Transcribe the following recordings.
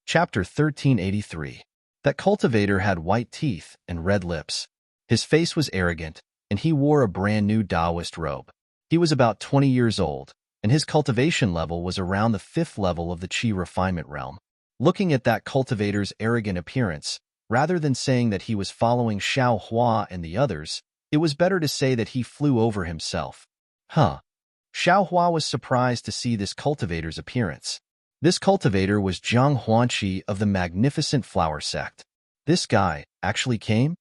Chapter 1383. That cultivator had white teeth and red lips. His face was arrogant, and he wore a brand new Taoist robe. He was about 20 years old, and his cultivation level was around the 5th level of the Qi refinement realm. Looking at that cultivator's arrogant appearance, rather than saying that he was following Xiao Hua and the others, it was better to say that he flew over himself. Xiao Hua was surprised to see this cultivator's appearance. This cultivator was Zhang Huanqi of the Magnificent Flower Sect. This guy actually came?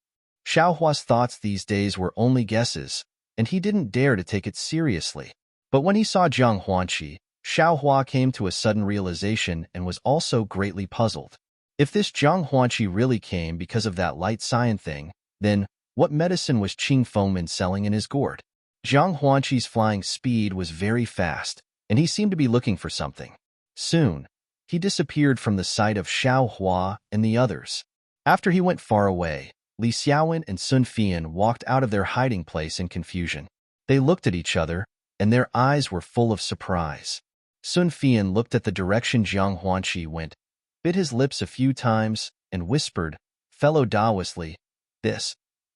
Xiao Hua's thoughts these days were only guesses, and he didn't dare to take it seriously. But when he saw Zhang Huanqi, Xiao Hua came to a sudden realization and was also greatly puzzled. If this Zhang Huanqi really came because of that light cyan thing, then what medicine was Qing Fengmin selling in his gourd? Zhang Huanqi's flying speed was very fast, and he seemed to be looking for something. Soon, he disappeared from the sight of Xiao Hua and the others. After he went far away, Li Xiaowen and Sun Fian walked out of their hiding place in confusion. They looked at each other, and their eyes were full of surprise. Sun Fian looked at the direction Zhang Huanqi went, bit his lips a few times, and whispered, "Fellow Taoistly, this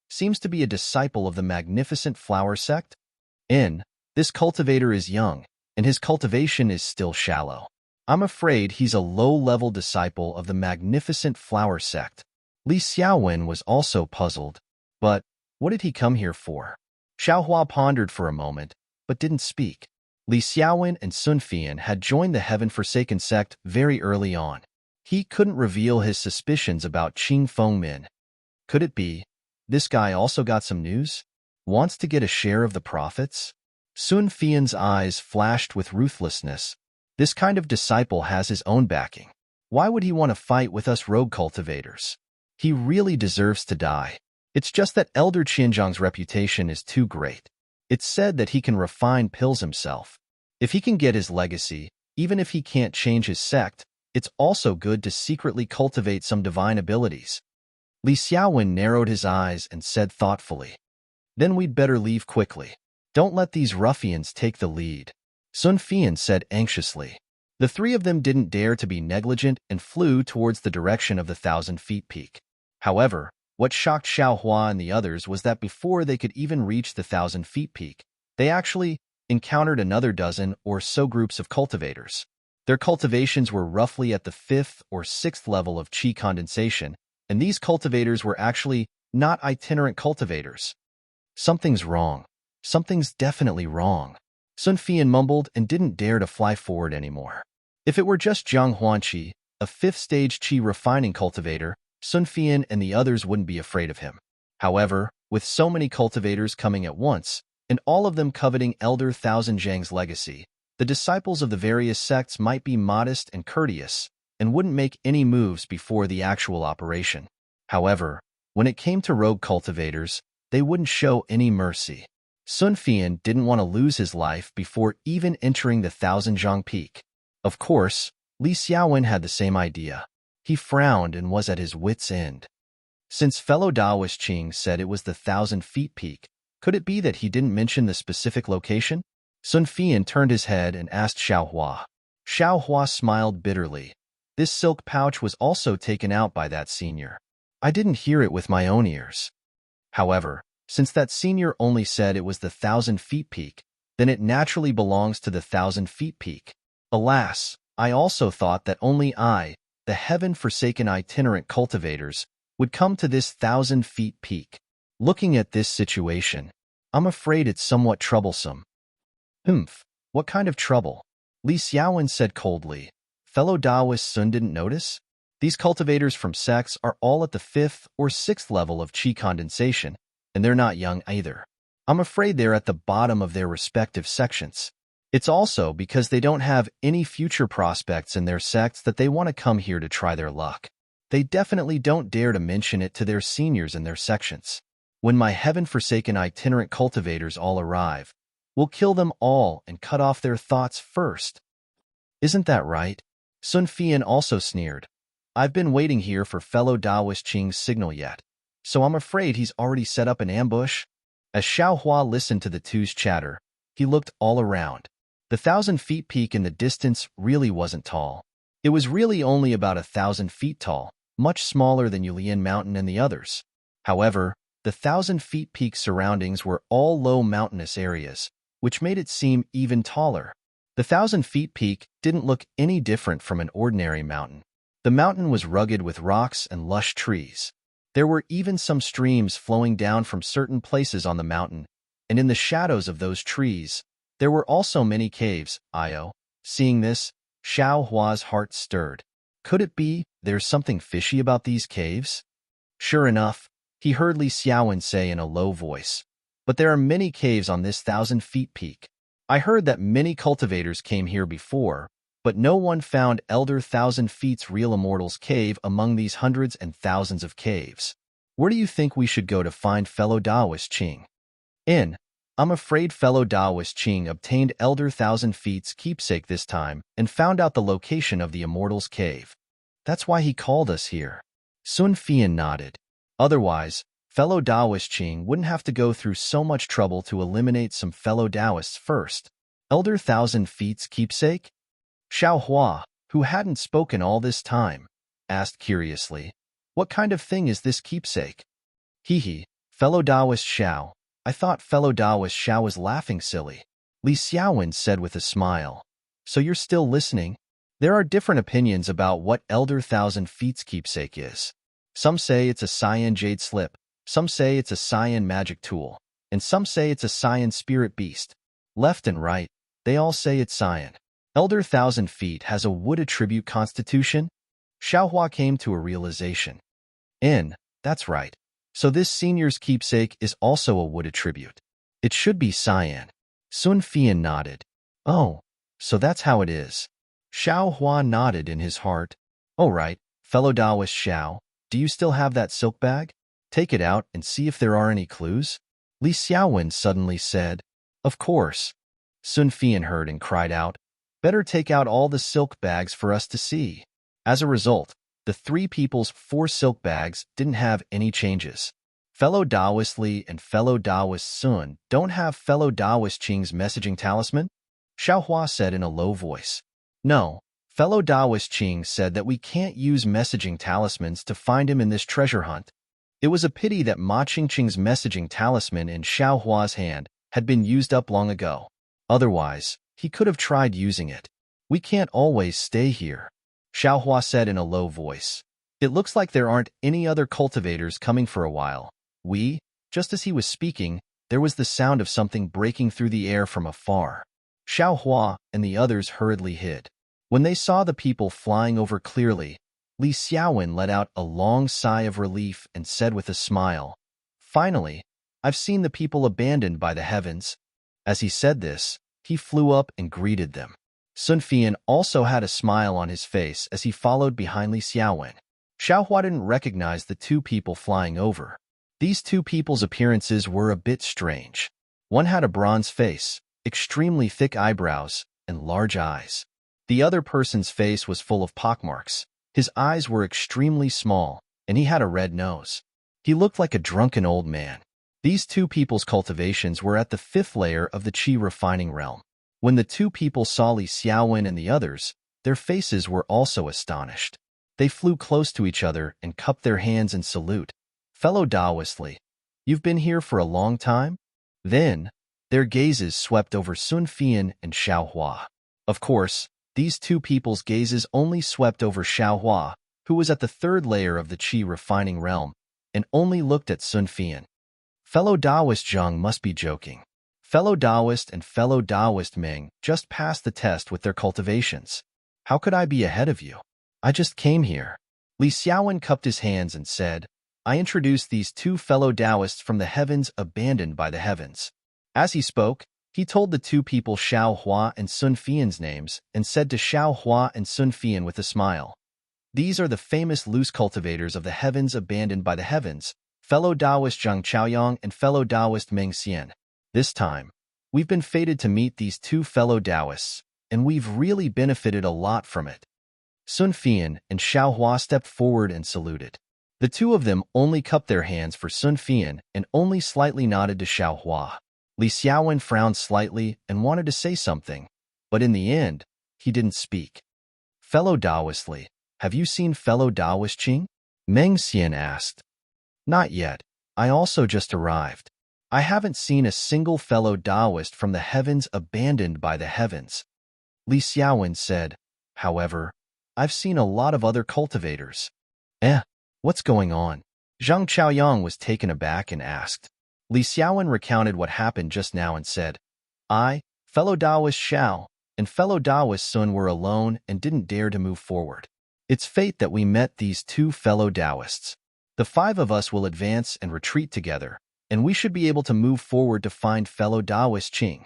seems to be a disciple of the Magnificent Flower Sect? This cultivator is young, and his cultivation is still shallow. I'm afraid he's a low-level disciple of the Magnificent Flower Sect." Li Xiaowen was also puzzled. But what did he come here for? Xiao Hua pondered for a moment, but didn't speak. Li Xiaowen and Sun Fian had joined the Heaven-Forsaken sect very early on. He couldn't reveal his suspicions about Qing Fengmin. Could it be, this guy also got some news? Wants to get a share of the profits? Sun Fian's eyes flashed with ruthlessness. This kind of disciple has his own backing. Why would he want to fight with us rogue cultivators? He really deserves to die. It's just that Elder Qianzhang's reputation is too great. It's said that he can refine pills himself. If he can get his legacy, even if he can't change his sect, it's also good to secretly cultivate some divine abilities. Li Xiaowen narrowed his eyes and said thoughtfully, "Then we'd better leave quickly. Don't let these ruffians take the lead." Sun Fian said anxiously. The three of them didn't dare to be negligent and flew towards the direction of the 1,000-feet peak. However, what shocked Xiao Hua and the others was that before they could even reach the 1,000-feet peak, they actually encountered another dozen or so groups of cultivators. Their cultivations were roughly at the 5th or 6th level of Qi condensation, and these cultivators were actually not itinerant cultivators. Something's wrong. Something's definitely wrong. Sun Fian mumbled and didn't dare to fly forward anymore. If it were just Zhang Huanqi, a 5th-stage Qi refining cultivator, Sun Fian and the others wouldn't be afraid of him. However, with so many cultivators coming at once, and all of them coveting Elder Thousand Zhang's legacy, the disciples of the various sects might be modest and courteous, and wouldn't make any moves before the actual operation. However, when it came to rogue cultivators, they wouldn't show any mercy. Sun Fian didn't want to lose his life before even entering the 1,000 Zhang peak. Of course, Li Xiaowen had the same idea. He frowned and was at his wits' end. Since fellow Taoist Qing said it was the 1,000-feet peak, could it be that he didn't mention the specific location? Sun Fian turned his head and asked Xiao Hua. Xiao Hua smiled bitterly. This silk pouch was also taken out by that senior. I didn't hear it with my own ears. However, since that senior only said it was the 1,000-feet peak, then it naturally belongs to the 1,000-feet peak. Alas, I also thought that only I, the heaven-forsaken itinerant cultivators, would come to this 1,000-feet peak. Looking at this situation, I'm afraid it's somewhat troublesome. What kind of trouble? Li Xiaowen said coldly. Fellow Taoist Sun didn't notice? These cultivators from sects are all at the 5th or 6th level of Qi condensation, and they're not young either. I'm afraid they're at the bottom of their respective sections. It's also because they don't have any future prospects in their sects that they want to come here to try their luck. They definitely don't dare to mention it to their seniors in their sections. When my heaven-forsaken itinerant cultivators all arrive, we'll kill them all and cut off their thoughts first. Isn't that right? Sun Fian also sneered. I've been waiting here for fellow Taoist Qing's signal yet, so I'm afraid he's already set up an ambush. As Xiao Hua listened to the two's chatter, he looked all around. The 1,000-feet peak in the distance really wasn't tall. It was really only about 1,000 feet tall, much smaller than Yulian Mountain and the others. However, the 1,000 feet peak surroundings were all low mountainous areas, which made it seem even taller. The 1,000 feet peak didn't look any different from an ordinary mountain. The mountain was rugged with rocks and lush trees. There were even some streams flowing down from certain places on the mountain, and in the shadows of those trees, there were also many caves. Seeing this, Xiao Hua's heart stirred. Could it be there's something fishy about these caves? Sure enough, he heard Li Xiaowen say in a low voice, "But there are many caves on this 1,000 feet peak. I heard that many cultivators came here before, but no one found Elder 1,000 Feet's real immortal's cave among these hundreds and thousands of caves. Where do you think we should go to find fellow Taoist Qing?" I'm afraid fellow Taoist Qing obtained Elder 1,000 Feet's keepsake this time and found out the location of the immortal's cave. That's why he called us here. Sun Fian nodded. Otherwise, fellow Taoist Qing wouldn't have to go through so much trouble to eliminate some fellow Taoists first. Elder 1,000 Feet's keepsake? Xiao Hua, who hadn't spoken all this time, asked curiously, "What kind of thing is this keepsake?" Hee, fellow Taoist Xiao. I thought fellow Taoist Xiao was laughing silly. Li Xiaowen said with a smile. So you're still listening? There are different opinions about what Elder 1,000 Feet's keepsake is. Some say it's a cyan jade slip, some say it's a cyan magic tool, and some say it's a cyan spirit beast. Left and right, they all say it's cyan. Elder 1,000 Feet has a wood attribute constitution? Xiaohua came to a realization. That's right. So this senior's keepsake is also a wood attribute. It should be cyan. Sun Fian nodded. Oh, so that's how it is. Xiaohua nodded in his heart. All right, fellow Taoist Xiao, do you still have that silk bag? Take it out and see if there are any clues. Li Xiaowen suddenly said. Of course. Sun Fian heard and cried out, "Better take out all the silk bags for us to see." As a result, the three people's 4 silk bags didn't have any changes. Fellow Taoist Li and fellow Taoist Sun don't have fellow Taoist Qing's messaging talisman? Xiaohua said in a low voice. No, fellow Taoist Qing said that we can't use messaging talismans to find him in this treasure hunt. It was a pity that Ma Qingqing's messaging talisman in Xiaohua's hand had been used up long ago. Otherwise, he could have tried using it. We can't always stay here, Xiaohua said in a low voice. It looks like there aren't any other cultivators coming for a while. Just as he was speaking, there was the sound of something breaking through the air from afar. Xiaohua and the others hurriedly hid. When they saw the people flying over clearly, Li Xiaowen let out a long sigh of relief and said with a smile, "Finally, I've seen the people abandoned by the heavens." As he said this, he flew up and greeted them. Sun Fian also had a smile on his face as he followed behind Li Xiaowen. Xiaohua didn't recognize the 2 people flying over. These 2 people's appearances were a bit strange. One had a bronze face, extremely thick eyebrows, and large eyes. The other person's face was full of pockmarks. His eyes were extremely small, and he had a red nose. He looked like a drunken old man. These 2 people's cultivations were at the 5th layer of the Qi refining realm. When the 2 people saw Li Xiaowen and the others, their faces were also astonished. They flew close to each other and cupped their hands in salute. "Fellow Taoist Li, you've been here for a long time?" Then, their gazes swept over Sun Fian and Xiaohua. Of course, these 2 people's gazes only swept over Xiaohua, who was at the 3rd layer of the Qi refining realm, and only looked at Sun Fian. Fellow Taoist Zhang must be joking. Fellow Taoist and fellow Taoist Ming just passed the test with their cultivations. How could I be ahead of you? I just came here. Li Xiaowen cupped his hands and said, I introduced these 2 fellow Taoists from the heavens abandoned by the heavens. As he spoke, he told the 2 people Xiaohua and Sun Fian's names and said to Xiaohua and Sun Fian with a smile, "These are the famous loose cultivators of the heavens abandoned by the heavens, fellow Taoist Zhang Chaoyang and fellow Taoist Meng Xian. This time, we've been fated to meet these 2 fellow Taoists, and we've really benefited a lot from it." Sun Fian and Xiaohua stepped forward and saluted. The 2 of them only cupped their hands for Sun Fian and only slightly nodded to Xiaohua. Li Xiaowen frowned slightly and wanted to say something, but in the end, he didn't speak. Fellow Taoist Li, have you seen fellow Taoist Qing? Meng Xian asked. Not yet. I also just arrived. I haven't seen a single fellow Taoist from the heavens abandoned by the heavens. Li Xiaowen said. However, I've seen a lot of other cultivators. What's going on? Zhang Chaoyang was taken aback and asked. Li Xiaowen recounted what happened just now and said, I, fellow Taoist Xiao, and fellow Taoist Sun were alone and didn't dare to move forward. It's fate that we met these two fellow Taoists. The five of us will advance and retreat together, and we should be able to move forward to find fellow Taoist Qing.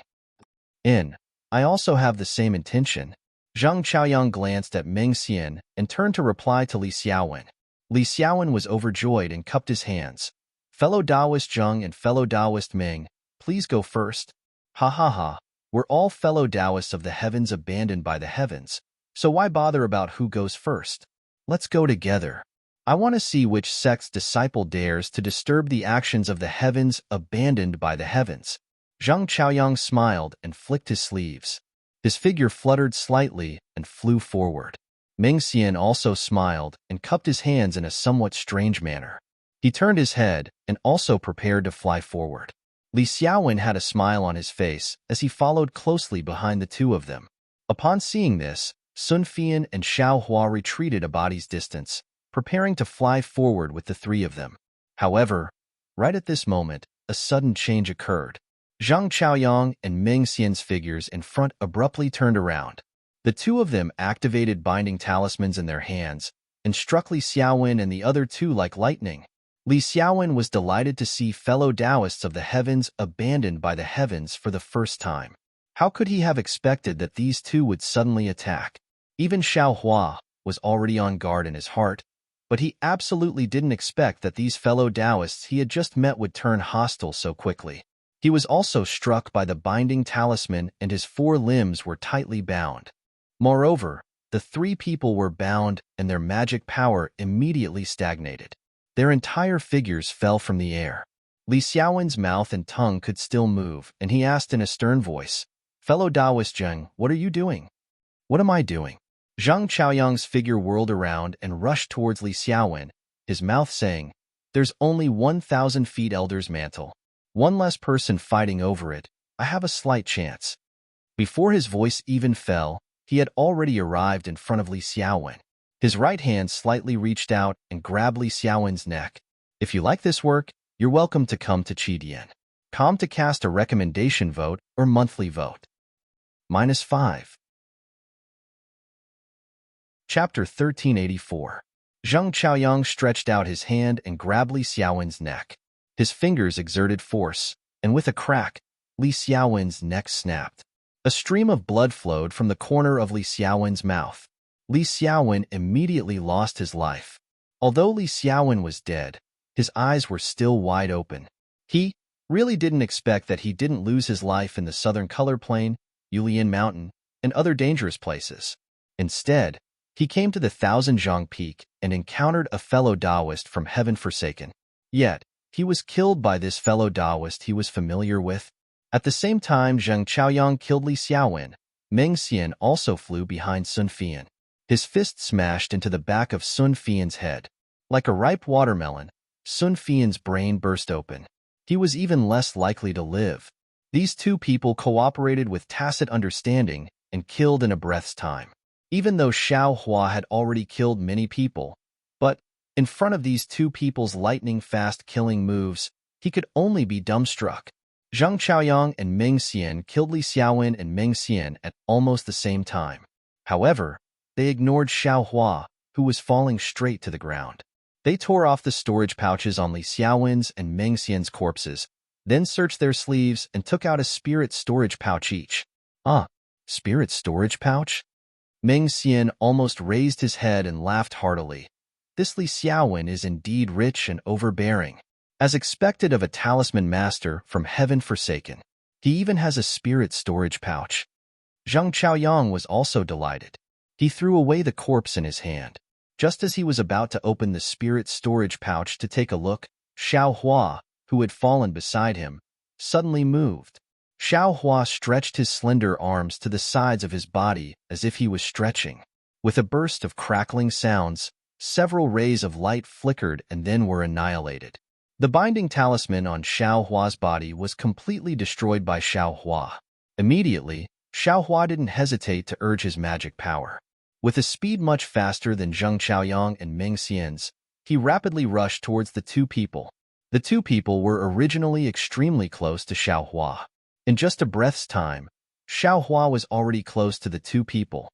I also have the same intention. Zhang Chaoyang glanced at Meng Xian and turned to reply to Li Xiaowen. Li Xiaowen was overjoyed and cupped his hands. Fellow Taoist Zhang and fellow Taoist Meng, please go first. Ha ha ha. We're all fellow Taoists of the heavens abandoned by the heavens, so why bother about who goes first? Let's go together. I want to see which sect's disciple dares to disturb the actions of the heavens abandoned by the heavens. Zhang Chaoyang smiled and flicked his sleeves. His figure fluttered slightly and flew forward. Meng Xian also smiled and cupped his hands in a somewhat strange manner. He turned his head and also prepared to fly forward. Li Xiaowen had a smile on his face as he followed closely behind the two of them. Upon seeing this, Sun Fian and Xiao Hua retreated a body's distance, preparing to fly forward with the three of them. However, right at this moment, a sudden change occurred. Zhang Chaoyang and Meng Xian's figures in front abruptly turned around. The two of them activated binding talismans in their hands and struck Li Xiaowen and the other two like lightning. Li Xiaowen was delighted to see fellow Taoists of the heavens abandoned by the heavens for the first time. How could he have expected that these two would suddenly attack? Even Xiao Hua was already on guard in his heart, but he absolutely didn't expect that these fellow Taoists he had just met would turn hostile so quickly. He was also struck by the binding talisman and his four limbs were tightly bound. Moreover, the three people were bound and their magic power immediately stagnated. Their entire figures fell from the air. Li Xiaowen's mouth and tongue could still move, and he asked in a stern voice, Fellow Taoist Zheng, what are you doing? What am I doing? Zhang Chaoyang's figure whirled around and rushed towards Li Xiaowen, his mouth saying, There's only 1,000 feet Elder's Mantle. One less person fighting over it. I have a slight chance. Before his voice even fell, he had already arrived in front of Li Xiaowen. His right hand slightly reached out and grabbed Li Xiaowen's neck. If you like this work, you're welcome to come to Qidian. Come to cast a recommendation vote or monthly vote. -5. Chapter 1384. Zhang Chaoyang stretched out his hand and grabbed Li Xiaowen's neck. His fingers exerted force, and with a crack, Li Xiaowen's neck snapped. A stream of blood flowed from the corner of Li Xiaowen's mouth. Li Xiaowen immediately lost his life. Although Li Xiaowen was dead, his eyes were still wide open. He really didn't expect that he didn't lose his life in the southern color plain, Yulian Mountain, and other dangerous places. Instead, he came to the Thousand Zhang Peak and encountered a fellow Taoist from Heaven Forsaken. Yet, he was killed by this fellow Taoist he was familiar with. At the same time Zhang Chaoyang killed Li Xiaowen, Meng Xian also flew behind Sun Fian. His fist smashed into the back of Sun Fian's head. Like a ripe watermelon, Sun Fian's brain burst open. He was even less likely to live. These two people cooperated with tacit understanding and killed in a breath's time. Even though Xiao Hua had already killed many people, but in front of these two people's lightning-fast killing moves, he could only be dumbstruck. Zhang Chaoyang and Meng Xian killed Li Xiaowen and Meng Xian at almost the same time. However, they ignored Xiao Hua, who was falling straight to the ground. They tore off the storage pouches on Li Xiaowen's and Meng Xian's corpses, then searched their sleeves and took out a spirit storage pouch each. Spirit storage pouch? Meng Xian almost raised his head and laughed heartily. This Li Xiaowen is indeed rich and overbearing. As expected of a talisman master from Heaven Forsaken, he even has a spirit storage pouch. Zhang Chaoyang was also delighted. He threw away the corpse in his hand. Just as he was about to open the spirit storage pouch to take a look, Xiao Hua, who had fallen beside him, suddenly moved. Xiao Hua stretched his slender arms to the sides of his body as if he was stretching. With a burst of crackling sounds, several rays of light flickered and then were annihilated. The binding talisman on Xiao Hua's body was completely destroyed by Xiao Hua. Immediately, Xiao Hua didn't hesitate to urge his magic power. With a speed much faster than Zheng Qiaoyang and Ming Xian's, he rapidly rushed towards the two people. The two people were originally extremely close to Xiao Hua. In just a breath's time, Xiao Hua was already close to the two people.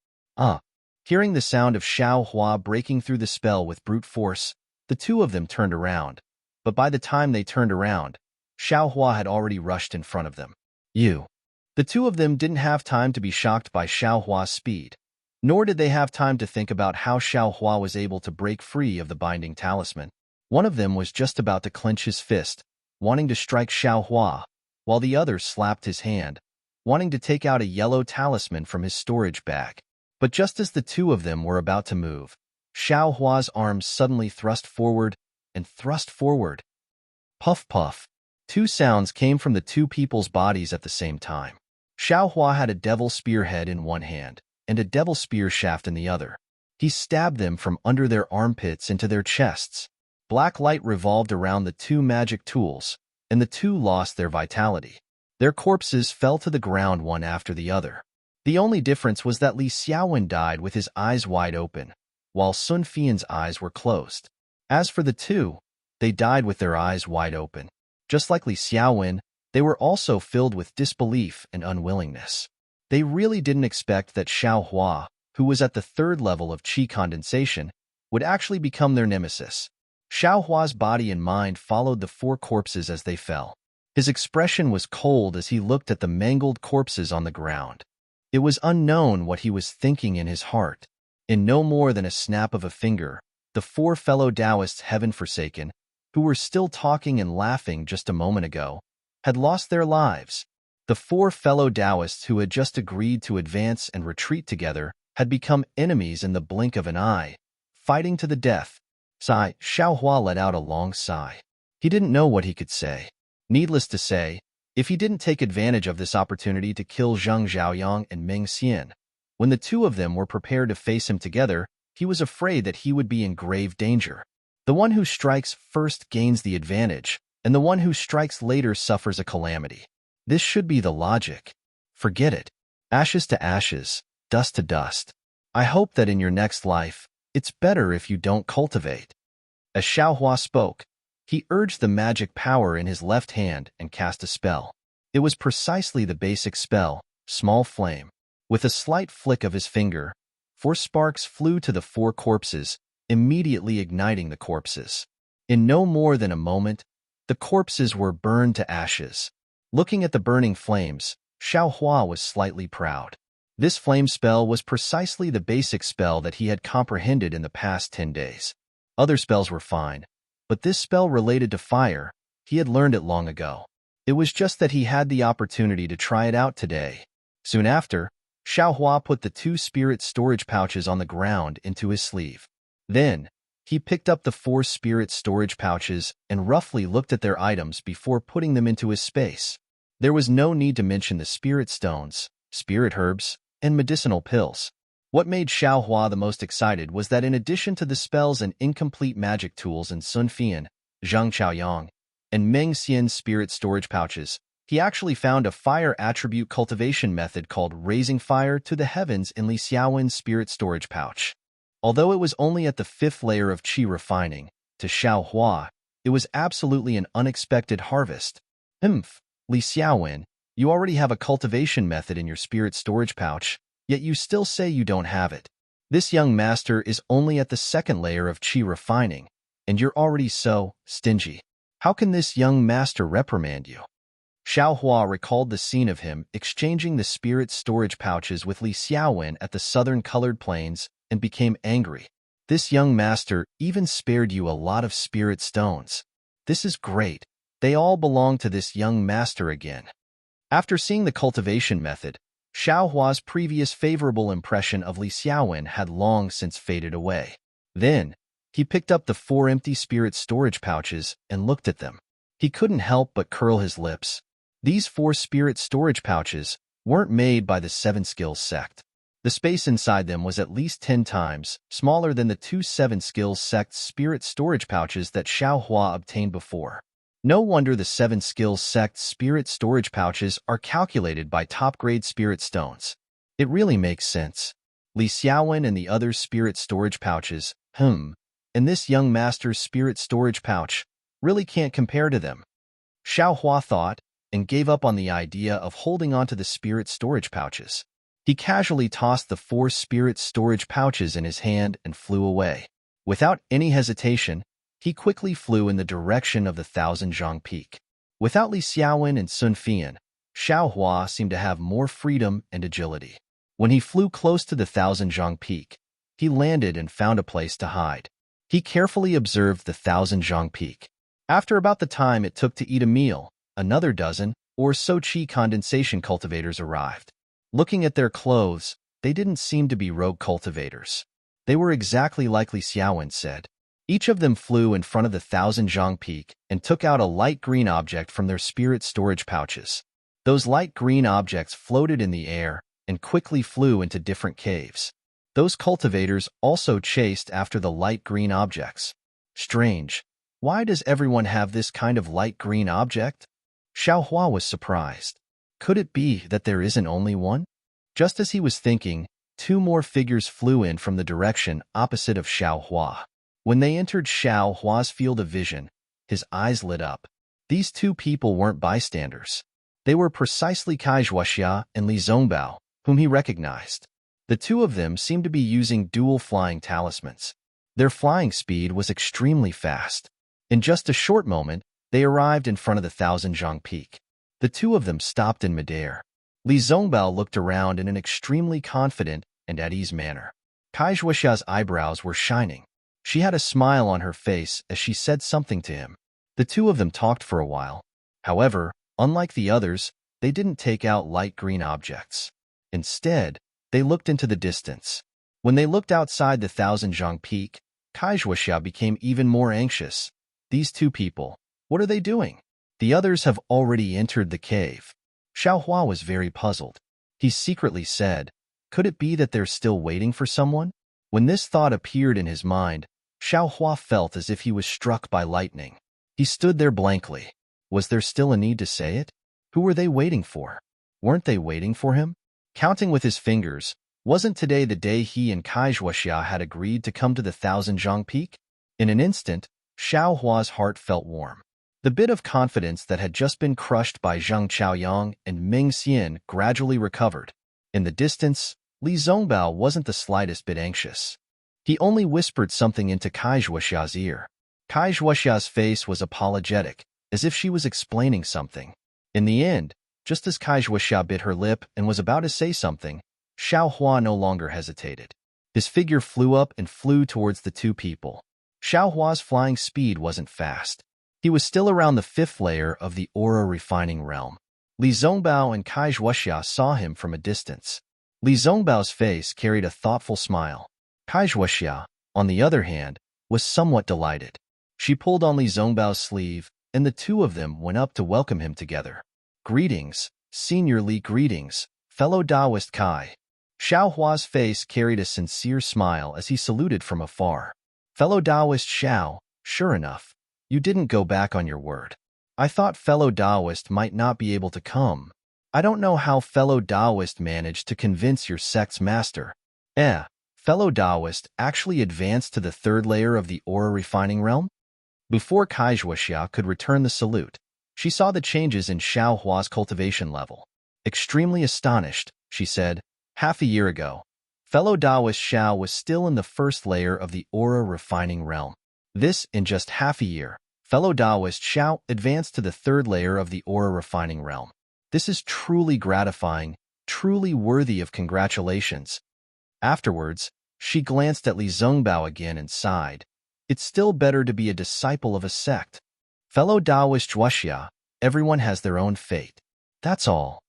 Hearing the sound of Xiao Hua breaking through the spell with brute force, the two of them turned around. But by the time they turned around, Xiao Hua had already rushed in front of them. The two of them didn't have time to be shocked by Xiao Hua's speed, nor did they have time to think about how Xiao Hua was able to break free of the binding talisman. One of them was just about to clench his fist, wanting to strike Xiao Hua, while the other slapped his hand, wanting to take out a yellow talisman from his storage bag. But just as the two of them were about to move, Xiao Hua's arms suddenly thrust forward and thrust forward. Puff puff. Two sounds came from the two people's bodies at the same time. Xiao Hua had a devil spearhead in one hand and a devil spear shaft in the other. He stabbed them from under their armpits into their chests. Black light revolved around the two magic tools, and the two lost their vitality. Their corpses fell to the ground one after the other. The only difference was that Li Xiaowen died with his eyes wide open, while Sun Fian's eyes were closed. As for the two, they died with their eyes wide open. Just like Li Xiaowen, they were also filled with disbelief and unwillingness. They really didn't expect that Xiao Hua, who was at the third level of qi condensation, would actually become their nemesis. Xiao Hua's body and mind followed the four corpses as they fell. His expression was cold as he looked at the mangled corpses on the ground. It was unknown what he was thinking in his heart. In no more than a snap of a finger, the four fellow Taoists heaven-forsaken, who were still talking and laughing just a moment ago, had lost their lives. The four fellow Taoists who had just agreed to advance and retreat together had become enemies in the blink of an eye, fighting to the death. Sigh. Xiao Hua let out a long sigh. He didn't know what he could say. Needless to say, if he didn't take advantage of this opportunity to kill Zheng Xiaoyang and Ming Xian, when the two of them were prepared to face him together, he was afraid that he would be in grave danger. The one who strikes first gains the advantage, and the one who strikes later suffers a calamity. This should be the logic. Forget it. Ashes to ashes, dust to dust. I hope that in your next life, it's better if you don't cultivate. As Xiao Hua spoke, he urged the magic power in his left hand and cast a spell. It was precisely the basic spell, Small Flame. With a slight flick of his finger, 4 sparks flew to the 4 corpses, immediately igniting the corpses. In no more than a moment, the corpses were burned to ashes. Looking at the burning flames, Xiao Hua was slightly proud. This flame spell was precisely the basic spell that he had comprehended in the past 10 days. Other spells were fine, but this spell related to fire, he had learned it long ago. It was just that he had the opportunity to try it out today. Soon after, Xiao Hua put the 2 spirit storage pouches on the ground into his sleeve. Then, he picked up the 4 spirit storage pouches and roughly looked at their items before putting them into his space. There was no need to mention the spirit stones, spirit herbs, and medicinal pills. What made Xiao Hua the most excited was that in addition to the spells and incomplete magic tools in Sun Fian, Zheng Qiaoyang, and Meng Xian's spirit storage pouches, he actually found a fire attribute cultivation method called Raising Fire to the Heavens in Li Xiaowen's spirit storage pouch. Although it was only at the 5th layer of qi refining, to Xiao Hua, it was absolutely an unexpected harvest. Li Xiaowen, you already have a cultivation method in your spirit storage pouch, yet you still say you don't have it. This young master is only at the 2nd layer of qi refining, and you're already so stingy. How can this young master reprimand you? Xiao Hua recalled the scene of him exchanging the spirit storage pouches with Li Xiaowen at the southern colored plains and became angry. This young master even spared you a lot of spirit stones. This is great. They all belong to this young master again. After seeing the cultivation method, Xiao Hua's previous favorable impression of Li Xiaowen had long since faded away. Then, he picked up the 4 empty spirit storage pouches and looked at them. He couldn't help but curl his lips. These 4 spirit storage pouches weren't made by the 7 Skills sect. The space inside them was at least 10 times smaller than the two 7 skills sect's spirit storage pouches that Xiao Hua obtained before. No wonder the 7 skills sect's spirit storage pouches are calculated by top-grade spirit stones. It really makes sense. Li Xiaowen and the other spirit storage pouches, and this young master's spirit storage pouch, really can't compare to them. Xiao Hua thought, and gave up on the idea of holding onto the spirit storage pouches. He casually tossed the 4 spirit storage pouches in his hand and flew away. Without any hesitation, he quickly flew in the direction of the Thousand-Zhang Peak. Without Li Xiaowen and Sun Fian, Xiao Hua seemed to have more freedom and agility. When he flew close to the Thousand-Zhang Peak, he landed and found a place to hide. He carefully observed the Thousand-Zhang Peak. After about the time it took to eat a meal, another dozen or so qi condensation cultivators arrived. Looking at their clothes, they didn't seem to be rogue cultivators. They were exactly like Li Xiaowen said. Each of them flew in front of the Thousand-Zhang Peak and took out a light green object from their spirit storage pouches. Those light green objects floated in the air and quickly flew into different caves. Those cultivators also chased after the light green objects. Strange. Why does everyone have this kind of light green object? Xiao Hua was surprised. Could it be that there isn't only one? Just as he was thinking, 2 more figures flew in from the direction opposite of Xiao Hua. When they entered Xiao Hua's field of vision, his eyes lit up. These 2 people weren't bystanders. They were precisely Kai Zhuoxia and Li Zongbao, whom he recognized. The 2 of them seemed to be using dual flying talismans. Their flying speed was extremely fast. In just a short moment, they arrived in front of the Thousand-Zhang Peak. The 2 of them stopped in midair. Li Zongbao looked around in an extremely confident and at ease manner. Kai Zhuoxia's eyebrows were shining. She had a smile on her face as she said something to him. The 2 of them talked for a while. However, unlike the others, they didn't take out light green objects. Instead, they looked into the distance. When they looked outside the Thousand-Zhang Peak, Kai Zhuoxia became even more anxious. These 2 people, what are they doing? The others have already entered the cave. Xiao Hua was very puzzled. He secretly said, could it be that they're still waiting for someone? When this thought appeared in his mind, Xiao Hua felt as if he was struck by lightning. He stood there blankly. Was there still a need to say it? Who were they waiting for? Weren't they waiting for him? Counting with his fingers, wasn't today the day he and Kai Zhuoxia had agreed to come to the Thousand-Zhang Peak? In an instant, Xiao Hua's heart felt warm. The bit of confidence that had just been crushed by Zhang Chaoyang and Ming Xian gradually recovered. In the distance, Li Zongbao wasn't the slightest bit anxious. He only whispered something into Kai Zhuoxia's ear. Kai Zhuoxia's face was apologetic, as if she was explaining something. In the end, just as Kai Zhuoxia bit her lip and was about to say something, Xiao Hua no longer hesitated. His figure flew up and flew towards the 2 people. Xiao Hua's flying speed wasn't fast. He was still around the 5th layer of the aura refining realm. Li Zongbao and Kai Zhuoxia saw him from a distance. Li Zongbao's face carried a thoughtful smile. Kai Zhuoxia, on the other hand, was somewhat delighted. She pulled on Li Zongbao's sleeve, and the 2 of them went up to welcome him together. Greetings, Senior Li, greetings, fellow Taoist Kai. Xiao Hua's face carried a sincere smile as he saluted from afar. Fellow Taoist Xiao, sure enough, you didn't go back on your word. I thought fellow Taoist might not be able to come. I don't know how fellow Taoist managed to convince your sect's master. Fellow Taoist actually advanced to the 3rd layer of the aura refining realm? Before Kai Zhuoxia could return the salute, she saw the changes in Xiao Hua's cultivation level. Extremely astonished, she said, half a year ago, fellow Taoist Xiao was still in the 1st layer of the aura refining realm. This, in just half a year, fellow Taoist Xiao advanced to the 3rd layer of the aura refining realm. This is truly gratifying, truly worthy of congratulations. Afterwards, she glanced at Li Zongbao again and sighed. It's still better to be a disciple of a sect. Fellow Taoist Zhuoxia, everyone has their own fate. That's all.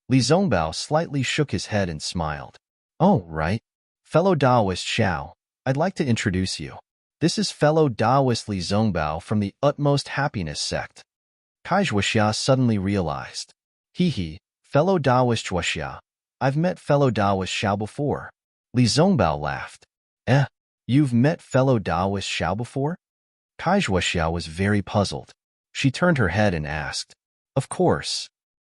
Li Zongbao slightly shook his head and smiled. Oh, right. Fellow Taoist Xiao, I'd like to introduce you. This is fellow Taoist Li Zongbao from the Utmost Happiness sect. Kai Zhuoxia suddenly realized. Fellow Taoist Zhuoxia, I've met fellow Taoist Xiao before. Li Zongbao laughed. Eh, you've met fellow Taoist Xiao before? Kaijua Xiao was very puzzled. She turned her head and asked, Of course.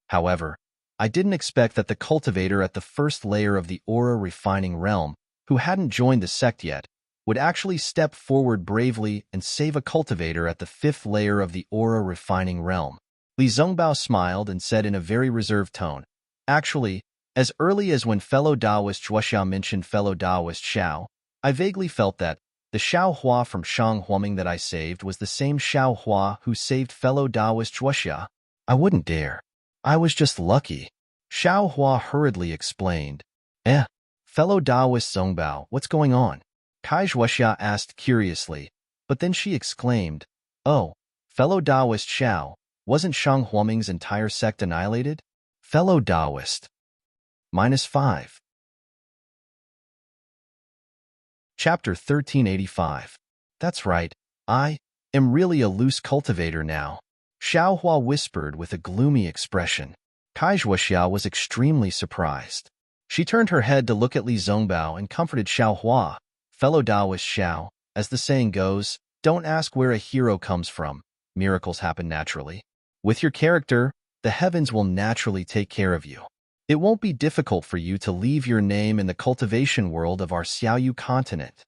However, I didn't expect that the cultivator at the first layer of the aura refining realm, who hadn't joined the sect yet, would actually step forward bravely and save a cultivator at the fifth layer of the aura refining realm. Li Zongbao smiled and said in a very reserved tone, Actually, as early as when fellow Taoist Zhuoxiao mentioned fellow Taoist Xiao, I vaguely felt that the Xiao Hua from Shang Huaming that I saved was the same Xiao Hua who saved fellow Taoist Zhuoxiao. I wouldn't dare. I was just lucky. Xiao Hua hurriedly explained. Fellow Taoist Zongbao, what's going on? Kai Zhuoxia asked curiously, but then she exclaimed, Oh, fellow Taoist Xiao, wasn't Shang Huaming's entire sect annihilated? Fellow Taoist. -5. Chapter 1385. That's right, I am really a loose cultivator now. Xiao Hua whispered with a gloomy expression. Kai Zhuoxia was extremely surprised. She turned her head to look at Li Zongbao and comforted Xiao Hua. Fellow Taoist Xiao, as the saying goes, don't ask where a hero comes from. Miracles happen naturally. With your character, the heavens will naturally take care of you. It won't be difficult for you to leave your name in the cultivation world of our Xiaoyu continent.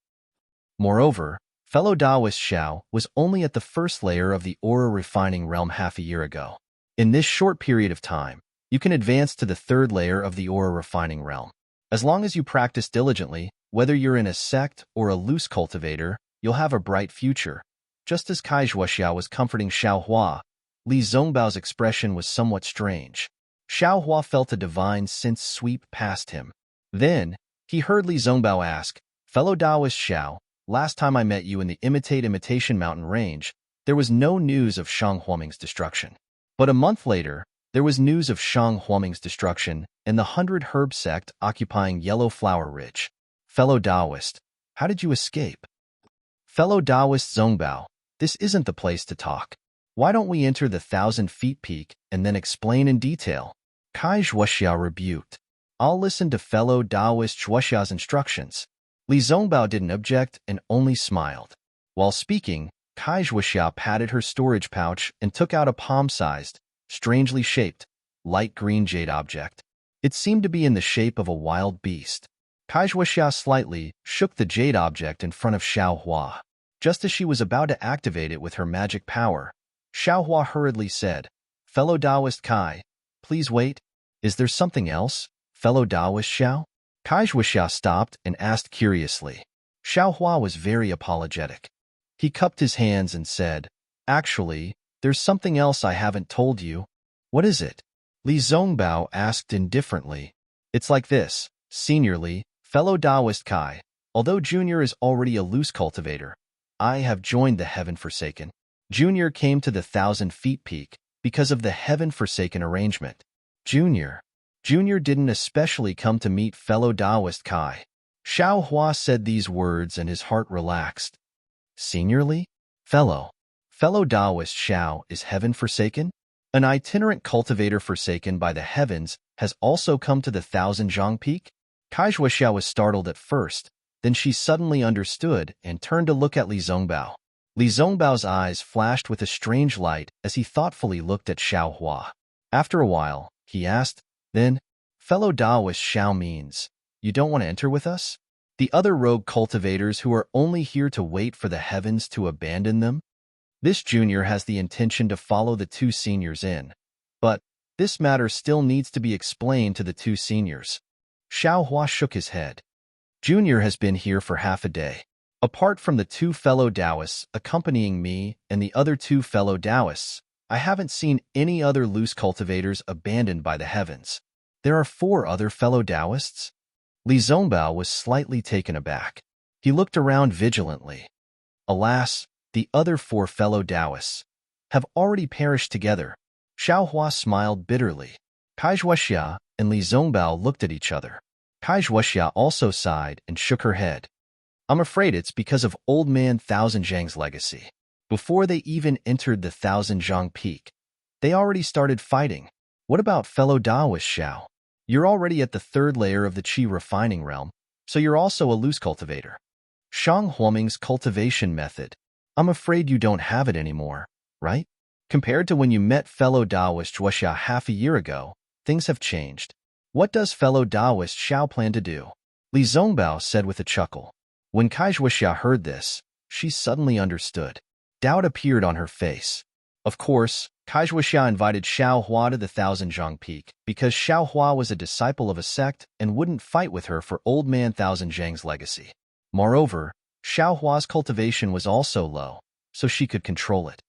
Moreover, fellow Taoist Xiao was only at the first layer of the aura refining realm half a year ago. In this short period of time, you can advance to the third layer of the aura refining realm. As long as you practice diligently, whether you're in a sect or a loose cultivator, you'll have a bright future. Just as Kai Zhuoxiao was comforting Xiao Hua, Li Zongbao's expression was somewhat strange. Xiao Hua felt a divine sense sweep past him. Then, he heard Li Zongbao ask, Fellow Taoist Xiao, last time I met you in the Imitation Mountain Range, there was no news of Shang Huaming's destruction. But a month later, there was news of Shang Huaming's destruction and the 100 Herb sect occupying Yellow Flower Ridge. Fellow Taoist, how did you escape? Fellow Taoist Zongbao, this isn't the place to talk. Why don't we enter the 1,000 feet peak and then explain in detail? Kai Zhuoxiao rebuked. I'll listen to fellow Taoist Zhuoxiao's instructions. Li Zongbao didn't object and only smiled. While speaking, Kai Zhuoxiao patted her storage pouch and took out a palm-sized, strangely shaped, light green jade object. It seemed to be in the shape of a wild beast. Kai Zhuoxiao slightly shook the jade object in front of Xiao Hua. Just as she was about to activate it with her magic power, Xiao Hua hurriedly said, Fellow Taoist Kai, please wait. Is there something else, fellow Taoist Xiao? Kai Zhuoxiao stopped and asked curiously. Xiao Hua was very apologetic. He cupped his hands and said, Actually, there's something else I haven't told you. What is it? Li Zongbao asked indifferently. It's like this, seniorly, fellow Taoist Kai, although Junior is already a loose cultivator, I have joined the Heaven Forsaken. Junior came to the 1,000 feet peak because of the Heaven Forsaken arrangement. Junior didn't especially come to meet fellow Taoist Kai. Xiao Hua said these words and his heart relaxed. Seniorly? Fellow Taoist Xiao is Heaven Forsaken? An itinerant cultivator forsaken by the heavens has also come to the 1,000 Zhang Peak? Kai Zhuoxiao was startled at first, then she suddenly understood and turned to look at Li Zongbao. Li Zongbao's eyes flashed with a strange light as he thoughtfully looked at Xiao Hua. After a while, he asked, Then, fellow Taoist Xiao means, you don't want to enter with us? The other rogue cultivators who are only here to wait for the heavens to abandon them? This junior has the intention to follow the two seniors in, but this matter still needs to be explained to the two seniors. Xiao Hua shook his head. Junior has been here for half a day. Apart from the two fellow Taoists accompanying me and the other two fellow Taoists, I haven't seen any other loose cultivators abandoned by the heavens. There are 4 other fellow Taoists? Li Zongbao was slightly taken aback. He looked around vigilantly. Alas, the other 4 fellow Taoists have already perished together. Xiao Hua smiled bitterly. Kai Zhuoxia and Li Zongbao looked at each other. Kai Zhuoxia also sighed and shook her head. I'm afraid it's because of Old Man Thousand Zhang's legacy. Before they even entered the 1,000 Zhang Peak, they already started fighting. What about fellow Taoist Xiao? You're already at the third layer of the qi refining realm, so you're also a loose cultivator. Shang Huoming's cultivation method. I'm afraid you don't have it anymore, right? Compared to when you met fellow Taoist Zhuoxia half a year ago, things have changed. What does fellow Taoist Xiao plan to do? Li Zongbao said with a chuckle. When Kai Zhuoxia heard this, she suddenly understood. Doubt appeared on her face. Of course, Kai Zhuoxia invited Xiao Hua to the Thousand Zhang Peak because Xiao Hua was a disciple of a sect and wouldn't fight with her for Old Man Thousand Zhang's legacy. Moreover, Xiao Hua's cultivation was also low, so she could control it.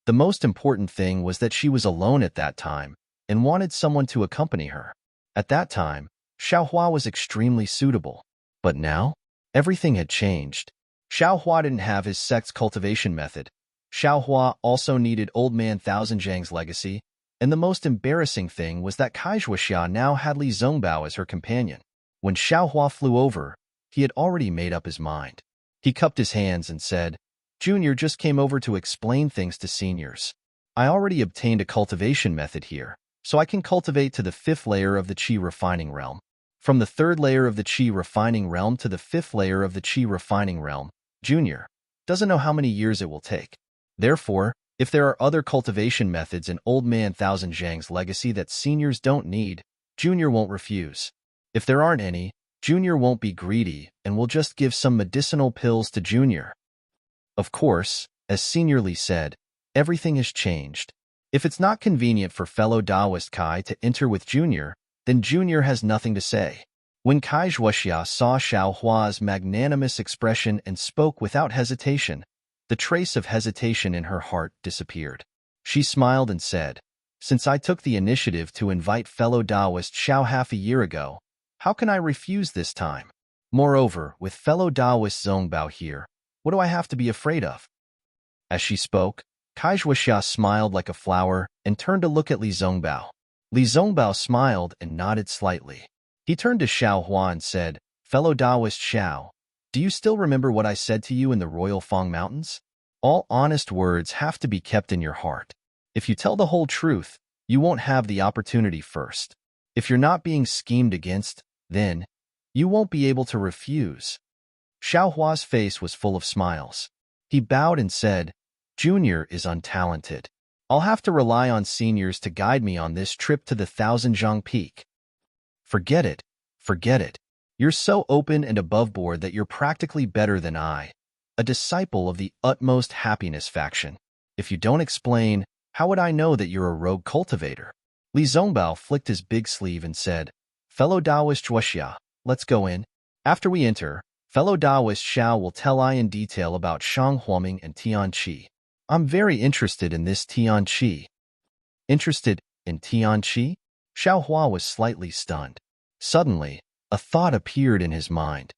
The most important thing was that she was alone at that time and wanted someone to accompany her. At that time, Xiao Hua was extremely suitable. But now, everything had changed. Xiao Hua didn't have his sect's cultivation method. Xiao Hua also needed Old Man Thousand Zhang's legacy, and the most embarrassing thing was that Kai Zhuoxia now had Li Zongbao as her companion. When Xiao Hua flew over, he had already made up his mind. He cupped his hands and said, Junior just came over to explain things to seniors. I already obtained a cultivation method here, so I can cultivate to the 5th layer of the qi refining realm. From the 3rd layer of the qi refining realm to the 5th layer of the qi refining realm, Junior doesn't know how many years it will take. Therefore, if there are other cultivation methods in Old Man Thousand Zhang's legacy that seniors don't need, Junior won't refuse. If there aren't any, Junior won't be greedy and will just give some medicinal pills to Junior. Of course, as Senior Li said, everything has changed. If it's not convenient for fellow Taoist Kai to enter with Junior, then Junior has nothing to say. When Kai Zhuoxia saw Xiao Hua's magnanimous expression and spoke without hesitation, the trace of hesitation in her heart disappeared. She smiled and said, Since I took the initiative to invite fellow Taoist Xiao half a year ago, how can I refuse this time? Moreover, with fellow Taoist Zongbao here, what do I have to be afraid of? As she spoke, Kai Zhuoxia smiled like a flower and turned to look at Li Zongbao. Li Zongbao smiled and nodded slightly. He turned to Xiao Hua and said, Fellow Taoist Xiao, do you still remember what I said to you in the Royal Fang Mountains? All honest words have to be kept in your heart. If you tell the whole truth, you won't have the opportunity first. If you're not being schemed against, then you won't be able to refuse. Xiao Hua's face was full of smiles. He bowed and said, Junior is untalented. I'll have to rely on seniors to guide me on this trip to the Thousand Zhang Peak. Forget it. Forget it. You're so open and above board that you're practically better than I, a disciple of the utmost happiness faction. If you don't explain, how would I know that you're a rogue cultivator? Li Zongbao flicked his big sleeve and said, Fellow Taoist Zhuoxia, let's go in. After we enter, fellow Taoist Xiao will tell I in detail about Shang Huoming and Tian Qi. I'm very interested in this Tian Qi. Interested in Tian Qi? Xiao Hua was slightly stunned. Suddenly, a thought appeared in his mind.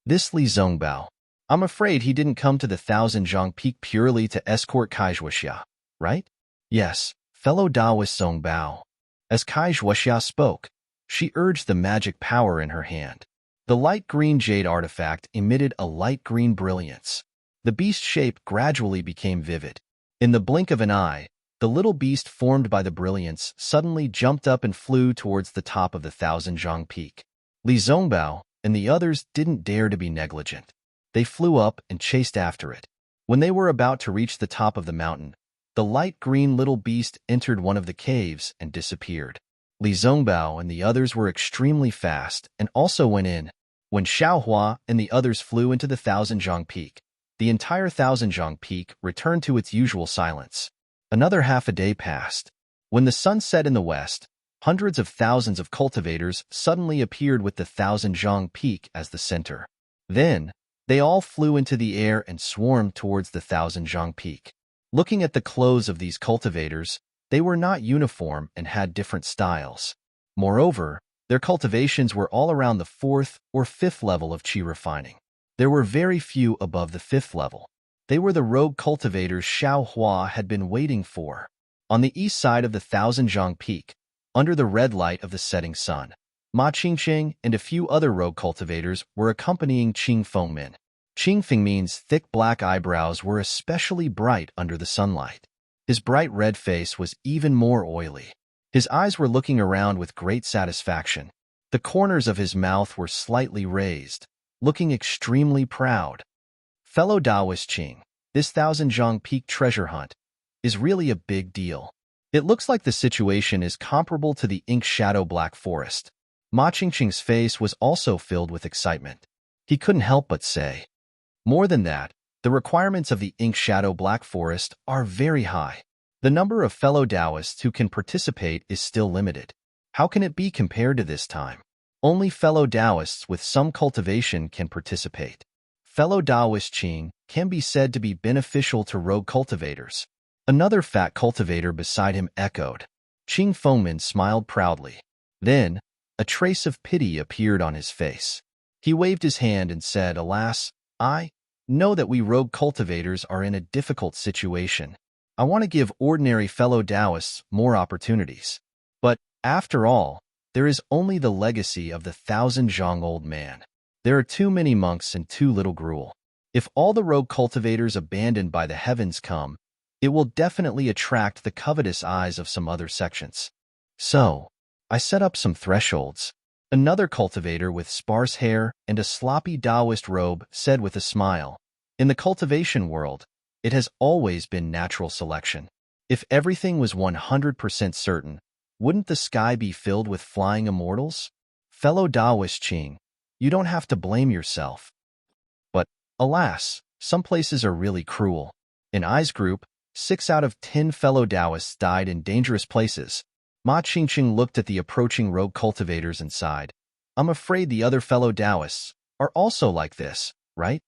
This Li Zongbao. I'm afraid he didn't come to the Thousand Zhang Peak purely to escort Kai Zhuoxia, right? Yes, fellow Taoist Zongbao. As Kai Zhuoxia spoke, she urged the magic power in her hand. The light green jade artifact emitted a light green brilliance. The beast shape gradually became vivid. In the blink of an eye, the little beast formed by the brilliance suddenly jumped up and flew towards the top of the Thousand Zhang Peak. Li Zongbao and the others didn't dare to be negligent. They flew up and chased after it. When they were about to reach the top of the mountain, the light green little beast entered one of the caves and disappeared. Li Zongbao and the others were extremely fast and also went in. When Xiao Hua and the others flew into the Thousand Zhang Peak, the entire Thousand Zhang Peak returned to its usual silence. Another half a day passed. When the sun set in the west, hundreds of thousands of cultivators suddenly appeared with the Thousand Zhang Peak as the center. Then, they all flew into the air and swarmed towards the Thousand Zhang Peak. Looking at the clothes of these cultivators, they were not uniform and had different styles. Moreover, their cultivations were all around the 4th or 5th level of qi refining. There were very few above the 5th level. They were the rogue cultivators Xiao Hua had been waiting for. On the east side of the Thousand Zhang Peak, under the red light of the setting sun, Ma Qingqing and a few other rogue cultivators were accompanying Qing Fengmin. Qing Fengmin's thick black eyebrows were especially bright under the sunlight. His bright red face was even more oily. His eyes were looking around with great satisfaction. The corners of his mouth were slightly raised, looking extremely proud. Fellow Taoist Qing, this Thousand-Zhang Peak treasure hunt is really a big deal. It looks like the situation is comparable to the Ink Shadow Black Forest. Ma Qingqing's face was also filled with excitement. He couldn't help but say, more than that, the requirements of the Ink Shadow Black Forest are very high. The number of fellow Taoists who can participate is still limited. How can it be compared to this time? Only fellow Taoists with some cultivation can participate. Fellow Taoist Qing can be said to be beneficial to rogue cultivators. Another fat cultivator beside him echoed. Qing Fengmin smiled proudly. Then, a trace of pity appeared on his face. He waved his hand and said, "Alas, I know that we rogue cultivators are in a difficult situation. I want to give ordinary fellow Taoists more opportunities. But, after all, there is only the legacy of the Thousand-Zhang Old Man. There are too many monks and too little gruel. If all the rogue cultivators abandoned by the heavens come, it will definitely attract the covetous eyes of some other sections. So, I set up some thresholds." Another cultivator with sparse hair and a sloppy Taoist robe said with a smile, "In the cultivation world, it has always been natural selection. If everything was 100% certain, wouldn't the sky be filled with flying immortals? Fellow Taoist Qing, you don't have to blame yourself. But, alas, some places are really cruel. In I's group, 6 out of 10 fellow Taoists died in dangerous places." Ma Qingqing looked at the approaching rogue cultivators and sighed. "I'm afraid the other fellow Taoists are also like this, right?"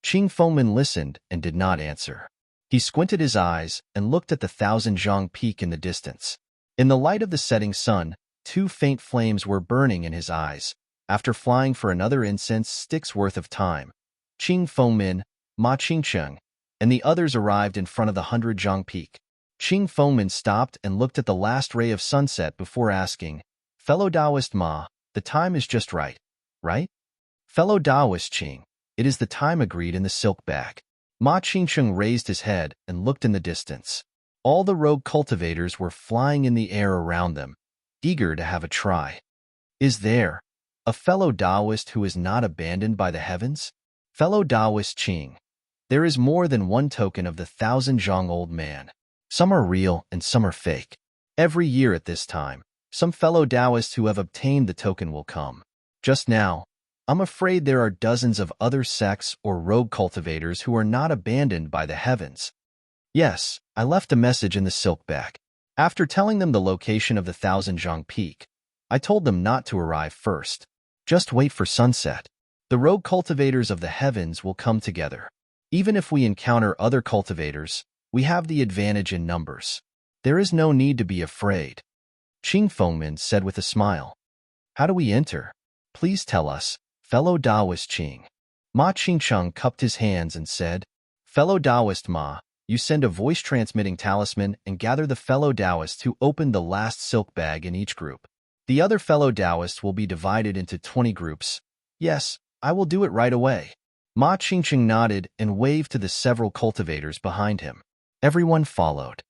Qing Fengmin listened and did not answer. He squinted his eyes and looked at the Thousand-Zhang Peak in the distance. In the light of the setting sun, 2 faint flames were burning in his eyes. After flying for another incense stick's worth of time, Qing Fengmin, Ma Qingqing, and the others arrived in front of the 100-Zhang Peak. Qing Fengmin stopped and looked at the last ray of sunset before asking, "Fellow Taoist Ma, the time is just right, right?" "Fellow Taoist Qing, it is the time agreed in the silk bag." Ma Qingqing raised his head and looked in the distance. All the rogue cultivators were flying in the air around them, eager to have a try. "Is there a fellow Taoist who is not abandoned by the heavens?" "Fellow Taoist Qing, there is more than one token of the Thousand-Zhang Old Man. Some are real and some are fake. Every year at this time, some fellow Taoists who have obtained the token will come. Just now, I'm afraid there are dozens of other sects or rogue cultivators who are not abandoned by the heavens. Yes, I left a message in the silk bag. After telling them the location of the Thousand-Zhang Peak, I told them not to arrive first. Just wait for sunset. The rogue cultivators of the heavens will come together. Even if we encounter other cultivators, we have the advantage in numbers. There is no need to be afraid." Qing Fengmin said with a smile. "How do we enter? Please tell us, fellow Taoist Qing." Ma Qingqing cupped his hands and said, "Fellow Taoist Ma, you send a voice-transmitting talisman and gather the fellow Taoists who opened the last silk bag in each group. The other fellow Taoists will be divided into 20 groups. Yes, I will do it right away." Ma Qingqing nodded and waved to the several cultivators behind him. Everyone followed.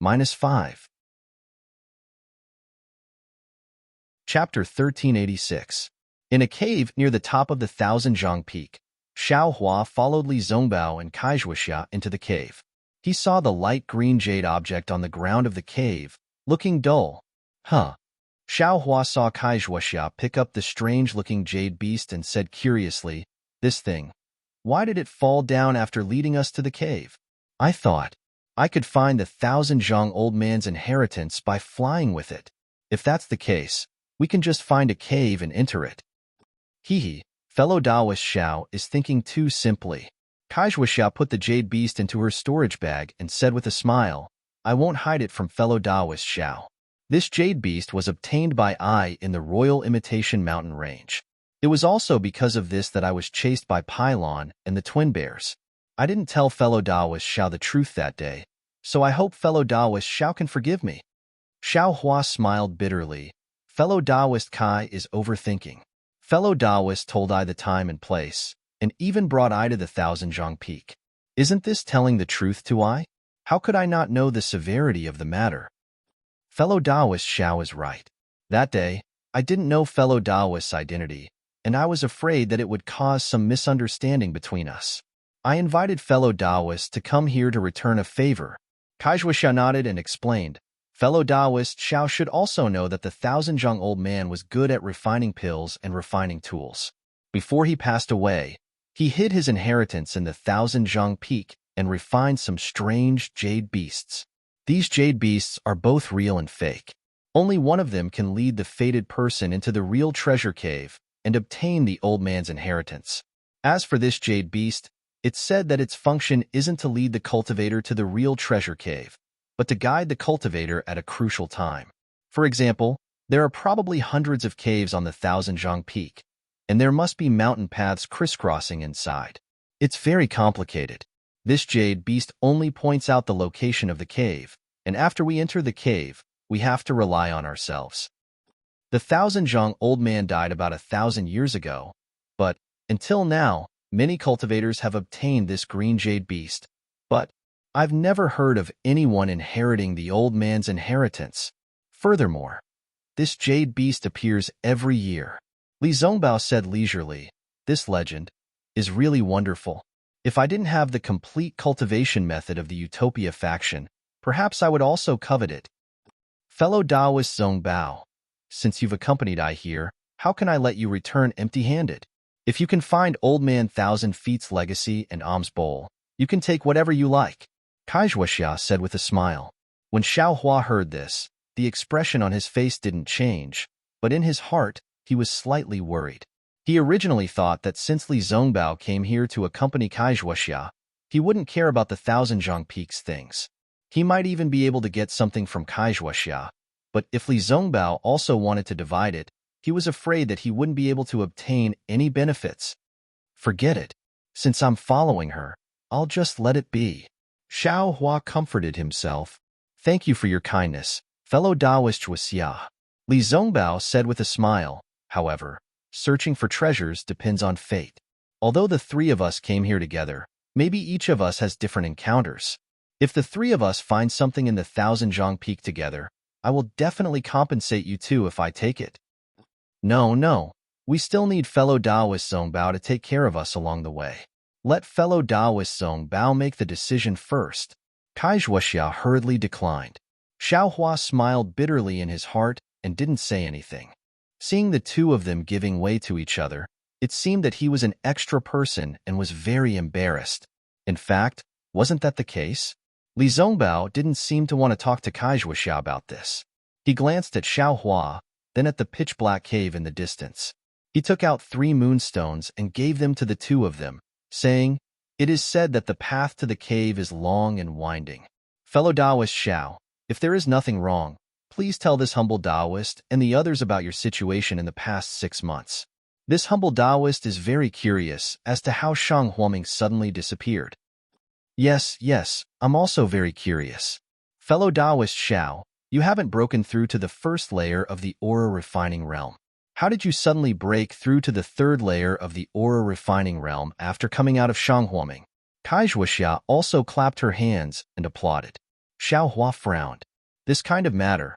-5. Chapter 1386. In a cave near the top of the Thousand-Zhang Peak, Xiao Hua followed Li Zongbao and Kai Zhuoxia into the cave. He saw the light green jade object on the ground of the cave, looking dull. Huh. Xiao Hua saw Kai Zhuoxia pick up the strange-looking jade beast and said curiously, "This thing. Why did it fall down after leading us to the cave? I thought I could find the Thousand-Zhang Old Man's inheritance by flying with it. If that's the case, we can just find a cave and enter it." Hee, fellow Taoist Xiao is thinking too simply. Kai Zhuoxia put the jade beast into her storage bag and said with a smile, "I won't hide it from fellow Taoist Xiao. This jade beast was obtained by I in the Royal Imitation Mountain Range. It was also because of this that I was chased by Pylon and the twin bears. I didn't tell fellow Taoist Xiao the truth that day, so I hope fellow Taoist Xiao can forgive me." Xiao Hua smiled bitterly. Fellow Taoist Kai is overthinking. Fellow Taoist told I the time and place, and even brought I to the Thousand-Zhang Peak. Isn't this telling the truth to I? How could I not know the severity of the matter? Fellow Taoist Xiao is right. That day, I didn't know fellow Taoist's identity, and I was afraid that it would cause some misunderstanding between us. I invited fellow Taoist to come here to return a favor. Kaixuoxia nodded and explained, fellow Taoist Xiao should also know that the thousand-zhang old man was good at refining pills and refining tools. Before he passed away, he hid his inheritance in the thousand-zhang peak and refined some strange jade beasts. These jade beasts are both real and fake. Only one of them can lead the fated person into the real treasure cave and obtain the old man's inheritance. As for this jade beast, it's said that its function isn't to lead the cultivator to the real treasure cave, but to guide the cultivator at a crucial time. For example, there are probably hundreds of caves on the thousand-zhang peak, and there must be mountain paths crisscrossing inside. It's very complicated. This jade beast only points out the location of the cave, and after we enter the cave, we have to rely on ourselves. The thousand-zhang old man died about 1,000 years ago, but, until now, many cultivators have obtained this green jade beast, but I've never heard of anyone inheriting the old man's inheritance. Furthermore, this jade beast appears every year. Li Zongbao said leisurely, this legend is really wonderful. If I didn't have the complete cultivation method of the Utopia faction, perhaps I would also covet it. Fellow Taoist Zongbao, since you've accompanied I here, how can I let you return empty-handed? If you can find Old Man Thousand Feet's legacy and alms bowl, you can take whatever you like, Kaixuoxia said with a smile. When Xiao Hua heard this, the expression on his face didn't change, but in his heart, he was slightly worried. He originally thought that since Li Zongbao came here to accompany Kaixuoxia, he wouldn't care about the thousand-zhang peaks things. He might even be able to get something from Kaixuoxia, but if Li Zongbao also wanted to divide it, he was afraid that he wouldn't be able to obtain any benefits. Forget it. Since I'm following her, I'll just let it be. Xiao Hua comforted himself. Thank you for your kindness, fellow Taoist Xia. Li Zongbao said with a smile. However, searching for treasures depends on fate. Although the three of us came here together, maybe each of us has different encounters. If the three of us find something in the thousand-zhang peak together, I will definitely compensate you too if I take it. No. We still need fellow Taoist Zongbao to take care of us along the way. Let fellow Taoist Zongbao make the decision first. Kaixuoxia hurriedly declined. Xiao Hua smiled bitterly in his heart and didn't say anything. Seeing the two of them giving way to each other, it seemed that he was an extra person and was very embarrassed. In fact, wasn't that the case? Li Zongbao didn't seem to want to talk to Kaixuoxia about this. He glanced at Xiao Hua, then at the pitch-black cave in the distance. He took out 3 moonstones and gave them to the two of them, saying, "It is said that the path to the cave is long and winding. Fellow Taoist Xiao, if there is nothing wrong, please tell this humble Taoist and the others about your situation in the past 6 months." This humble Taoist is very curious as to how Shang Huoming suddenly disappeared. Yes, I'm also very curious. Fellow Taoist Xiao, you haven't broken through to the first layer of the aura refining realm. How did you suddenly break through to the 3rd layer of the aura refining realm after coming out of Shang Huoming? Kaixuoxia also clapped her hands and applauded. Xiao Hua frowned. This kind of matter,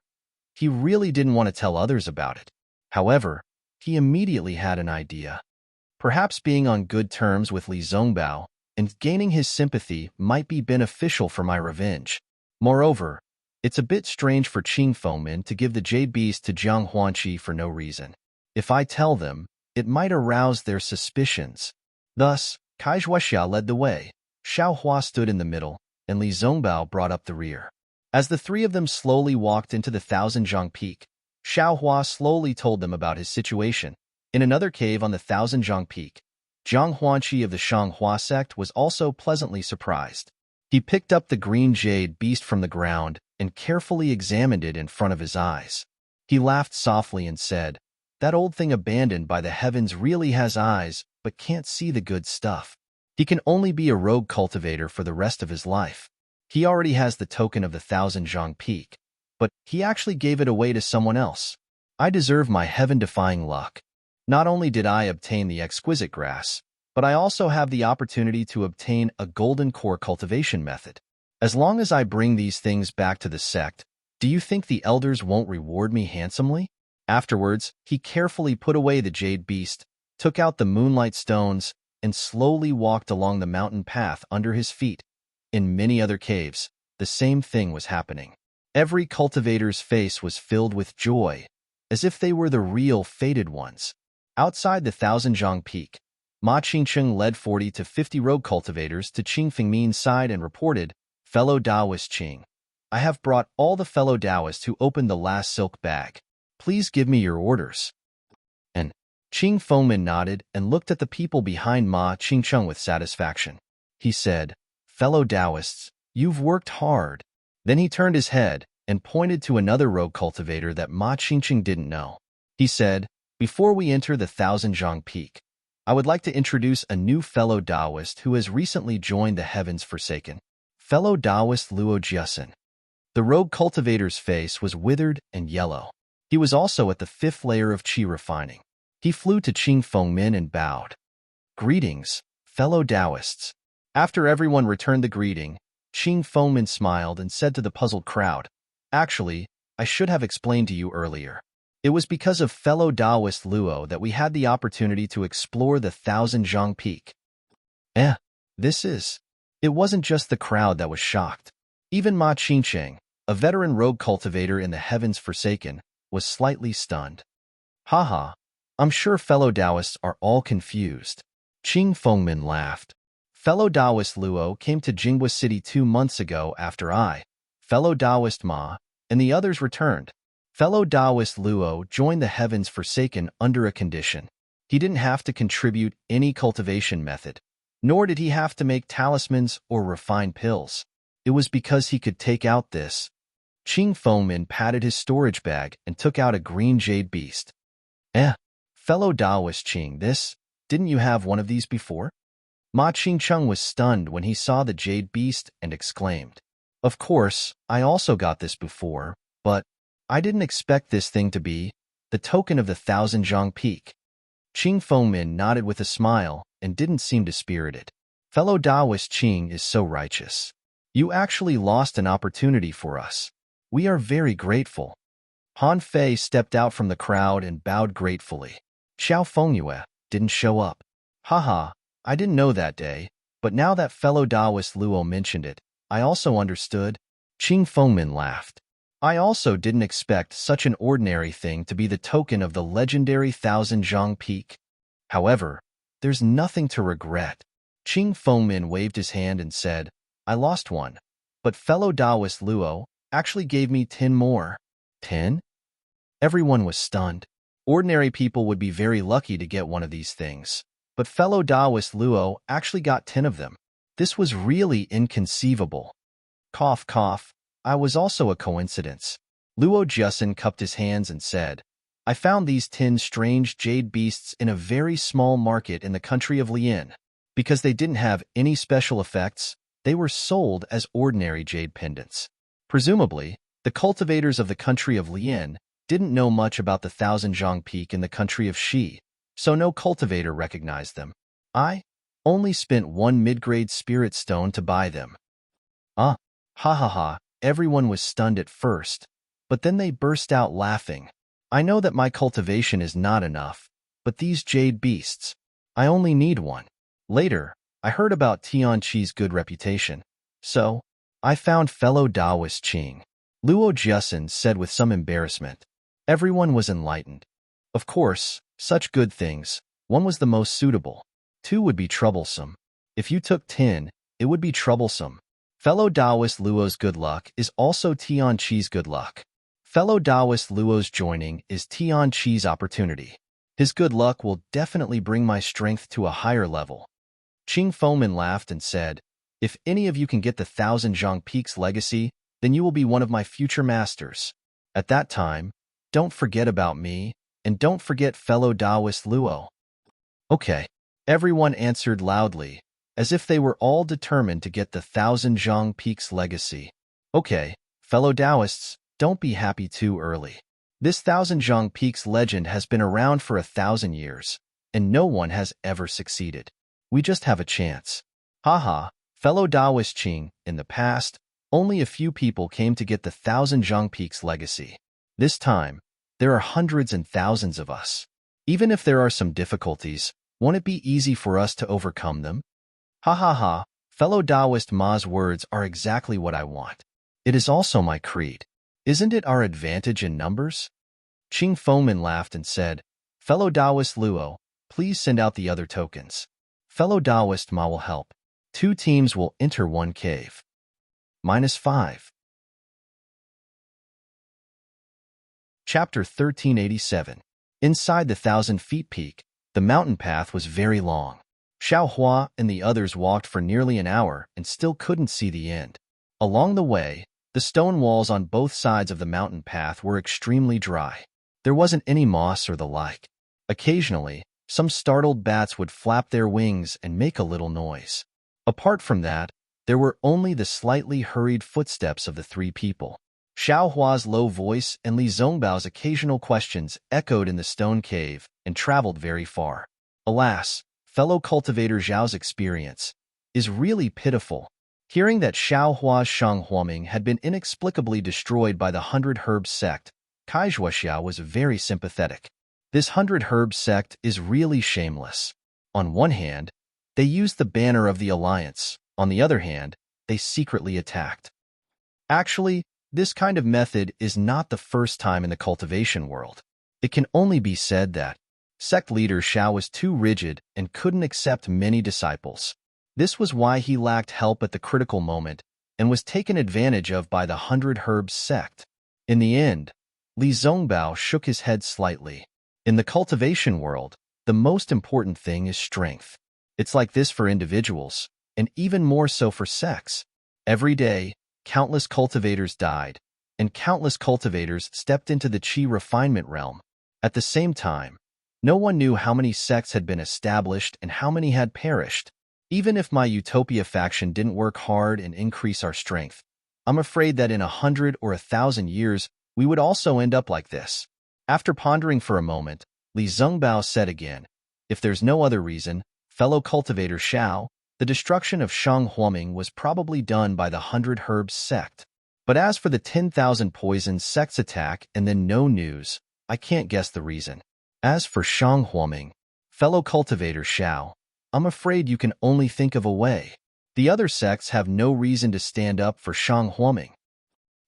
he really didn't want to tell others about it. However, he immediately had an idea. Perhaps being on good terms with Li Zongbao and gaining his sympathy might be beneficial for my revenge. Moreover, it's a bit strange for Qing Fomin to give the jade beast to Jiang Huanqi for no reason. If I tell them, it might arouse their suspicions. Thus, Kaixuoxia led the way, Xiao Hua stood in the middle, and Li Zongbao brought up the rear. As the three of them slowly walked into the thousand-zhang peak, Xiao Hua slowly told them about his situation. In another cave on the thousand-zhang peak, Jiang Huanqi of the Shang Hua sect was also pleasantly surprised. He picked up the green jade beast from the ground and carefully examined it in front of his eyes. He laughed softly and said, "That old thing abandoned by the heavens really has eyes, but can't see the good stuff. He can only be a rogue cultivator for the rest of his life. He already has the token of the thousand-zhang peak, but he actually gave it away to someone else. I deserve my heaven-defying luck. Not only did I obtain the exquisite grass, but I also have the opportunity to obtain a golden core cultivation method. As long as I bring these things back to the sect, Do you think the elders won't reward me handsomely? Afterwards, he carefully put away the jade beast, took out the moonlight stones, and slowly walked along the mountain path under his feet. In many other caves, the same thing was happening. Every cultivator's face was filled with joy, as if they were the real fated ones. Outside the Thousand-Zhang Peak, Ma Qingcheng led 40 to 50 rogue cultivators to Qing Fengmin's side and reported, "Fellow Taoist Qing, I have brought all the fellow Taoists who opened the last silk bag. Please give me your orders." And Qing Fengmin nodded and looked at the people behind Ma Qingcheng with satisfaction. He said, "Fellow Taoists, you've worked hard." Then he turned his head and pointed to another rogue cultivator that Ma Qingcheng didn't know. He said, "Before we enter the Thousand-Zhang Peak, I would like to introduce a new fellow Taoist who has recently joined the Heavens Forsaken. Fellow Taoist Luo Jiasen." The rogue cultivator's face was withered and yellow. He was also at the 5th layer of qi refining. He flew to Qing Fengmin and bowed. "Greetings, fellow Taoists." After everyone returned the greeting, Qing Fengmin smiled and said to the puzzled crowd, "Actually, I should have explained to you earlier. It was because of fellow Taoist Luo that we had the opportunity to explore the Thousand-Zhang Peak." This is... It wasn't just the crowd that was shocked. Even Ma Qingcheng, a veteran rogue cultivator in the Heavens Forsaken, was slightly stunned. "Haha, I'm sure fellow Taoists are all confused." Qing Fengmin laughed. "Fellow Taoist Luo came to Jinghua City 2 months ago after I, fellow Taoist Ma, and the others returned. Fellow Taoist Luo joined the Heavens Forsaken under a condition. He didn't have to contribute any cultivation method, nor did he have to make talismans or refine pills. It was because he could take out this." Qing Fengmin patted his storage bag and took out a green jade beast. Fellow Taoist Qing, didn't you have one of these before?" Ma Qingcheng was stunned when he saw the jade beast and exclaimed, "Of course, I also got this before, but I didn't expect this thing to be the token of the Thousand-Zhang Peak." Qing Fengmin nodded with a smile and didn't seem dispirited. "Fellow Taoist Qing is so righteous. You actually lost an opportunity for us. We are very grateful." Han Fei stepped out from the crowd and bowed gratefully. "Xiao Fengyue didn't show up. Haha, I didn't know that day, but now that fellow Taoist Luo mentioned it, I also understood." Qing Fengmin laughed. "I also didn't expect such an ordinary thing to be the token of the legendary Thousand-Zhang Peak. However, there's nothing to regret." Qing Fengmin waved his hand and said, "I lost one, but fellow Taoist Luo actually gave me 10 more." 10? Everyone was stunned. Ordinary people would be very lucky to get one of these things, but fellow Taoist Luo actually got 10 of them. This was really inconceivable. Cough, cough. I was also a coincidence. Luo Jiasen cupped his hands and said, "I found these 10 strange jade beasts in a very small market in the country of Lian. Because they didn't have any special effects, they were sold as ordinary jade pendants. Presumably, the cultivators of the country of Lian didn't know much about the Thousand-Zhang Peak in the country of Shi, so no cultivator recognized them. I only spent 1 mid-grade spirit stone to buy them." Ha ha ha. Everyone was stunned at first, but then they burst out laughing. "I know that my cultivation is not enough, but these jade beasts, I only need one. Later, I heard about Tianqi's good reputation, so I found fellow Taoist Qing." Luo Jiasen said with some embarrassment. Everyone was enlightened. Of course, such good things, 1 was the most suitable. 2 would be troublesome. If you took 10, it would be troublesome. Fellow Taoist Luo's good luck is also Tianqi's good luck. Fellow Taoist Luo's joining is Tianqi's opportunity. His good luck will definitely bring my strength to a higher level." Qing Fengmin laughed and said, "If any of you can get the Thousand-Zhang Peak's legacy, then you will be one of my future masters. At that time, don't forget about me, and don't forget fellow Taoist Luo." "Okay." Everyone answered loudly, as if they were all determined to get the Thousand-Zhang Peak's legacy. "Okay, fellow Taoists, don't be happy too early. This Thousand-Zhang Peak's legend has been around for 1,000 years, and no one has ever succeeded. We just have a chance. Haha, fellow Taoist Qing, in the past, Only a few people came to get the 1,000 Zhang Peaks legacy. This time, there are hundreds and thousands of us. Even if there are some difficulties, won't it be easy for us to overcome them? Ha ha ha, fellow Taoist Ma's words are exactly what I want. It is also my creed. Isn't it our advantage in numbers? Qing Fomin laughed and said, Fellow Taoist Luo, please send out the other tokens. Fellow Taoist Ma will help. 2 teams will enter 1 cave. -5. Chapter 1387. Inside the 1,000 feet peak, the mountain path was very long. Xiao Hua and the others walked for nearly an hour and still couldn't see the end. Along the way, the stone walls on both sides of the mountain path were extremely dry. There wasn't any moss or the like. Occasionally, some startled bats would flap their wings and make a little noise. Apart from that, there were only the slightly hurried footsteps of the 3 people. Xiao Hua's low voice and Li Zongbao's occasional questions echoed in the stone cave and traveled very far. Alas, fellow cultivator Zhao's experience is really pitiful. Hearing that Xiao Hua's Shang Huaming had been inexplicably destroyed by the 100 Herbs sect, Kai Zhuoxiao was very sympathetic. This 100 Herbs sect is really shameless. On one hand, they used the banner of the Alliance. On the other hand, they secretly attacked. Actually, this kind of method is not the first time in the cultivation world. It can only be said that sect leader Xiao was too rigid and couldn't accept many disciples. This was why he lacked help at the critical moment and was taken advantage of by the 100 Herbs sect. In the end, Li Zongbao shook his head slightly. In the cultivation world, the most important thing is strength. It's like this for individuals, and even more so for sects. Every day, countless cultivators died, and countless cultivators stepped into the Qi refinement realm. At the same time, no one knew how many sects had been established and how many had perished. Even if my Utopia faction didn't work hard and increase our strength, I'm afraid that in 100 or 1,000 years, we would also end up like this. After pondering for a moment, Li Zongbao said again, if there's no other reason, fellow cultivator Xiao, the destruction of Shang Huaming was probably done by the 100 Herbs sect. But as for the 10,000 poisons sect's attack and then no news, I can't guess the reason. As for Shang Huaming, fellow cultivator Xiao, I'm afraid you can only think of a way. The other sects have no reason to stand up for Shang Huaming.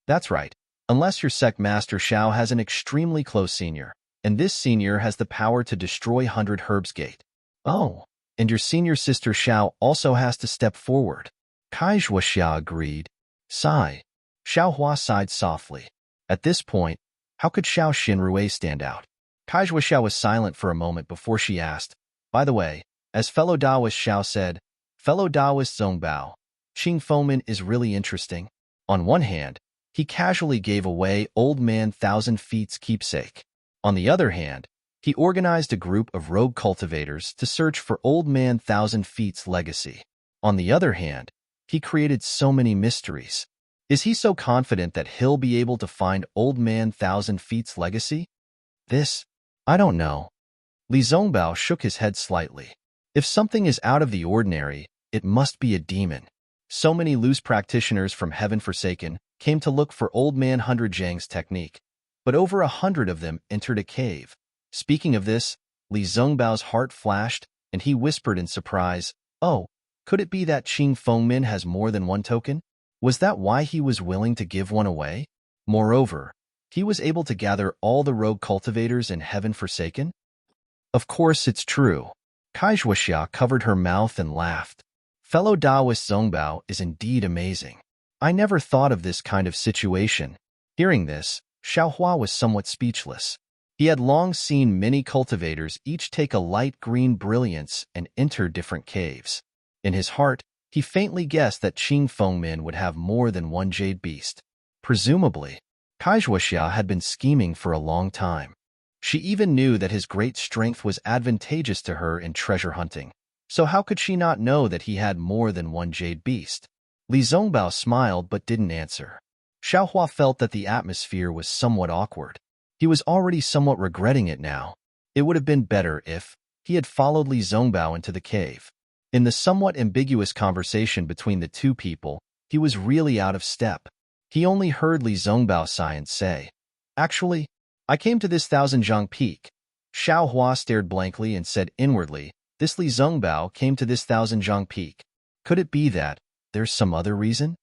That's right, unless your sect master Xiao has an extremely close senior, and this senior has the power to destroy 100 Herbs Gate. Oh, and your senior sister Xiao also has to step forward. Kai Zhuoxia agreed. Sigh. Xiao Hua sighed softly. At this point, how could Xiao Xinrui stand out? Kai Zhuoxia was silent for a moment before she asked, by the way, as fellow Taoist Xiao said, fellow Taoist Zongbao, Qing Fomin is really interesting. On one hand, he casually gave away Old Man 1,000 Feet's keepsake. On the other hand, he organized a group of rogue cultivators to search for Old Man 1,000 Feet's legacy. On the other hand, he created so many mysteries. Is he so confident that he'll be able to find Old Man 1,000 Feet's legacy? This? I don't know. Li Zongbao shook his head slightly. If something is out of the ordinary, it must be a demon. So many loose practitioners from Heaven Forsaken came to look for Old Man 100 Zhang's technique, but over 100 of them entered a cave. Speaking of this, Li Zongbao's heart flashed, and he whispered in surprise, oh, could it be that Qing Fengmin has more than one token? Was that why he was willing to give one away? Moreover, he was able to gather all the rogue cultivators in Heaven Forsaken? Of course it's true. Kai Zhuoxia covered her mouth and laughed. Fellow Taoist Zongbao is indeed amazing. I never thought of this kind of situation. Hearing this, Xiao Hua was somewhat speechless. He had long seen many cultivators each take a light green brilliance and enter different caves. In his heart, he faintly guessed that Qing Fengmin would have more than one jade beast. Presumably, Kai Zhuoxia had been scheming for a long time. She even knew that his great strength was advantageous to her in treasure hunting. So how could she not know that he had more than one jade beast? Li Zongbao smiled but didn't answer. Xiao Hua felt that the atmosphere was somewhat awkward. He was already somewhat regretting it now. It would have been better if he had followed Li Zongbao into the cave. In the somewhat ambiguous conversation between the two people, He was really out of step. He only heard Li Zongbao sigh and say, "Actually, I came to this thousand-zhang peak." Xiao Hua stared blankly and said inwardly, "This Li Zongbao came to this thousand-zhang peak. Could it be that there's some other reason?"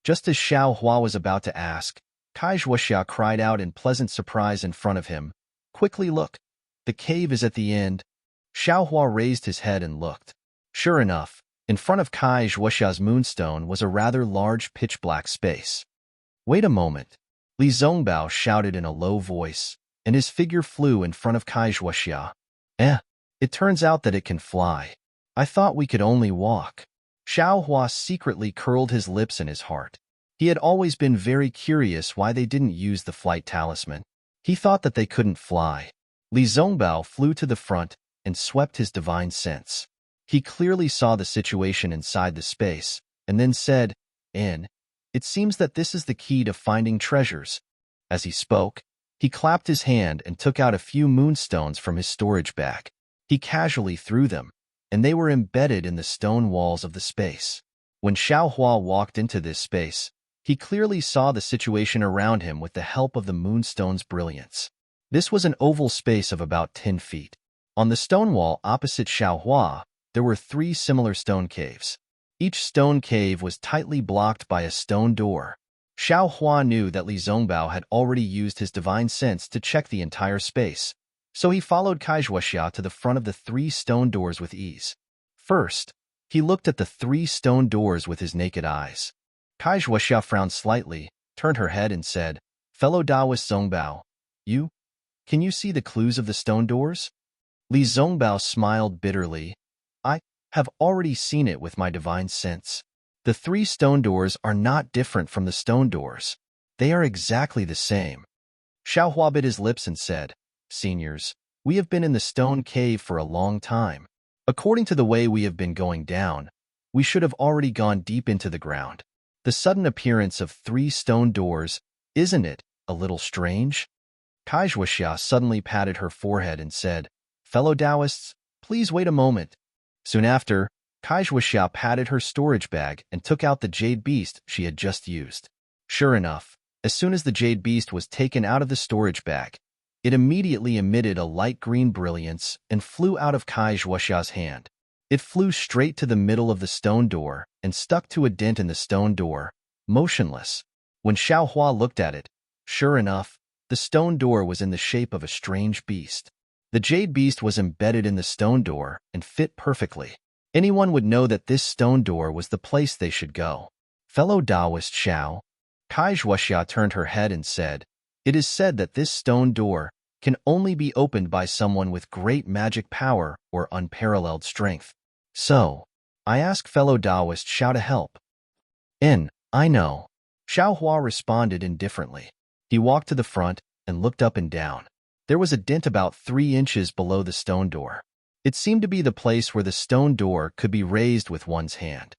Just as Xiao Hua was about to ask, Kai Zhuoxia cried out in pleasant surprise in front of him, "Quickly look! The cave is at the end." Xiao Hua raised his head and looked. Sure enough, in front of Kai Zhuoxia's moonstone was a rather large pitch-black space. "Wait a moment," Li Zongbao shouted in a low voice, and his figure flew in front of Kai Zhuoxia. It turns out that it can fly. I thought we could only walk." Xiao Hua secretly curled his lips in his heart. He had always been very curious why they didn't use the flight talisman. He thought that they couldn't fly. Li Zongbao flew to the front and swept his divine sense. He clearly saw the situation inside the space, and then said, "It seems that this is the key to finding treasures." As he spoke, he clapped his hand and took out a few moonstones from his storage bag. He casually threw them, and they were embedded in the stone walls of the space. When Xiao Hua walked into this space, he clearly saw the situation around him with the help of the moonstone's brilliance. This was an oval space of about 10 feet. On the stone wall opposite Xiao Hua, there were 3 similar stone caves. Each stone cave was tightly blocked by a stone door. Xiao Hua knew that Li Zongbao had already used his divine sense to check the entire space, so he followed Kai Zhuoxia to the front of the 3 stone doors with ease. First, he looked at the 3 stone doors with his naked eyes. Kai Zhuoxia frowned slightly, turned her head and said, "Fellow Taoist Zongbao, can you see the clues of the stone doors?" Li Zongbao smiled bitterly. "I have already seen it with my divine sense. The 3 stone doors are not different from the stone doors. They are exactly the same." Xiao Hua bit his lips and said, "Seniors, we have been in the stone cave for a long time. According to the way we have been going down, we should have already gone deep into the ground. The sudden appearance of 3 stone doors, isn't it a little strange?" Kai Zhuoxia suddenly patted her forehead and said, "Fellow Taoists, please wait a moment." Soon after, Kai Zhuoxia patted her storage bag and took out the jade beast she had just used. Sure enough, as soon as the jade beast was taken out of the storage bag, it immediately emitted a light green brilliance and flew out of Kai Zhuoxia's hand. It flew straight to the middle of the stone door and stuck to a dent in the stone door, motionless. When Xiao Hua looked at it, sure enough, the stone door was in the shape of a strange beast. The jade beast was embedded in the stone door and fit perfectly. Anyone would know that this stone door was the place they should go. "Fellow Taoist Xiao," Kai Zhuoxia turned her head and said, "It is said that this stone door can only be opened by someone with great magic power or unparalleled strength. So, I ask fellow Taoist Xiao to help." "I know," Xiao Hua responded indifferently. He walked to the front and looked up and down. There was a dent about 3 inches below the stone door. It seemed to be the place where the stone door could be raised with one's hand.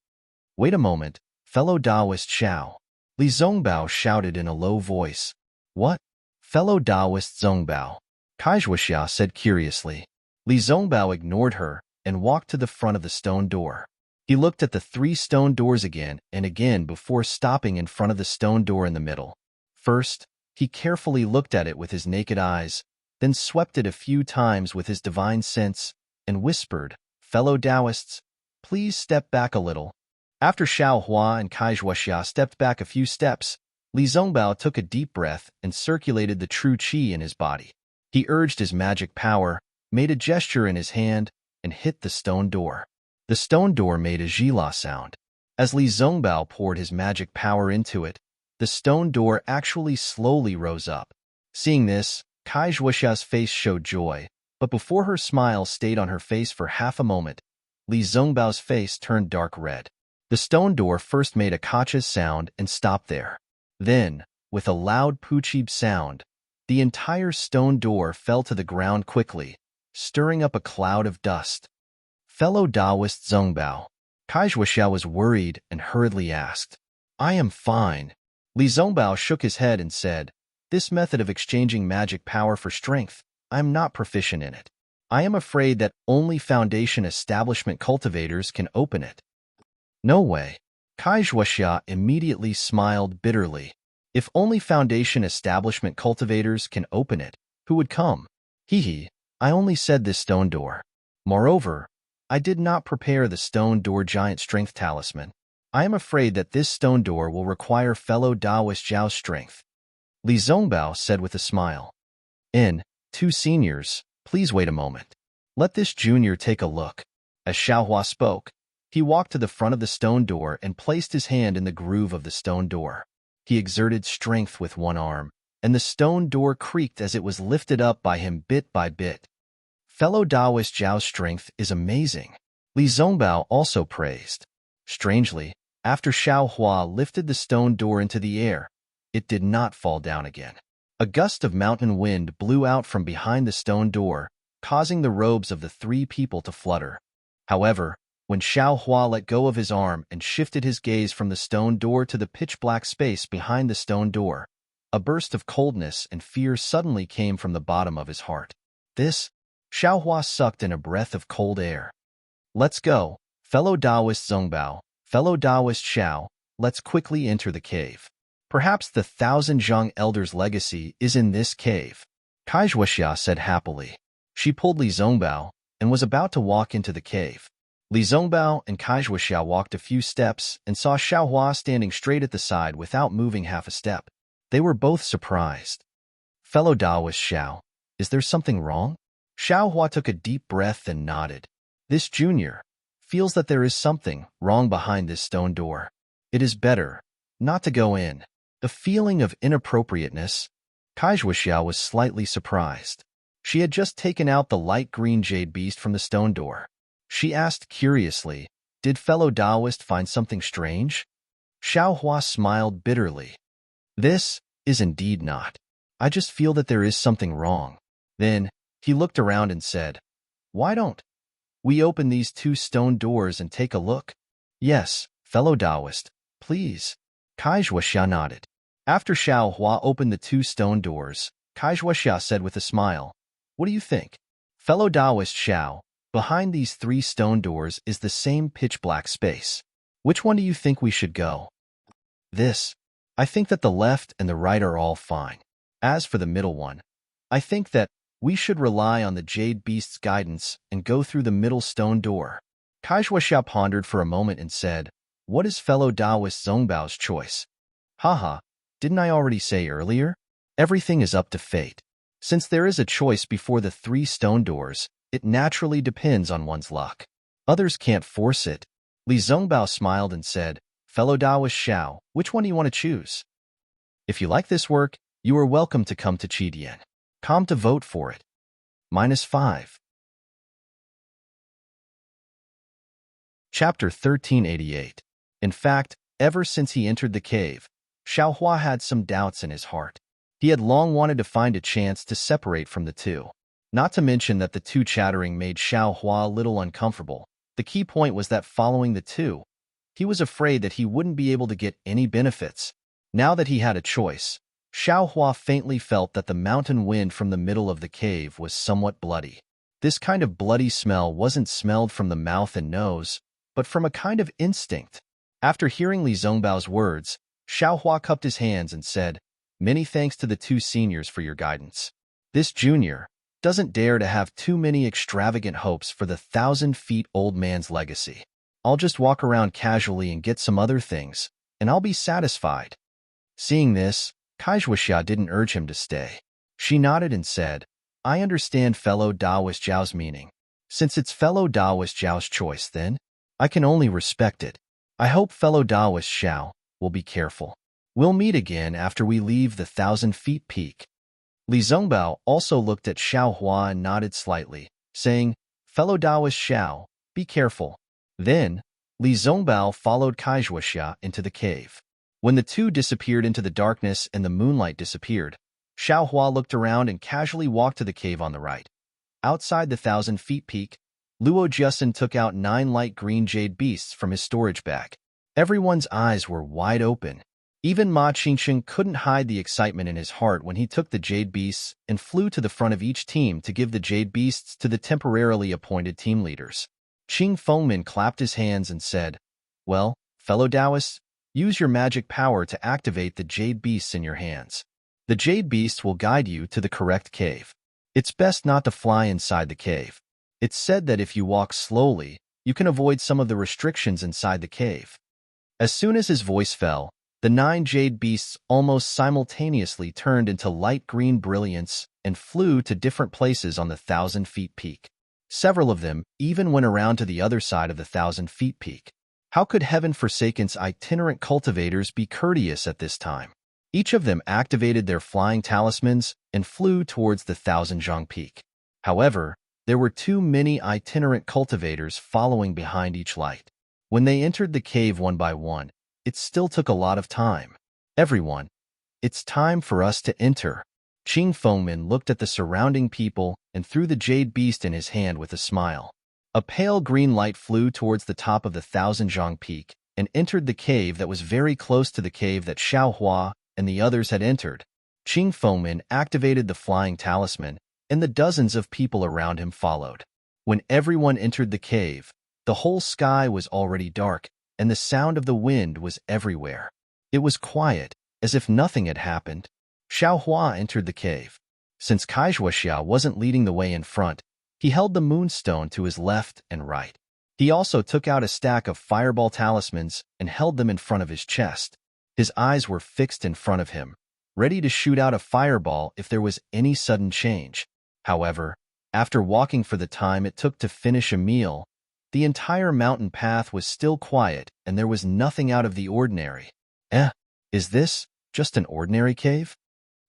"Wait a moment, fellow Taoist Xiao," Li Zongbao shouted in a low voice. "What? Fellow Taoist Zongbao?" Kai Zhuoxia said curiously. Li Zongbao ignored her and walked to the front of the stone door. He looked at the 3 stone doors again and again before stopping in front of the stone door in the middle. First, he carefully looked at it with his naked eyes, then swept it a few times with his divine sense, and whispered, "Fellow Taoists, please step back a little." After Xiao Hua and Kai Zhuoxia stepped back a few steps, Li Zongbao took a deep breath and circulated the true qi in his body. He urged his magic power, made a gesture in his hand, and hit the stone door. The stone door made a zhila sound. As Li Zongbao poured his magic power into it, the stone door actually slowly rose up. Seeing this, Kai Zhuoxia's face showed joy, but before her smile stayed on her face for half a moment, Li Zongbao's face turned dark red. The stone door first made a kacha sound and stopped there. Then, with a loud puchib sound, the entire stone door fell to the ground quickly, stirring up a cloud of dust. "Fellow Taoist Zongbao," Kai Zhuoxia was worried and hurriedly asked. "I am fine." Li Zongbao shook his head and said, "This method of exchanging magic power for strength, I am not proficient in it. I am afraid that only Foundation Establishment cultivators can open it." "No way," Kai Zhuoxia immediately smiled bitterly. If only Foundation establishment cultivators can open it, who would come? Hee hee, I only said this stone door. Moreover, I did not prepare the stone door giant strength talisman. I am afraid that this stone door will require fellow Taoist Zhao's strength. Li Zongbao said with a smile. Two seniors, please wait a moment. Let this junior take a look. As Xiaohua spoke, he walked to the front of the stone door and placed his hand in the groove of the stone door. He exerted strength with one arm, and the stone door creaked as it was lifted up by him bit by bit. Fellow Taoist Zhao's strength is amazing. Li Zongbao also praised. Strangely, after Xiaohua lifted the stone door into the air, it did not fall down again. A gust of mountain wind blew out from behind the stone door, causing the robes of the three people to flutter. However, when Xiaohua let go of his arm and shifted his gaze from the stone door to the pitch-black space behind the stone door, a burst of coldness and fear suddenly came from the bottom of his heart. Xiaohua sucked in a breath of cold air. Let's go, fellow Taoist Zongbao, fellow Taoist Xiao, let's quickly enter the cave. Perhaps the 1,000 Zhang elders' legacy is in this cave. Kai Zhuoxia said happily. She pulled Li Zongbao and was about to walk into the cave. Li Zongbao and Kai Zhuoxia walked a few steps and saw Xiaohua standing straight at the side without moving half a step. They were both surprised. Fellow Taoist Xiao, is there something wrong? Xiaohua took a deep breath and nodded. This junior feels that there is something wrong behind this stone door. It is better not to go in. The feeling of inappropriateness. Kai Zhuoxia was slightly surprised. She had just taken out the light green jade beast from the stone door. She asked curiously, did fellow Taoist find something strange? Xiaohua smiled bitterly. This is indeed not. I just feel that there is something wrong. Then, he looked around and said, why don't we open these two stone doors and take a look? Yes, fellow Taoist, please. Kai Zhuoxia nodded. After Xiaohua opened the two stone doors, Kai Zhuoxia said with a smile, what do you think? Fellow Taoist Xiao, behind these three stone doors is the same pitch-black space. Which one do you think we should go? I think that the left and the right are all fine. As for the middle one, I think that we should rely on the Jade Beast's guidance and go through the middle stone door. Kai Zhuoxia pondered for a moment and said, what is fellow Taoist Zongbao's choice? Haha, didn't I already say earlier? Everything is up to fate. Since there is a choice before the three stone doors, it naturally depends on one's luck. Others can't force it. Li Zongbao smiled and said, fellow Taoist Xiao, which one do you want to choose? If you like this work, you are welcome to come to Qidian. Come to vote for it. -5. Chapter 1388. In fact, ever since he entered the cave, Xiaohua had some doubts in his heart. He had long wanted to find a chance to separate from the two. Not to mention that the two chattering made Xiaohua a little uncomfortable. The key point was that following the two, he was afraid that he wouldn't be able to get any benefits. Now that he had a choice, Xiaohua faintly felt that the mountain wind from the middle of the cave was somewhat bloody. This kind of bloody smell wasn't smelled from the mouth and nose, but from a kind of instinct. After hearing Li Zongbao's words, Xiaohua cupped his hands and said, many thanks to the two seniors for your guidance. This junior doesn't dare to have too many extravagant hopes for the 1,000-feet-old man's legacy. I'll just walk around casually and get some other things, and I'll be satisfied. Seeing this, Kai Zhuoxia didn't urge him to stay. She nodded and said, I understand fellow Taoist Zhao's meaning. Since it's fellow Taoist Zhao's choice, then, I can only respect it. I hope fellow Taoist Xiao will be careful. We'll meet again after we leave the 1,000-feet peak. Li Zongbao also looked at Xiaohua and nodded slightly, saying, fellow Taoist Xiao, be careful. Then, Li Zongbao followed Kai Zhuoxia into the cave. When the two disappeared into the darkness and the moonlight disappeared, Xiaohua looked around and casually walked to the cave on the right. Outside the 1,000-feet peak, Luo Jiusen took out 9 light green jade beasts from his storage bag. Everyone's eyes were wide open. Even Ma Qingsheng couldn't hide the excitement in his heart when he took the jade beasts and flew to the front of each team to give the jade beasts to the temporarily appointed team leaders. Qing Fengmin clapped his hands and said, well, Fellow Taoists, use your magic power to activate the jade beasts in your hands. The jade beasts will guide you to the correct cave. It's best not to fly inside the cave. It's said that if you walk slowly, you can avoid some of the restrictions inside the cave. As soon as his voice fell, the 9 jade beasts almost simultaneously turned into light green brilliance and flew to different places on the 1,000-feet peak. Several of them even went around to the other side of the 1,000-feet peak. How could Heaven-Forsaken's itinerant cultivators be courteous at this time? Each of them activated their flying talismans and flew towards the 1,000-zhang peak. However, there were too many itinerant cultivators following behind each light. When they entered the cave one by one, it still took a lot of time. Everyone, it's time for us to enter. Qing Fengmin looked at the surrounding people and threw the jade beast in his hand with a smile. A pale green light flew towards the top of the 1,000-zhang peak and entered the cave that was very close to the cave that Xiaohua and the others had entered. Qing Fengmin activated the flying talisman, and the dozens of people around him followed. When everyone entered the cave, the whole sky was already dark, and the sound of the wind was everywhere. It was quiet, as if nothing had happened. Xiaohua entered the cave. Since Kaizhuaxia wasn't leading the way in front, he held the moonstone to his left and right. He also took out a stack of fireball talismans and held them in front of his chest. His eyes were fixed in front of him, ready to shoot out a fireball if there was any sudden change. However, after walking for the time it took to finish a meal, the entire mountain path was still quiet and there was nothing out of the ordinary. Is this just an ordinary cave?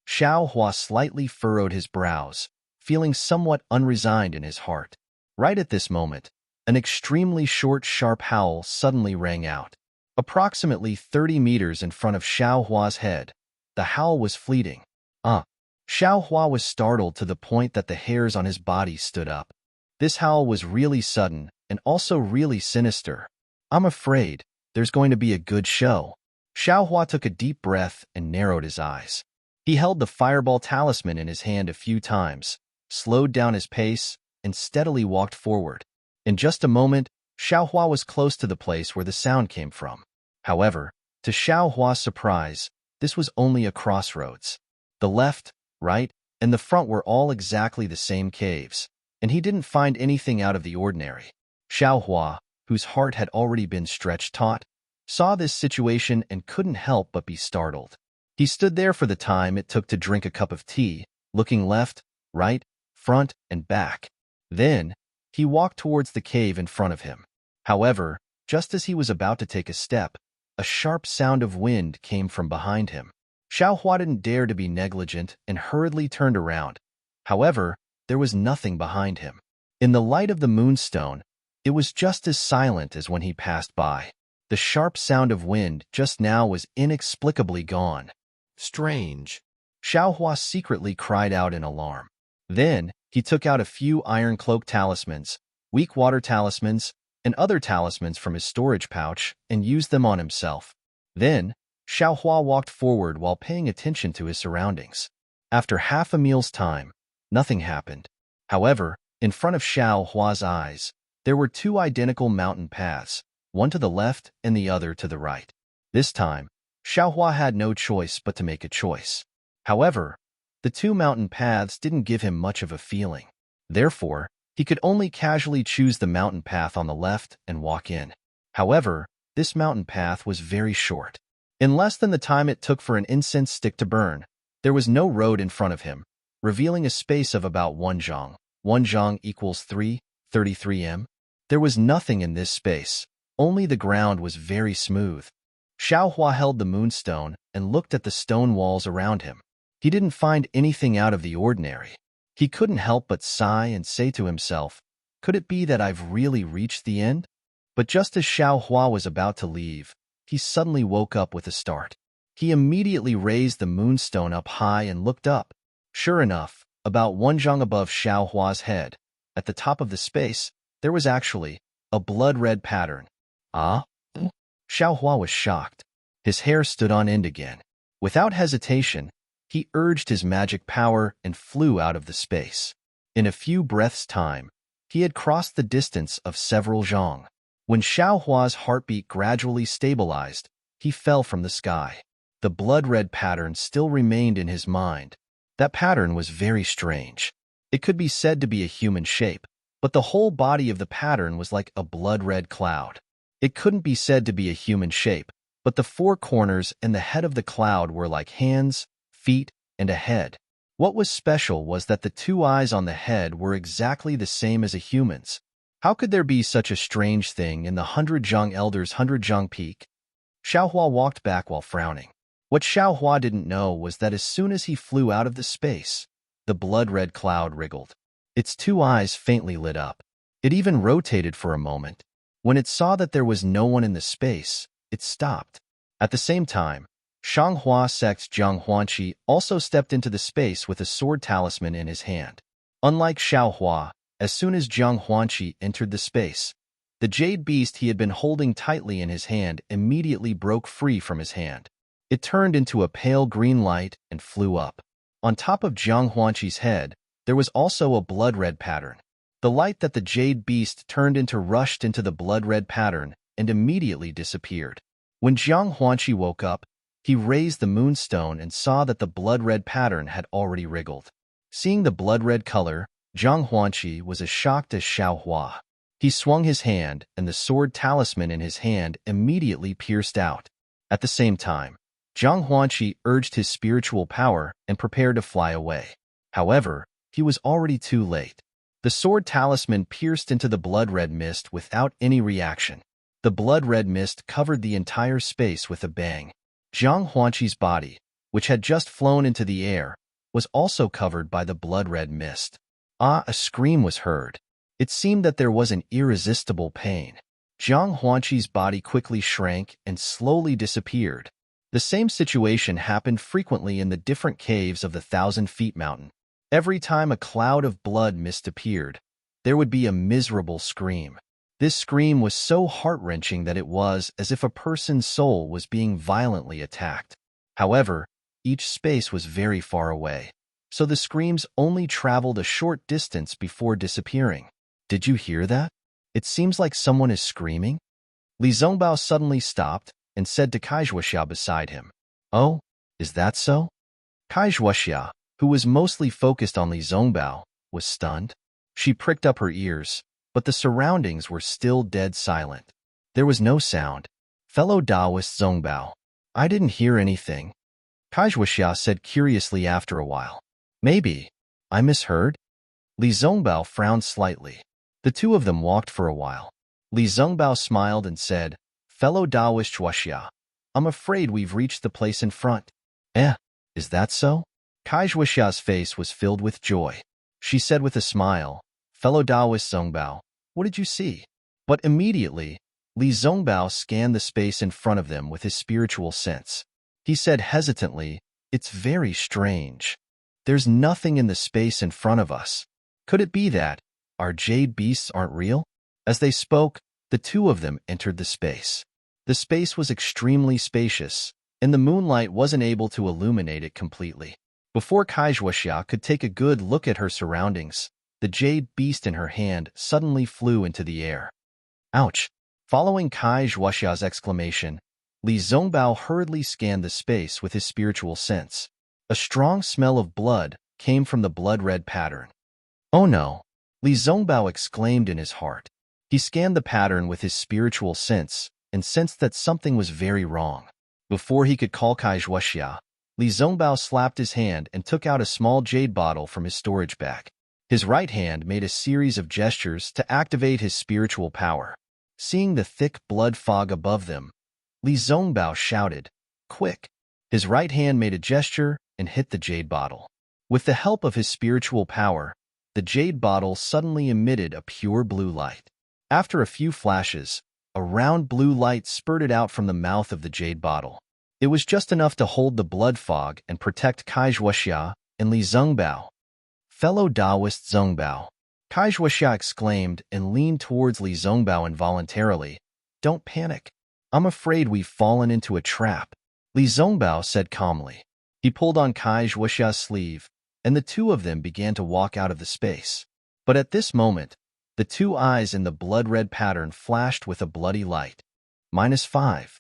Xiaohua slightly furrowed his brows, feeling somewhat unresigned in his heart. Right at this moment, an extremely short, sharp howl suddenly rang out. Approximately 30 meters in front of Xiaohua's head, the howl was fleeting. Xiaohua was startled to the point that the hairs on his body stood up. This howl was really sudden and also really sinister. I'm afraid there's going to be a good show. Xiaohua took a deep breath and narrowed his eyes. He held the fireball talisman in his hand a few times, slowed down his pace, and steadily walked forward. In just a moment, Xiaohua was close to the place where the sound came from. However, to Xiaohua's surprise, this was only a crossroads. The left, right, and the front were all exactly the same caves, and he didn't find anything out of the ordinary. Xiaohua, whose heart had already been stretched taut, saw this situation and couldn't help but be startled. He stood there for the time it took to drink a cup of tea, looking left, right, front, and back. Then, he walked towards the cave in front of him. However, just as he was about to take a step, a sharp sound of wind came from behind him. Xiaohua didn't dare to be negligent and hurriedly turned around. However, there was nothing behind him. In the light of the moonstone, it was just as silent as when he passed by. The sharp sound of wind just now was inexplicably gone. Strange. Xiaohua secretly cried out in alarm. Then, he took out a few iron cloak talismans, weak water talismans, and other talismans from his storage pouch and used them on himself. Then, Xiaohua walked forward while paying attention to his surroundings. After half a meal's time, nothing happened. However, in front of Xiaohua's eyes, there were 2 identical mountain paths, one to the left and the other to the right. This time, Xiaohua had no choice but to make a choice. However, the 2 mountain paths didn't give him much of a feeling. Therefore, he could only casually choose the mountain path on the left and walk in. However, this mountain path was very short. In less than the time it took for an incense stick to burn, there was no road in front of him, revealing a space of about 1 zhang. 1 zhang equals 333 m. There was nothing in this space, only the ground was very smooth. Xiaohua held the moonstone and looked at the stone walls around him. He didn't find anything out of the ordinary. He couldn't help but sigh and say to himself, could it be that I've really reached the end? But just as Xiaohua was about to leave, he suddenly woke up with a start. He immediately raised the moonstone up high and looked up. Sure enough, about 1 zhang above Xiaohua's head, at the top of the space, there was actually a blood-red pattern. Xiaohua was shocked. His hair stood on end again. Without hesitation, he urged his magic power and flew out of the space. In a few breaths' time, he had crossed the distance of several zhang. When Xiaohua's heartbeat gradually stabilized, he fell from the sky. The blood-red pattern still remained in his mind. That pattern was very strange. It could be said to be a human shape, but the whole body of the pattern was like a blood-red cloud. It couldn't be said to be a human shape, but the four corners and the head of the cloud were like hands, feet, and a head. What was special was that the two eyes on the head were exactly the same as a human's. How could there be such a strange thing in the 100 Elders' 100 Peak? Xiaohua walked back while frowning. What Xiaohua didn't know was that as soon as he flew out of the space, the blood-red cloud wriggled. Its two eyes faintly lit up. It even rotated for a moment. When it saw that there was no one in the space, it stopped. At the same time, Shanghua sect Zhang Huanqi also stepped into the space with a sword talisman in his hand. Unlike Xiaohua, as soon as Zhang Huanqi entered the space, the jade beast he had been holding tightly in his hand immediately broke free from his hand. It turned into a pale green light and flew up. On top of Zhang Huanqi's head, there was also a blood-red pattern. The light that the jade beast turned into rushed into the blood-red pattern and immediately disappeared. When Zhang Huanqi woke up, he raised the moonstone and saw that the blood-red pattern had already wriggled. Seeing the blood-red color, Zhang Huanqi was as shocked as Xiaohua. He swung his hand, and the sword talisman in his hand immediately pierced out. At the same time, Zhang Huanqi urged his spiritual power and prepared to fly away. However, he was already too late. The sword talisman pierced into the blood-red mist without any reaction. The blood-red mist covered the entire space with a bang. Zhang Huanqi's body, which had just flown into the air, was also covered by the blood-red mist. A scream was heard. It seemed that there was an irresistible pain. Zhang Huanqi's body quickly shrank and slowly disappeared. The same situation happened frequently in the different caves of the 1,000-Feet Mountain. Every time a cloud of blood mist appeared, there would be a miserable scream. This scream was so heart-wrenching that it was as if a person's soul was being violently attacked. However, each space was very far away, so the screams only traveled a short distance before disappearing. Did you hear that? It seems like someone is screaming. Li Zongbao suddenly stopped and said to Kaizhuoxia beside him, "Oh, is that so?" Kaizhuoxia, who was mostly focused on Li Zongbao, was stunned. She pricked up her ears, but the surroundings were still dead silent. There was no sound. "Fellow Taoist Zongbao, I didn't hear anything," Kaizhuoxia said curiously after a while. "Maybe I misheard?" Li Zongbao frowned slightly. The two of them walked for a while. Li Zongbao smiled and said, "Fellow Taoist Shuoxia, I'm afraid we've reached the place in front." Is that so?" Kaizhuoxia's face was filled with joy. She said with a smile, "Fellow Taoist Zongbao, what did you see?" But immediately, Li Zongbao scanned the space in front of them with his spiritual sense. He said hesitantly, "It's very strange. There's nothing in the space in front of us. Could it be that our jade beasts aren't real?" As they spoke, the two of them entered the space. The space was extremely spacious, and the moonlight wasn't able to illuminate it completely. Before Kaizhuoxia could take a good look at her surroundings, the jade beast in her hand suddenly flew into the air. Ouch! Following Kaizhuoxia's exclamation, Li Zongbao hurriedly scanned the space with his spiritual sense. A strong smell of blood came from the blood-red pattern. "Oh no!" Li Zongbao exclaimed in his heart. He scanned the pattern with his spiritual sense and sensed that something was very wrong. Before he could call Kaizhuoxia, Li Zongbao slapped his hand and took out a small jade bottle from his storage bag. His right hand made a series of gestures to activate his spiritual power. Seeing the thick blood fog above them, Li Zongbao shouted, "Quick!" His right hand made a gesture and hit the jade bottle. With the help of his spiritual power, the jade bottle suddenly emitted a pure blue light. After a few flashes, a round blue light spurted out from the mouth of the jade bottle. It was just enough to hold the blood fog and protect Kaizhuoxia and Li Zongbao. "Fellow Taoist Zongbao," Kaizhuoxia exclaimed and leaned towards Li Zongbao involuntarily. "Don't panic. I'm afraid we've fallen into a trap," Li Zongbao said calmly. He pulled on Kaizhuoxia's sleeve, and the two of them began to walk out of the space. But at this moment, The two eyes in the blood-red pattern flashed with a bloody light. -5.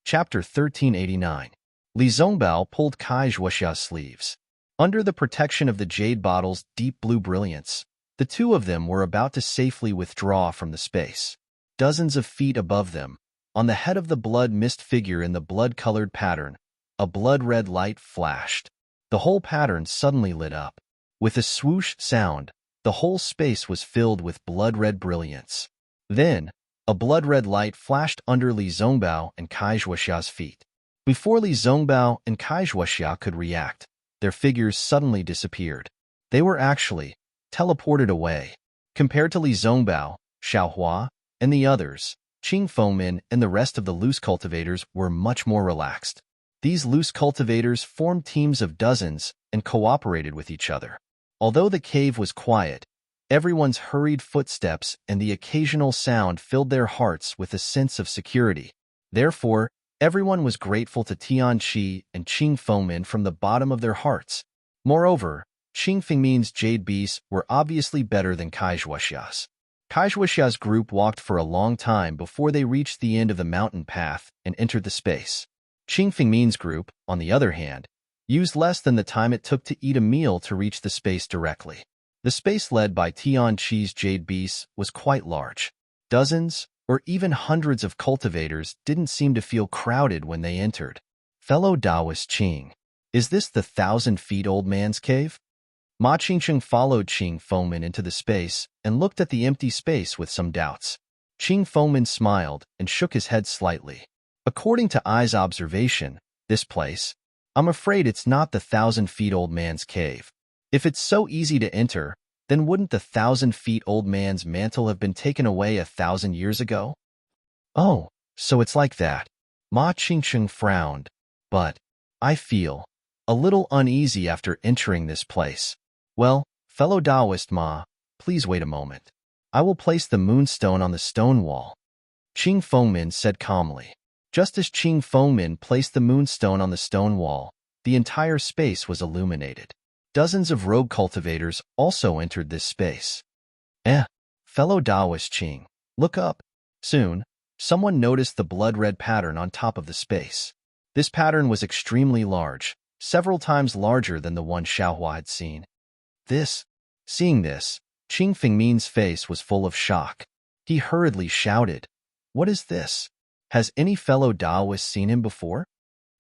Chapter 1389. Li Zongbao pulled Kai Zhuoxia's sleeves. Under the protection of the jade bottle's deep blue brilliance, the two of them were about to safely withdraw from the space. Dozens of feet above them, on the head of the blood mist figure in the blood-colored pattern, a blood-red light flashed. The whole pattern suddenly lit up. With a swoosh sound, the whole space was filled with blood-red brilliance. Then, a blood-red light flashed under Li Zongbao and Kai Zhuoxia's feet. Before Li Zongbao and Kai Zhuoxia could react, their figures suddenly disappeared. They were actually teleported away. Compared to Li Zongbao, Xiaohua, and the others, Qing Fengmin and the rest of the loose cultivators were much more relaxed. These loose cultivators formed teams of dozens and cooperated with each other. Although the cave was quiet, everyone's hurried footsteps and the occasional sound filled their hearts with a sense of security. Therefore, everyone was grateful to Tianqi and Qing Fengmin from the bottom of their hearts. Moreover, Qing Fengmin's jade beasts were obviously better than Kai Zhuoxia's. Kai Zhuoxia's group walked for a long time before they reached the end of the mountain path and entered the space. Qing Fengmin's group, on the other hand, used less than the time it took to eat a meal to reach the space directly. The space led by Tianqi's jade beasts was quite large. Dozens, or even hundreds of cultivators didn't seem to feel crowded when they entered. Fellow Taoist Qing, is this the 1,000-feet-old man's cave? Ma Qingsheng followed Qing Fengmin into the space and looked at the empty space with some doubts. Qing Fengmin smiled and shook his head slightly. According to Ai's observation, this place, I'm afraid it's not the 1,000-feet-old man's cave. If it's so easy to enter, then wouldn't the 1,000-feet-old man's mantle have been taken away 1,000 years ago? Oh, so it's like that. Ma Qingsheng frowned. But I feel a little uneasy after entering this place. Well, fellow Taoist Ma, please wait a moment. I will place the moonstone on the stone wall. Qing Fengmin said calmly. Just as Qing Fengmin placed the moonstone on the stone wall, the entire space was illuminated. Dozens of rogue cultivators also entered this space. Fellow Taoist Qing, look up. Soon, someone noticed the blood-red pattern on top of the space. This pattern was extremely large, several times larger than the one Xiaohua had seen. Seeing this, Qing Fengmin's face was full of shock. He hurriedly shouted, "What is this? Has any fellow Taoist seen him before?"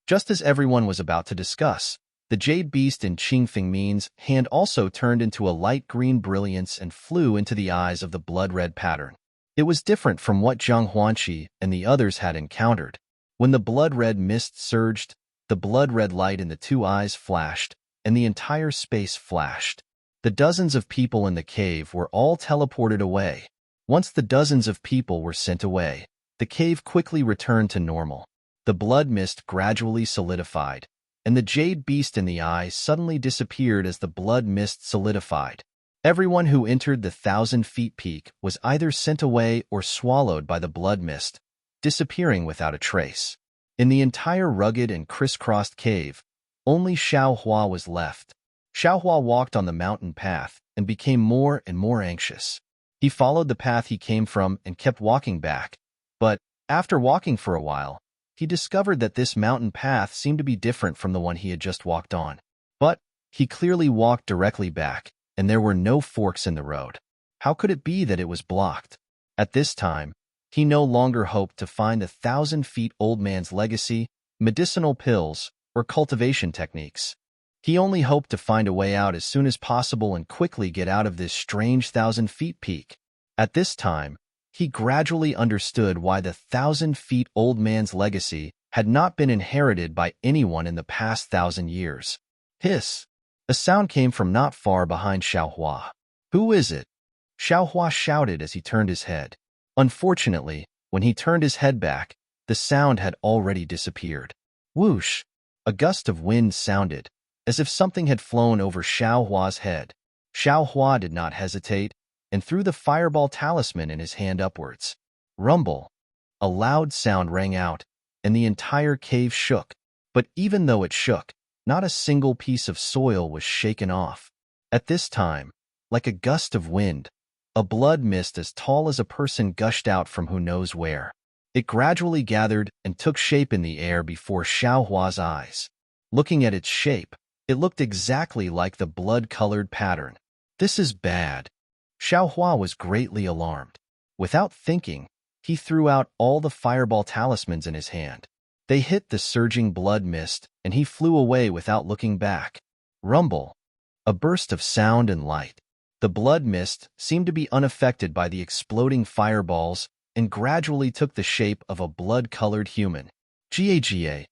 Just as everyone was about to discuss, the jade beast in Qing Fengmin's hand also turned into a light green brilliance and flew into the eyes of the blood-red pattern. It was different from what Zhang Huanqi and the others had encountered. When the blood-red mist surged, the blood-red light in the two eyes flashed, and the entire space flashed. The dozens of people in the cave were all teleported away. Once the dozens of people were sent away, the cave quickly returned to normal. The blood mist gradually solidified, and the jade beast in the eye suddenly disappeared as the blood mist solidified. Everyone who entered the 1,000-feet peak was either sent away or swallowed by the blood mist, disappearing without a trace. In the entire rugged and crisscrossed cave, only Xiaohua was left. Xiaohua walked on the mountain path and became more and more anxious. He followed the path he came from and kept walking back. But, after walking for a while, he discovered that this mountain path seemed to be different from the one he had just walked on. But, he clearly walked directly back, and there were no forks in the road. How could it be that it was blocked? At this time, he no longer hoped to find the 1,000-feet-old man's legacy, medicinal pills, or cultivation techniques. He only hoped to find a way out as soon as possible and quickly get out of this strange 1,000-feet peak. At this time, he gradually understood why the 1,000-feet-old man's legacy had not been inherited by anyone in the past 1,000 years. Hiss! A sound came from not far behind Xiaohua. "Who is it?" Xiaohua shouted as he turned his head. Unfortunately, when he turned his head back, the sound had already disappeared. Whoosh! A gust of wind sounded, as if something had flown over Xiaohua's head. Xiaohua did not hesitate, and threw the fireball talisman in his hand upwards. Rumble! A loud sound rang out, and the entire cave shook. But even though it shook, not a single piece of soil was shaken off. At this time, like a gust of wind, a blood mist as tall as a person gushed out from who knows where. It gradually gathered and took shape in the air before Xiaohua's eyes. Looking at its shape, it looked exactly like the blood-colored pattern. This is bad. Xiaohua was greatly alarmed. Without thinking, he threw out all the fireball talismans in his hand. They hit the surging blood mist, and he flew away without looking back. Rumble. A burst of sound and light. The blood mist seemed to be unaffected by the exploding fireballs and gradually took the shape of a blood-colored human. Gaga.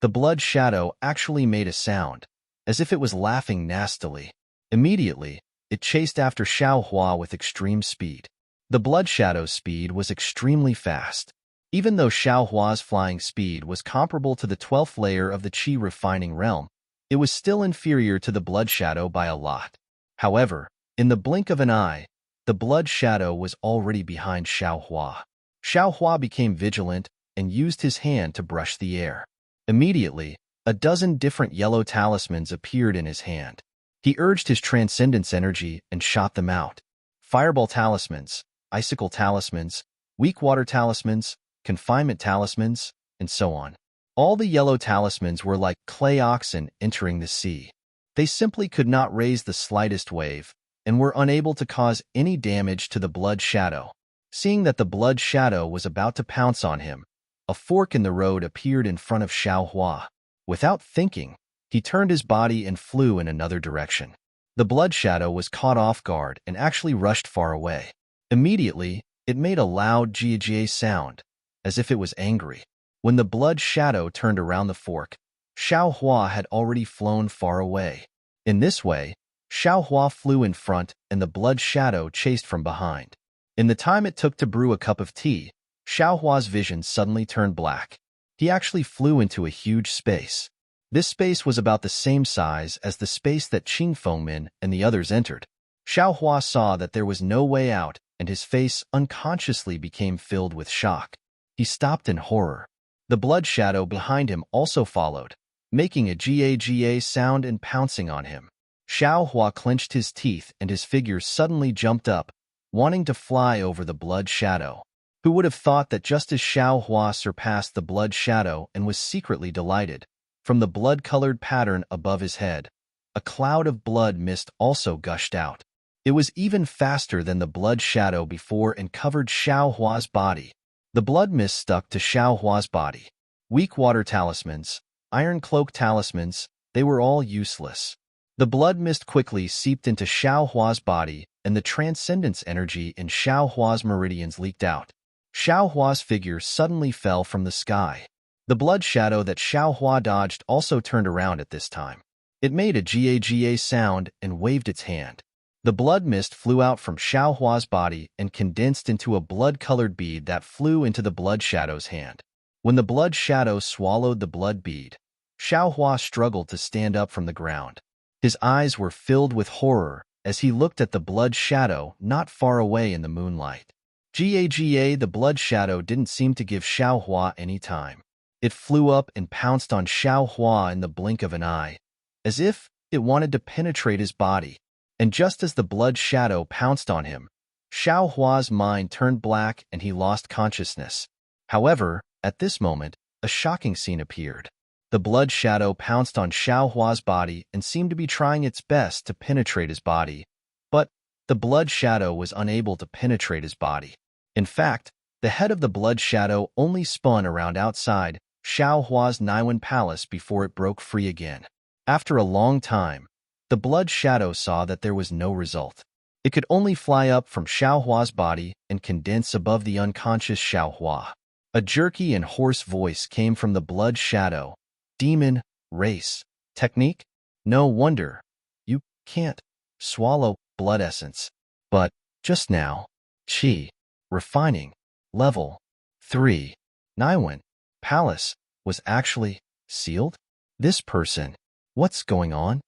The blood shadow actually made a sound, as if it was laughing nastily. Immediately, it chased after Xiaohua with extreme speed. The blood shadow's speed was extremely fast. Even though Xiaohua's flying speed was comparable to the 12th layer of the Qi refining realm, it was still inferior to the blood shadow by a lot. However, in the blink of an eye, the blood shadow was already behind Xiaohua. Xiaohua became vigilant and used his hand to brush the air. Immediately, a dozen different yellow talismans appeared in his hand. He urged his transcendence energy and shot them out. Fireball talismans, icicle talismans, weak water talismans, confinement talismans, and so on. All the yellow talismans were like clay oxen entering the sea. They simply could not raise the slightest wave, and were unable to cause any damage to the blood shadow. Seeing that the blood shadow was about to pounce on him, a fork in the road appeared in front of Xiaohua. Without thinking, he turned his body and flew in another direction. The blood shadow was caught off guard and actually rushed far away. Immediately, it made a loud Gaga sound, as if it was angry. When the blood shadow turned around the fork, Xiaohua had already flown far away. In this way, Xiaohua flew in front and the blood shadow chased from behind. In the time it took to brew a cup of tea, Xiaohua's vision suddenly turned black. He actually flew into a huge space. This space was about the same size as the space that Qing Fengmin and the others entered. Xiaohua saw that there was no way out, and his face unconsciously became filled with shock. He stopped in horror. The blood shadow behind him also followed, making a Gaga sound and pouncing on him. Xiaohua clenched his teeth and his figure suddenly jumped up, wanting to fly over the blood shadow. Who would have thought that just as Xiaohua surpassed the blood shadow and was secretly delighted, from the blood-colored pattern above his head, a cloud of blood mist also gushed out. It was even faster than the blood shadow before and covered Xiaohua's body. The blood mist stuck to Xiaohua's body. Weak water talismans, iron cloak talismans, they were all useless. The blood mist quickly seeped into Xiaohua's body, and the transcendence energy in Xiaohua's meridians leaked out. Xiaohua's figure suddenly fell from the sky. The blood shadow that Xiaohua dodged also turned around at this time. It made a Gaga sound and waved its hand. The blood mist flew out from Xiaohua's body and condensed into a blood-colored bead that flew into the blood shadow's hand. When the blood shadow swallowed the blood bead, Xiaohua struggled to stand up from the ground. His eyes were filled with horror as he looked at the blood shadow not far away in the moonlight. Gaga, the blood shadow didn't seem to give Xiaohua any time. It flew up and pounced on Xiaohua in the blink of an eye, as if it wanted to penetrate his body. And just as the blood shadow pounced on him, Xiaohua's mind turned black and he lost consciousness. However, at this moment, a shocking scene appeared. The blood shadow pounced on Xiaohua's body and seemed to be trying its best to penetrate his body, but the blood shadow was unable to penetrate his body. In fact, the head of the blood shadow only spun around outside Xiaohua's Naiwan palace before it broke free again. After a long time, the blood shadow saw that there was no result. It could only fly up from Xiaohua's body and condense above the unconscious Xiaohua. A jerky and hoarse voice came from the blood shadow. Demon, race, technique? No wonder. You can't swallow blood essence. But just now, Qi, refining, level 3, Naiwan, palace, was actually sealed? This person, what's going on?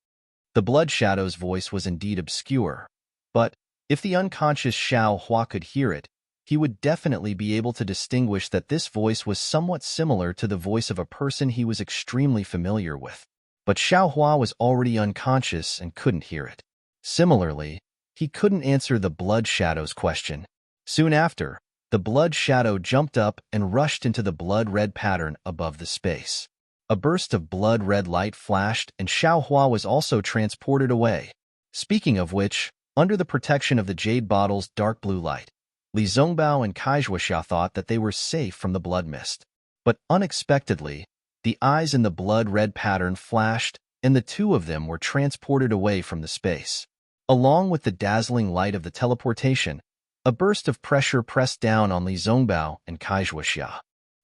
The blood shadow's voice was indeed obscure, but if the unconscious Xiaohua could hear it, he would definitely be able to distinguish that this voice was somewhat similar to the voice of a person he was extremely familiar with. But Xiaohua was already unconscious and couldn't hear it. Similarly, he couldn't answer the blood shadow's question. Soon after, the blood shadow jumped up and rushed into the blood-red pattern above the space. A burst of blood-red light flashed, and Xiaohua was also transported away. Speaking of which, under the protection of the jade bottle's dark blue light, Li Zongbao and Kaixuoxia thought that they were safe from the blood mist. But unexpectedly, the eyes in the blood-red pattern flashed, and the two of them were transported away from the space. Along with the dazzling light of the teleportation, a burst of pressure pressed down on Li Zongbao and Kaixuoxia.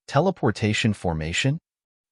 Teleportation formation?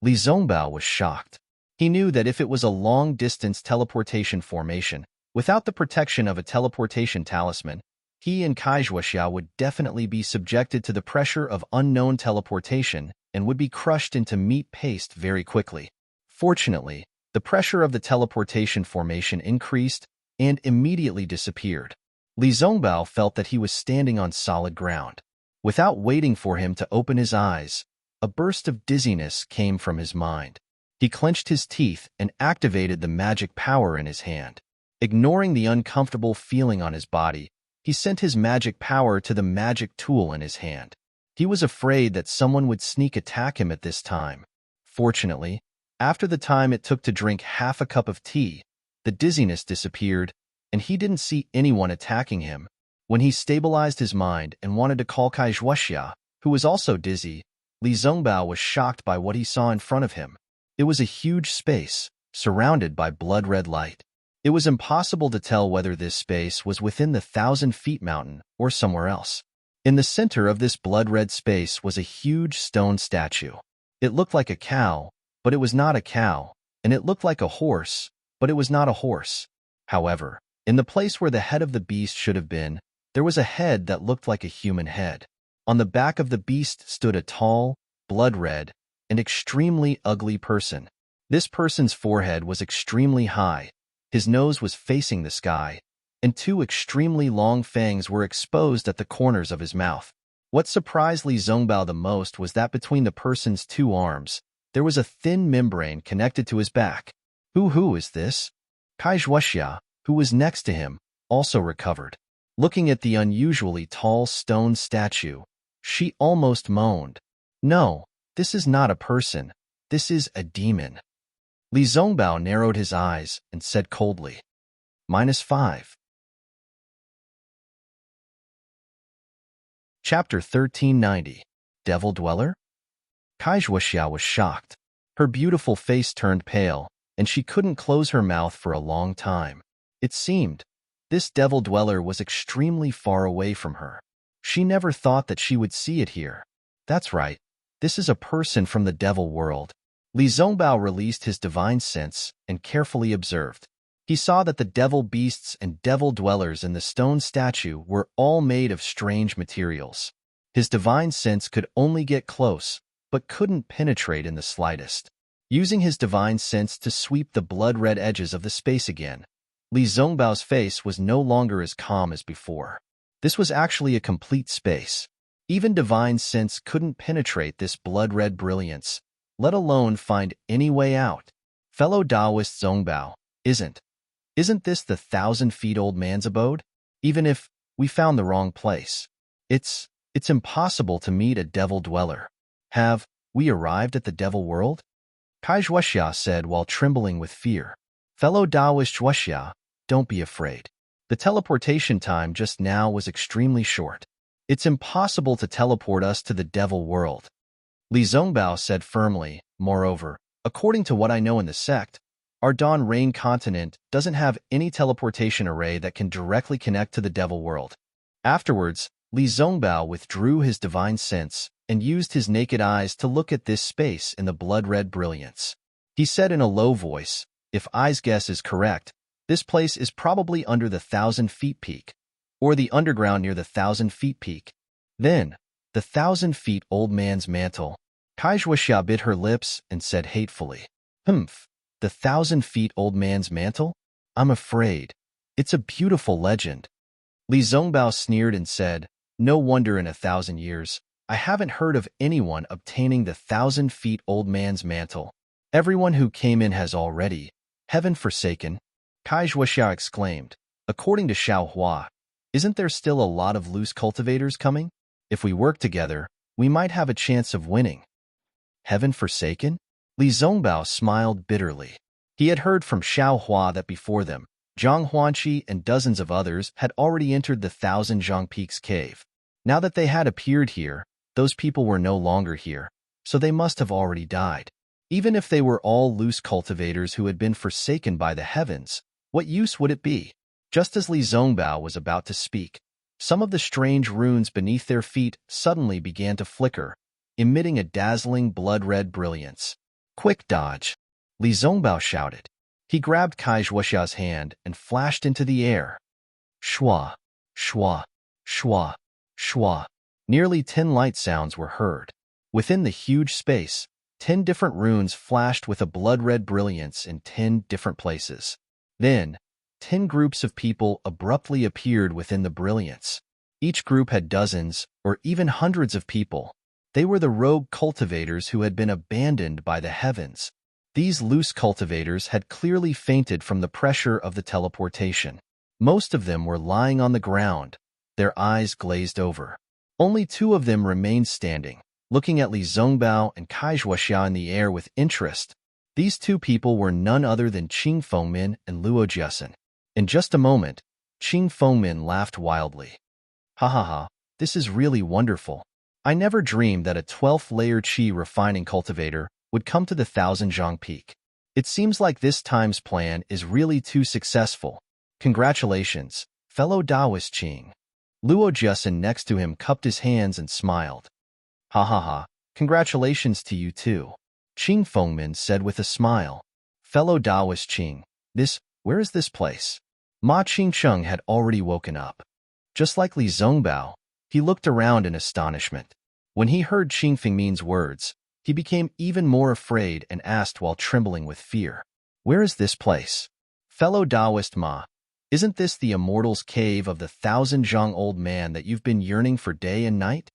Li Zongbao was shocked. He knew that if it was a long-distance teleportation formation, without the protection of a teleportation talisman, he and Kaixuoxia would definitely be subjected to the pressure of unknown teleportation and would be crushed into meat paste very quickly. Fortunately, the pressure of the teleportation formation increased and immediately disappeared. Li Zongbao felt that he was standing on solid ground. Without waiting for him to open his eyes, a burst of dizziness came from his mind. He clenched his teeth and activated the magic power in his hand. Ignoring the uncomfortable feeling on his body, he sent his magic power to the magic tool in his hand. He was afraid that someone would sneak attack him at this time. Fortunately, after the time it took to drink half a cup of tea, the dizziness disappeared, and he didn't see anyone attacking him. When he stabilized his mind and wanted to call Kaixuoxia, who was also dizzy, Li Zongbao was shocked by what he saw in front of him. It was a huge space, surrounded by blood-red light. It was impossible to tell whether this space was within the 1,000-feet mountain or somewhere else. In the center of this blood-red space was a huge stone statue. It looked like a cow, but it was not a cow, and it looked like a horse, but it was not a horse. However, in the place where the head of the beast should have been, there was a head that looked like a human head. On the back of the beast stood a tall, blood-red, and extremely ugly person. This person's forehead was extremely high, his nose was facing the sky, and two extremely long fangs were exposed at the corners of his mouth. What surprised Li Zongbao the most was that between the person's two arms, there was a thin membrane connected to his back. Who is this? Kaixuoxia, who was next to him, also recovered. Looking at the unusually tall stone statue, she almost moaned. No, this is not a person. This is a demon. Li Zongbao narrowed his eyes and said coldly, -5. Chapter 1390. Devil Dweller? Kaixuoxia was shocked. Her beautiful face turned pale, and she couldn't close her mouth for a long time. It seemed this devil dweller was extremely far away from her. She never thought that she would see it here. That's right, this is a person from the devil world. Li Zongbao released his divine sense and carefully observed. He saw that the devil beasts and devil dwellers in the stone statue were all made of strange materials. His divine sense could only get close, but couldn't penetrate in the slightest. Using his divine sense to sweep the blood-red edges of the space again, Li Zongbao's face was no longer as calm as before. This was actually a complete space. Even divine sense couldn't penetrate this blood-red brilliance, let alone find any way out. Fellow Taoist Zongbao, isn't this the 1,000-feet-old man's abode? Even if we found the wrong place, it's impossible to meet a devil dweller. Have we arrived at the devil world? Kaixuoxia said while trembling with fear. Fellow Taoist Xuoxia, don't be afraid. The teleportation time just now was extremely short. It's impossible to teleport us to the devil world. Li Zongbao said firmly. Moreover, according to what I know in the sect, our Dawn Rain continent doesn't have any teleportation array that can directly connect to the devil world. Afterwards, Li Zongbao withdrew his divine sense and used his naked eyes to look at this space in the blood-red brilliance. He said in a low voice, if I's guess is correct, this place is probably under the 1,000-feet peak, or the underground near the 1,000-feet peak. Then, the 1,000-feet-old man's mantle. Kaixuoxia bit her lips and said hatefully, Humph, the 1,000-feet-old man's mantle? I'm afraid. It's a beautiful legend. Li Zongbao sneered and said, no wonder in 1,000 years, I haven't heard of anyone obtaining the 1,000-feet-old man's mantle. Everyone who came in has already, heaven forsaken. Kaixuoxia exclaimed. According to Xiao Hua, isn't there still a lot of loose cultivators coming? If we work together, we might have a chance of winning. Heaven forsaken? Li Zongbao smiled bitterly. He had heard from Xiao Hua that before them, Zhang Huanqi and dozens of others had already entered the Thousand Zhang Peaks cave. Now that they had appeared here, those people were no longer here, so they must have already died. Even if they were all loose cultivators who had been forsaken by the heavens, what use would it be? Just as Li Zongbao was about to speak, some of the strange runes beneath their feet suddenly began to flicker, emitting a dazzling blood-red brilliance. Quick dodge! Li Zongbao shouted. He grabbed Kai Zhuoxia's hand and flashed into the air. Shua, shua, shua, shua. Nearly 10 light sounds were heard. Within the huge space, 10 different runes flashed with a blood-red brilliance in 10 different places. Then, 10 groups of people abruptly appeared within the brilliance. Each group had dozens or even hundreds of people. They were the rogue cultivators who had been abandoned by the heavens. These loose cultivators had clearly fainted from the pressure of the teleportation. Most of them were lying on the ground, their eyes glazed over. Only 2 of them remained standing, looking at Li Zongbao and Kai Zhuoxia in the air with interest. These 2 people were none other than Qing Fengmin and Luo Jiasen. In just a moment, Qing Fengmin laughed wildly. Ha ha ha, this is really wonderful. I never dreamed that a 12th layer qi refining cultivator would come to the Thousand Zhang Peak. It seems like this time's plan is really too successful. Congratulations, fellow Taoist Qing. Luo Jiasen next to him cupped his hands and smiled. Ha ha ha, congratulations to you too. Qing Fengmin said with a smile. Fellow Taoist Qing, where is this place? Ma Qingcheng had already woken up. Just like Li Zongbao, he looked around in astonishment. When he heard Qing Fengmin's words, he became even more afraid and asked while trembling with fear. Where is this place? Fellow Taoist Ma, isn't this the immortal's cave of the Thousand Zhang Old Man that you've been yearning for day and night?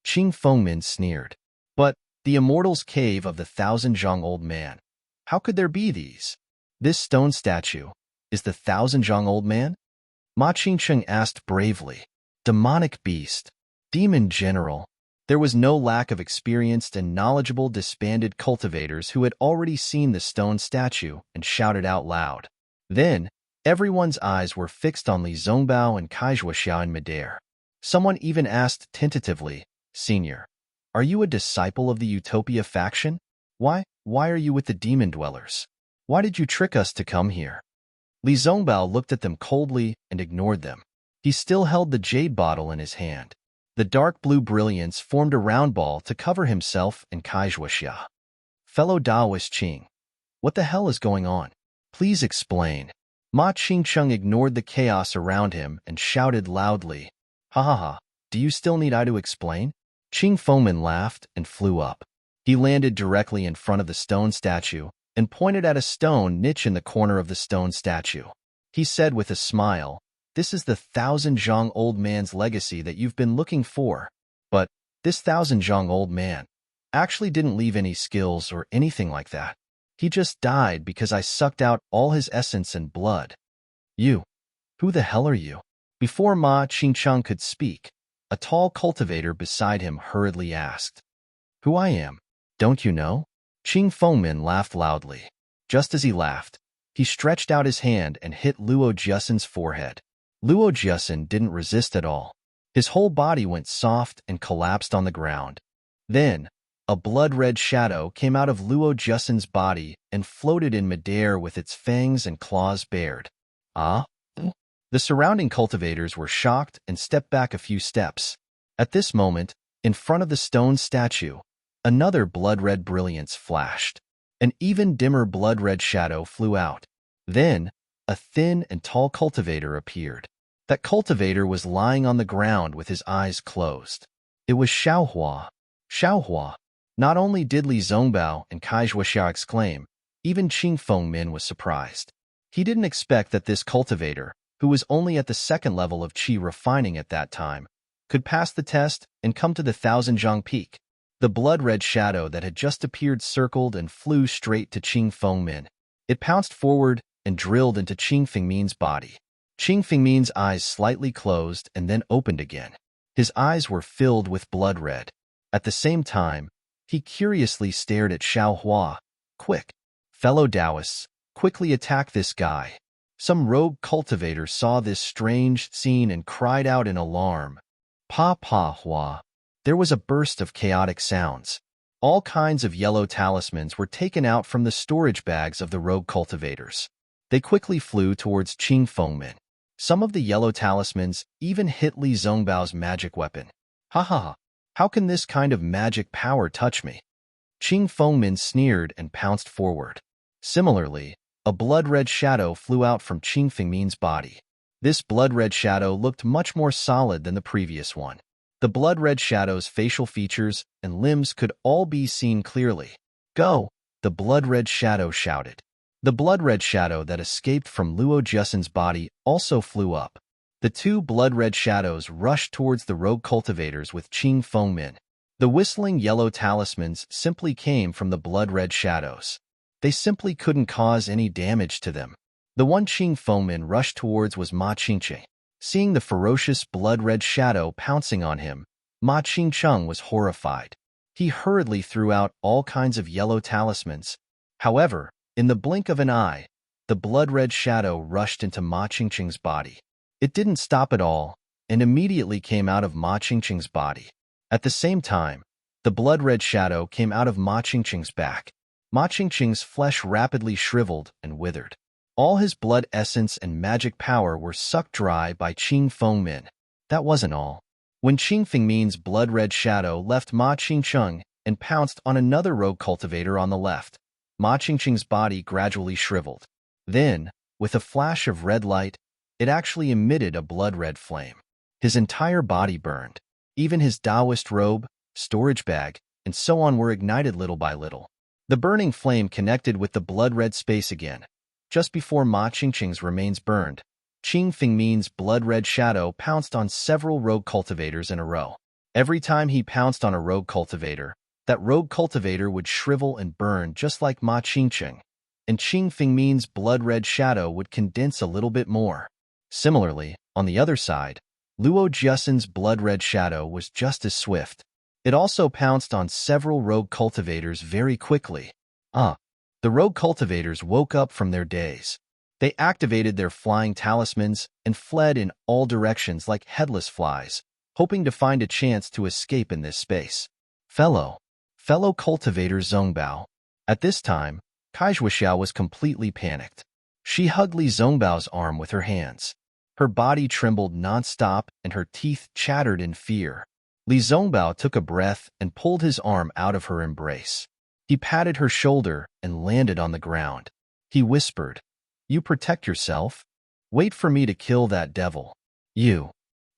Qing Fengmin sneered. But the immortal's cave of the Thousand Zhang Old Man, how could there be these? This stone statue is the Thousand Zhang Old Man? Ma Qingcheng asked bravely. Demonic beast, demon general. There was no lack of experienced and knowledgeable disbanded cultivators who had already seen the stone statue and shouted out loud. Then, everyone's eyes were fixed on Li Zongbao and Kai Zhuoxia in midair. Someone even asked tentatively, Senior, are you a disciple of the Utopia faction? Why are you with the demon dwellers? Why did you trick us to come here? Li Zongbao looked at them coldly and ignored them. He still held the jade bottle in his hand. The dark blue brilliance formed a round ball to cover himself and Kai Zhuoxia. Fellow Taoist Qing, what the hell is going on? Please explain. Ma Qingcheng ignored the chaos around him and shouted loudly. Ha ha ha, do you still need I to explain? Qing Fengmin laughed and flew up. He landed directly in front of the stone statue and pointed at a stone niche in the corner of the stone statue. He said with a smile, This is the Thousand Zhang Old Man's legacy that you've been looking for. But this Thousand Zhang Old Man actually didn't leave any skills or anything like that. He just died because I sucked out all his essence and blood. You, who the hell are you? Before Ma Qingcheng could speak, a tall cultivator beside him hurriedly asked. Who I am? Don't you know? Qing Fengmin laughed loudly. Just as he laughed, he stretched out his hand and hit Luo Jiasen's forehead. Luo Jiasen didn't resist at all. His whole body went soft and collapsed on the ground. Then, a blood-red shadow came out of Luo Jiasen's body and floated in midair with its fangs and claws bared. Ah? The surrounding cultivators were shocked and stepped back a few steps. At this moment, in front of the stone statue, another blood-red brilliance flashed. An even dimmer blood-red shadow flew out. Then, a thin and tall cultivator appeared. That cultivator was lying on the ground with his eyes closed. It was Xiao Hua. Xiao Hua. Not only did Li Zongbao and Kai Zhuoxia exclaim, even Qing Fengmin was surprised. He didn't expect that this cultivator, who was only at the 2nd level of qi refining at that time, could pass the test and come to the Thousand Zhang Peak. The blood-red shadow that had just appeared circled and flew straight to Qing Fengmin. It pounced forward and drilled into Qing Fengmin's body. Qing Fengmin's eyes slightly closed and then opened again. His eyes were filled with blood red. At the same time, he curiously stared at Xiao Hua. Quick, fellow Taoists, quickly attack this guy. Some rogue cultivator saw this strange scene and cried out in alarm. Pa pa hua. There was a burst of chaotic sounds. All kinds of yellow talismans were taken out from the storage bags of the rogue cultivators. They quickly flew towards Qing Fengmin. Some of the yellow talismans even hit Li Zongbao's magic weapon. Ha ha ha. How can this kind of magic power touch me? Qing Fengmin sneered and pounced forward. Similarly, a blood-red shadow flew out from Qing Fengmin's body. This blood-red shadow looked much more solid than the previous one. The blood-red shadow's facial features and limbs could all be seen clearly. Go! The blood-red shadow shouted. The blood-red shadow that escaped from Luo Jussin's body also flew up. The two blood-red shadows rushed towards the rogue cultivators with Qing Fengmin. The whistling yellow talismans simply came from the blood-red shadows. They simply couldn't cause any damage to them. The one Qing Fengmin rushed towards was Ma Qingqing. Seeing the ferocious blood-red shadow pouncing on him, Ma Qingqing was horrified. He hurriedly threw out all kinds of yellow talismans. However, in the blink of an eye, the blood-red shadow rushed into Ma Qingqing's body. It didn't stop at all, and immediately came out of Ma Qingqing's body. At the same time, the blood-red shadow came out of Ma Qingqing's back. Ma Qingqing's flesh rapidly shriveled and withered. All his blood essence and magic power were sucked dry by Qing Fengmin. That wasn't all. When Qing Fengmin's blood-red shadow left Ma Qingqing and pounced on another rogue cultivator on the left, Ma Qingqing's body gradually shriveled. Then, with a flash of red light, it actually emitted a blood-red flame. His entire body burned. Even his Taoist robe, storage bag, and so on were ignited little by little. The burning flame connected with the blood-red space again. Just before Ma Qingqing's remains burned, Qing Fengmin's blood-red shadow pounced on several rogue cultivators in a row. Every time he pounced on a rogue cultivator, that rogue cultivator would shrivel and burn just like Ma Qingqing, and Qing Fengmin's blood-red shadow would condense a little bit more. Similarly, on the other side, Luo Jussin's blood-red shadow was just as swift. It also pounced on several rogue cultivators very quickly. The rogue cultivators woke up from their daze. They activated their flying talismans and fled in all directions like headless flies, hoping to find a chance to escape in this space. Fellow cultivator Zongbao. At this time, Kaizhuaxiao was completely panicked. She hugged Li Zongbao's arm with her hands. Her body trembled non-stop and her teeth chattered in fear. Li Zongbao took a breath and pulled his arm out of her embrace. He patted her shoulder and landed on the ground. He whispered, "You protect yourself? Wait for me to kill that devil. You."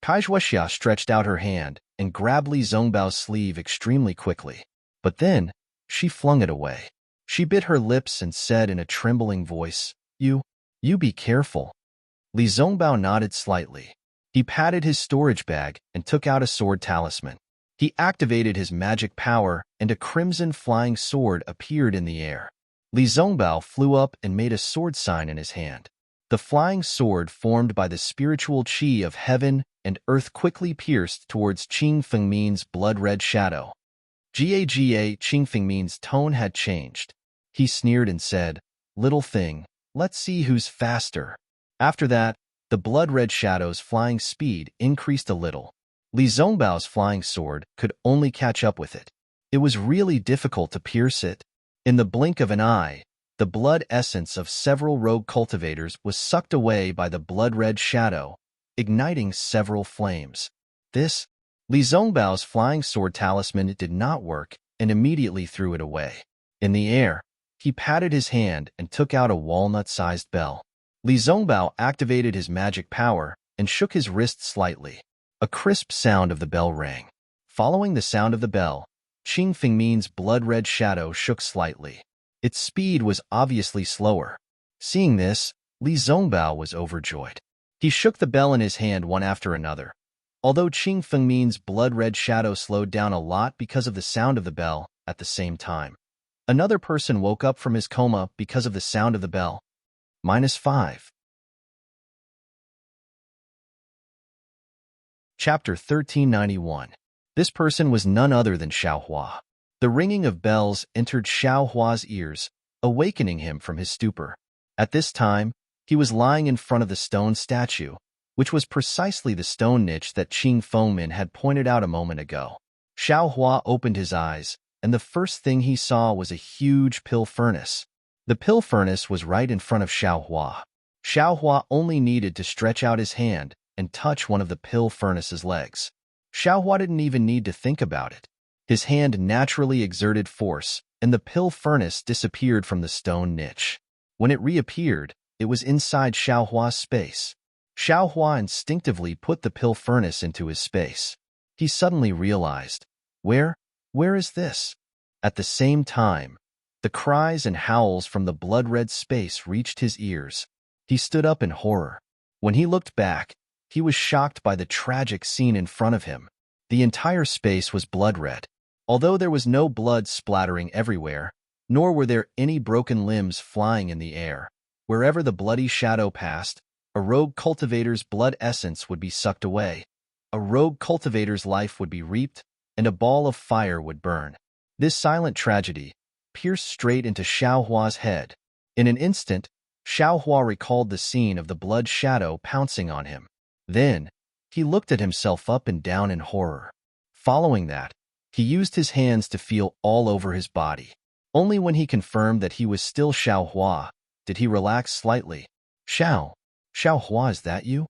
Kaizhuaxia stretched out her hand and grabbed Li Zongbao's sleeve extremely quickly. But then, she flung it away. She bit her lips and said in a trembling voice, You be careful." Li Zongbao nodded slightly. He patted his storage bag and took out a sword talisman. He activated his magic power, and a crimson flying sword appeared in the air. Li Zongbao flew up and made a sword sign in his hand. The flying sword formed by the spiritual qi of heaven and earth quickly pierced towards Qing Fengmin's blood-red shadow. Ga Qing Fengmin's tone had changed. He sneered and said, "Little thing, let's see who's faster." After that, the blood-red shadow's flying speed increased a little. Li Zongbao's flying sword could only catch up with it. It was really difficult to pierce it. In the blink of an eye, the blood essence of several rogue cultivators was sucked away by the blood-red shadow, igniting several flames. Li Zongbao's flying sword talisman did not work and immediately threw it away. In the air, he patted his hand and took out a walnut-sized bell. Li Zongbao activated his magic power and shook his wrist slightly. A crisp sound of the bell rang. Following the sound of the bell, Qing Fengmin's blood-red shadow shook slightly. Its speed was obviously slower. Seeing this, Li Zongbao was overjoyed. He shook the bell in his hand one after another. Although Qing Fengmin's blood-red shadow slowed down a lot because of the sound of the bell at the same time. Another person woke up from his coma because of the sound of the bell. -5. Chapter 1391. This person was none other than Xiaohua. The ringing of bells entered Xiaohua's ears, awakening him from his stupor. At this time, he was lying in front of the stone statue, which was precisely the stone niche that Qing Fengmin had pointed out a moment ago. Xiaohua opened his eyes, and the first thing he saw was a huge pill furnace. The pill furnace was right in front of Xiaohua. Xiaohua only needed to stretch out his hand and touch one of the pill furnace's legs. Xiaohua didn't even need to think about it. His hand naturally exerted force, and the pill furnace disappeared from the stone niche. When it reappeared, it was inside Xiaohua's space. Xiaohua instinctively put the pill furnace into his space. He suddenly realized, where is this? At the same time, the cries and howls from the blood-red space reached his ears. He stood up in horror. When he looked back, he was shocked by the tragic scene in front of him. The entire space was blood-red. Although there was no blood splattering everywhere, nor were there any broken limbs flying in the air, wherever the bloody shadow passed, a rogue cultivator's blood essence would be sucked away. A rogue cultivator's life would be reaped, and a ball of fire would burn. This silent tragedy pierced straight into Xiaohua's head. In an instant, Xiaohua recalled the scene of the blood shadow pouncing on him. Then, he looked at himself up and down in horror. Following that, he used his hands to feel all over his body. Only when he confirmed that he was still Xiaohua did he relax slightly. Xiaohua, is that you?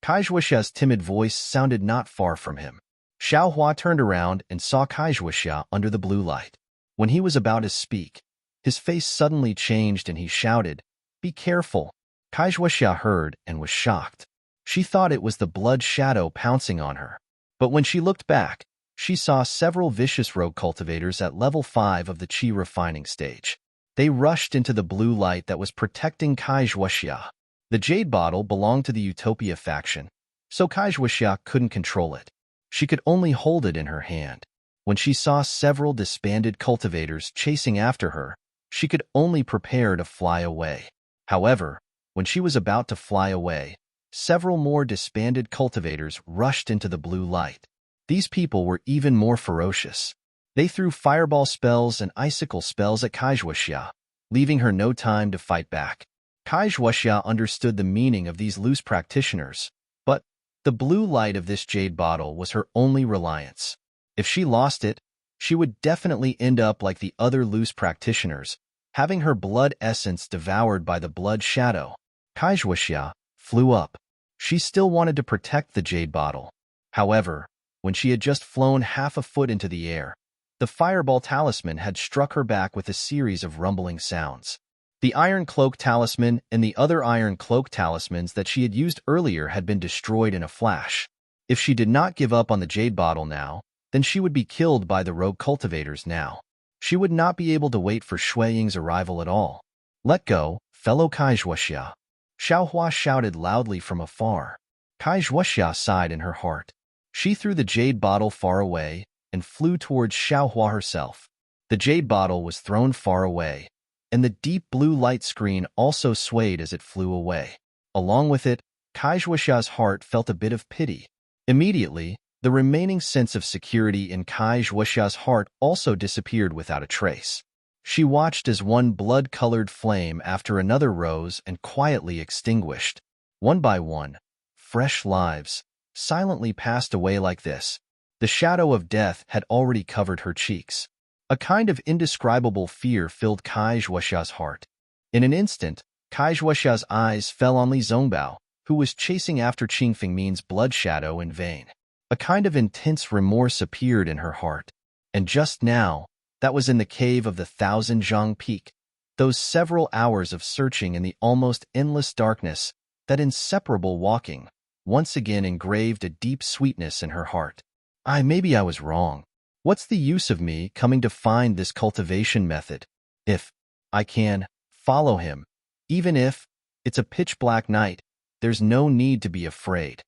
Kaizhuaxia's timid voice sounded not far from him. Xiaohua turned around and saw Kaizhuaxia under the blue light. When he was about to speak, his face suddenly changed and he shouted, "Be careful!" Kaizhuaxia heard and was shocked. She thought it was the blood shadow pouncing on her. But when she looked back, she saw several vicious rogue cultivators at level 5 of the Qi refining stage. They rushed into the blue light that was protecting Kaizhuaxia. The jade bottle belonged to the Utopia faction, so Kaizhuaxia couldn't control it. She could only hold it in her hand. When she saw several disbanded cultivators chasing after her, she could only prepare to fly away. However, when she was about to fly away, several more disbanded cultivators rushed into the blue light. These people were even more ferocious. They threw fireball spells and icicle spells at Kaizhuaxia, leaving her no time to fight back. Kaizhuaxia understood the meaning of these loose practitioners, but the blue light of this jade bottle was her only reliance. If she lost it, she would definitely end up like the other loose practitioners, having her blood essence devoured by the blood shadow. Kaizhuaxia flew up. She still wanted to protect the jade bottle. However, when she had just flown half a foot into the air, the fireball talisman had struck her back with a series of rumbling sounds. The iron cloak talisman and the other iron cloak talismans that she had used earlier had been destroyed in a flash. If she did not give up on the jade bottle now, then she would be killed by the rogue cultivators now. She would not be able to wait for Shui Ying's arrival at all. "Let go, fellow Kaizhuaxia!" Xiaohua shouted loudly from afar. Kaizhuaxia sighed in her heart. She threw the jade bottle far away and flew towards Xiaohua herself. The jade bottle was thrown far away, and the deep blue light screen also swayed as it flew away. Along with it, Kaizhuaxia's heart felt a bit of pity. Immediately, the remaining sense of security in Kaizhuaxia's heart also disappeared without a trace. She watched as one blood-colored flame after another rose and quietly extinguished. One by one, fresh lives silently passed away like this. The shadow of death had already covered her cheeks. A kind of indescribable fear filled Kaizhuaxia's heart. In an instant, Kaizhuaxia's eyes fell on Li Zongbao, who was chasing after Qing Fengmin's blood shadow in vain. A kind of intense remorse appeared in her heart. And just now, that was in the cave of the Thousand Zhang Peak. Those several hours of searching in the almost endless darkness, that inseparable walking, once again engraved a deep sweetness in her heart. Maybe I was wrong. What's the use of me coming to find this cultivation method? If I can follow him, even if it's a pitch-black night, there's no need to be afraid.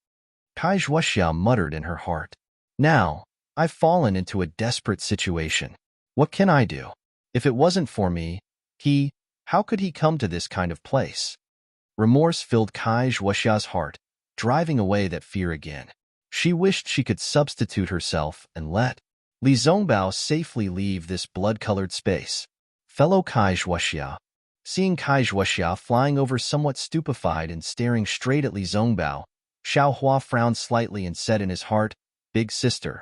Kaizhuaxia muttered in her heart. Now, I've fallen into a desperate situation. What can I do? If it wasn't for me, how could he come to this kind of place? Remorse filled Kaizhuaxia's heart, driving away that fear again. She wished she could substitute herself and let Li Zongbao safely leave this blood-colored space. Fellow Kai Zhuoxia. Seeing Kai Zhuoxia flying over somewhat stupefied and staring straight at Li Zongbao, Xiao Hua frowned slightly and said in his heart, "Big sister,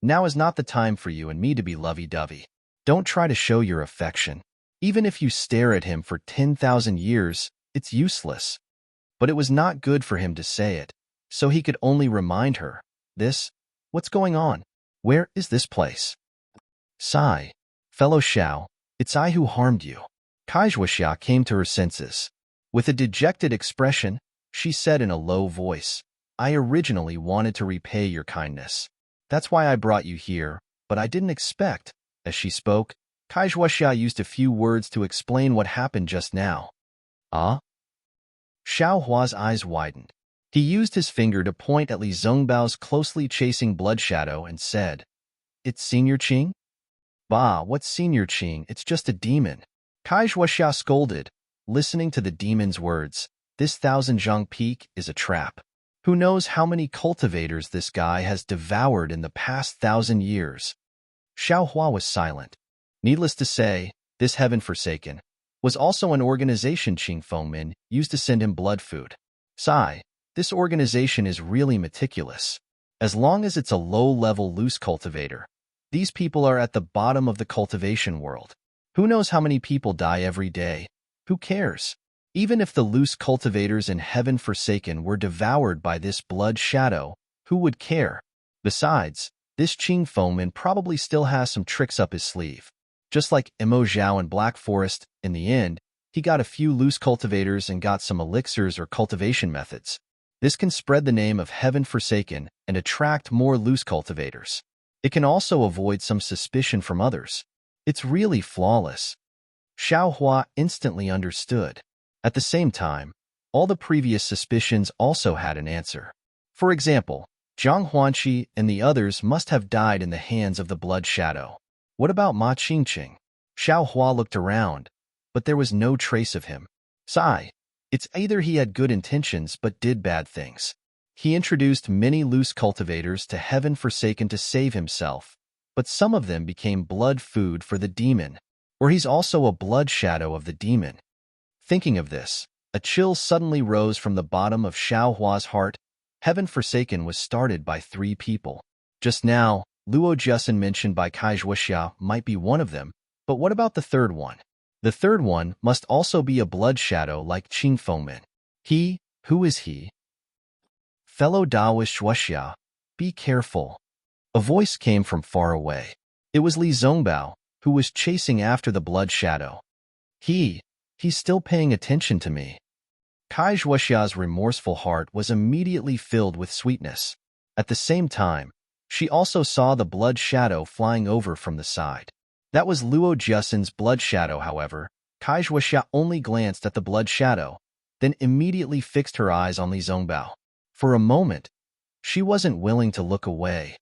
now is not the time for you and me to be lovey-dovey. Don't try to show your affection. Even if you stare at him for 10,000 years, it's useless." But it was not good for him to say it, so he could only remind her, "What's going on? Where is this place?" "Sigh. Fellow Xiao, it's I who harmed you." Kai Zhuoxia came to her senses. With a dejected expression, she said in a low voice, "I originally wanted to repay your kindness. That's why I brought you here, but I didn't expect." As she spoke, Kai Zhuoxia used a few words to explain what happened just now. "Ah?" Xiao Hua's eyes widened. He used his finger to point at Li Zongbao's closely chasing blood shadow and said, "It's Senior Qing?" "Bah, what's Senior Qing? It's just a demon." Kai Zhuoxia scolded, listening to the demon's words. "This Thousand-Zhang Peak is a trap. Who knows how many cultivators this guy has devoured in the past 1,000 years?" Xiao Hua was silent. Needless to say, this heaven-forsaken was also an organization Qing Fengmin used to send him blood food. Sigh, this organization is really meticulous. As long as it's a low-level loose cultivator, these people are at the bottom of the cultivation world. Who knows how many people die every day? Who cares? Even if the loose cultivators in Heaven Forsaken were devoured by this blood shadow, who would care? Besides, this Qing Fengmin probably still has some tricks up his sleeve. Just like Emo Zhao in Black Forest, in the end, he got a few loose cultivators and got some elixirs or cultivation methods. This can spread the name of Heaven Forsaken and attract more loose cultivators. It can also avoid some suspicion from others. It's really flawless. Xiao Hua instantly understood. At the same time, all the previous suspicions also had an answer. For example, Zhang Huanqi and the others must have died in the hands of the blood shadow. What about Ma Qingqing? Xiao Hua looked around, but there was no trace of him. Sigh. It's either he had good intentions but did bad things. He introduced many loose cultivators to Heaven Forsaken to save himself, but some of them became blood food for the demon, or he's also a blood shadow of the demon. Thinking of this, a chill suddenly rose from the bottom of Xiao Hua's heart. Heaven Forsaken was started by 3 people. Just now, Luo Jusin mentioned by Kai Zhuoxia might be one of them, but what about the third one? The third one must also be a blood shadow like Qing Fengmin. Who is he? Fellow Taoist Zhuoxia, be careful. A voice came from far away. It was Li Zongbao, who was chasing after the blood shadow. He's still paying attention to me. Kai Zhuoxia's remorseful heart was immediately filled with sweetness. At the same time, she also saw the blood shadow flying over from the side. That was Luo Jusin's blood shadow, however. Kai Zhuoxia only glanced at the blood shadow, then immediately fixed her eyes on Li Zongbao. For a moment, she wasn't willing to look away.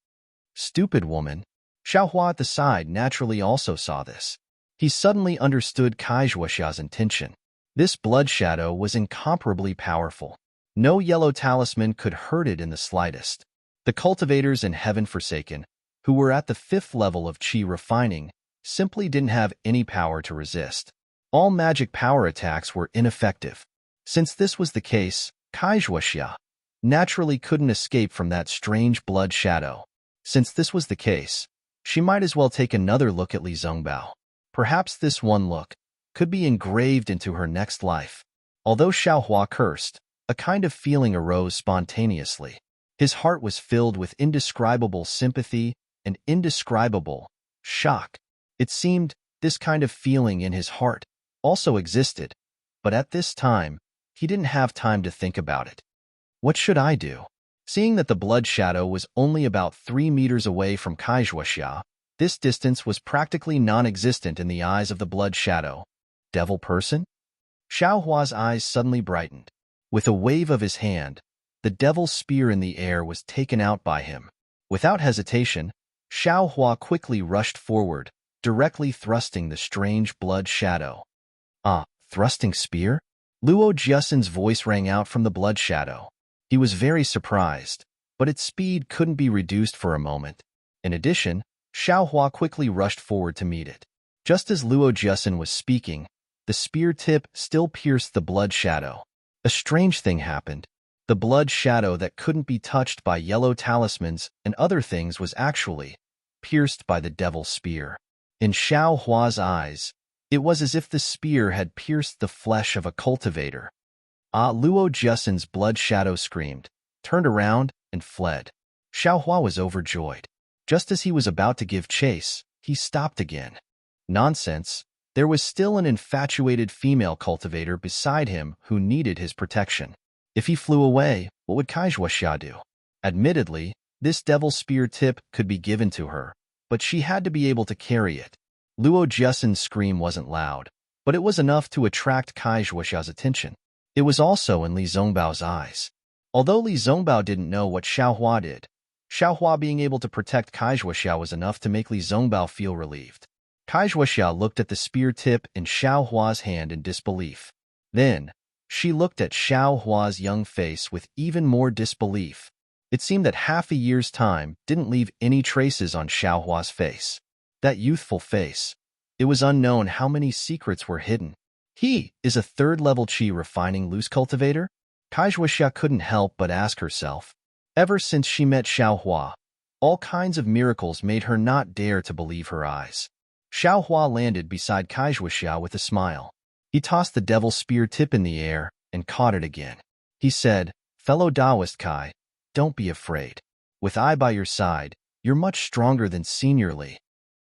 Stupid woman. Xiao Hua at the side naturally also saw this. He suddenly understood Kai Zhuoxia's intention. This blood shadow was incomparably powerful. No yellow talisman could hurt it in the slightest. The cultivators in Heaven Forsaken, who were at the 5th level of Qi refining, simply didn't have any power to resist. All magic power attacks were ineffective. Since this was the case, Kai Zhuoxia naturally couldn't escape from that strange blood shadow. Since this was the case, she might as well take another look at Li Zongbao. Perhaps this one look could be engraved into her next life. Although Xiao Hua cursed, a kind of feeling arose spontaneously. His heart was filled with indescribable sympathy and indescribable shock. It seemed this kind of feeling in his heart also existed, but at this time, he didn't have time to think about it. What should I do? Seeing that the blood shadow was only about 3 meters away from Kai Zhuoxia, this distance was practically non-existent in the eyes of the blood shadow. Devil person? Xiao Hua's eyes suddenly brightened. With a wave of his hand, the devil's spear in the air was taken out by him. Without hesitation, Xiao Hua quickly rushed forward, directly thrusting the strange blood shadow. Ah, thrusting spear? Luo Jusin's voice rang out from the blood shadow. He was very surprised. but its speed couldn't be reduced for a moment. In addition, Xiao Hua quickly rushed forward to meet it. Just as Luo Jiasen was speaking, the spear tip still pierced the blood shadow. A strange thing happened. The blood shadow that couldn't be touched by yellow talismans and other things was actually pierced by the devil's spear. In Xiao Hua's eyes, it was as if the spear had pierced the flesh of a cultivator. Luo Jiasen's blood shadow screamed, turned around, and fled. Xiao Hua was overjoyed. Just as he was about to give chase, he stopped again. Nonsense. There was still an infatuated female cultivator beside him who needed his protection. If he flew away, what would Kaixuoxia do? Admittedly, this devil spear tip could be given to her, but she had to be able to carry it. Luo Jiasen's scream wasn't loud, but it was enough to attract Kaixuoxia's attention. It was also in Li Zongbao's eyes. Although Li Zongbao didn't know what Xiao Hua did, Xiao Hua being able to protect Kaixuoxia was enough to make Li Zongbao feel relieved. Kaixuoxia looked at the spear tip in Xiao Hua's hand in disbelief. Then, she looked at Xiao Hua's young face with even more disbelief. It seemed that half a year's time didn't leave any traces on Xiao Hua's face. That youthful face. It was unknown how many secrets were hidden. He is a third-level qi refining loose cultivator? Kaixuoxia couldn't help but ask herself. Ever since she met Xiao Hua, all kinds of miracles made her not dare to believe her eyes. Xiao Hua landed beside Kaixuoxia with a smile. He tossed the devil spear tip in the air and caught it again. He said, "Fellow Taoist Kai, don't be afraid. With I by your side, you're much stronger than Senior Li."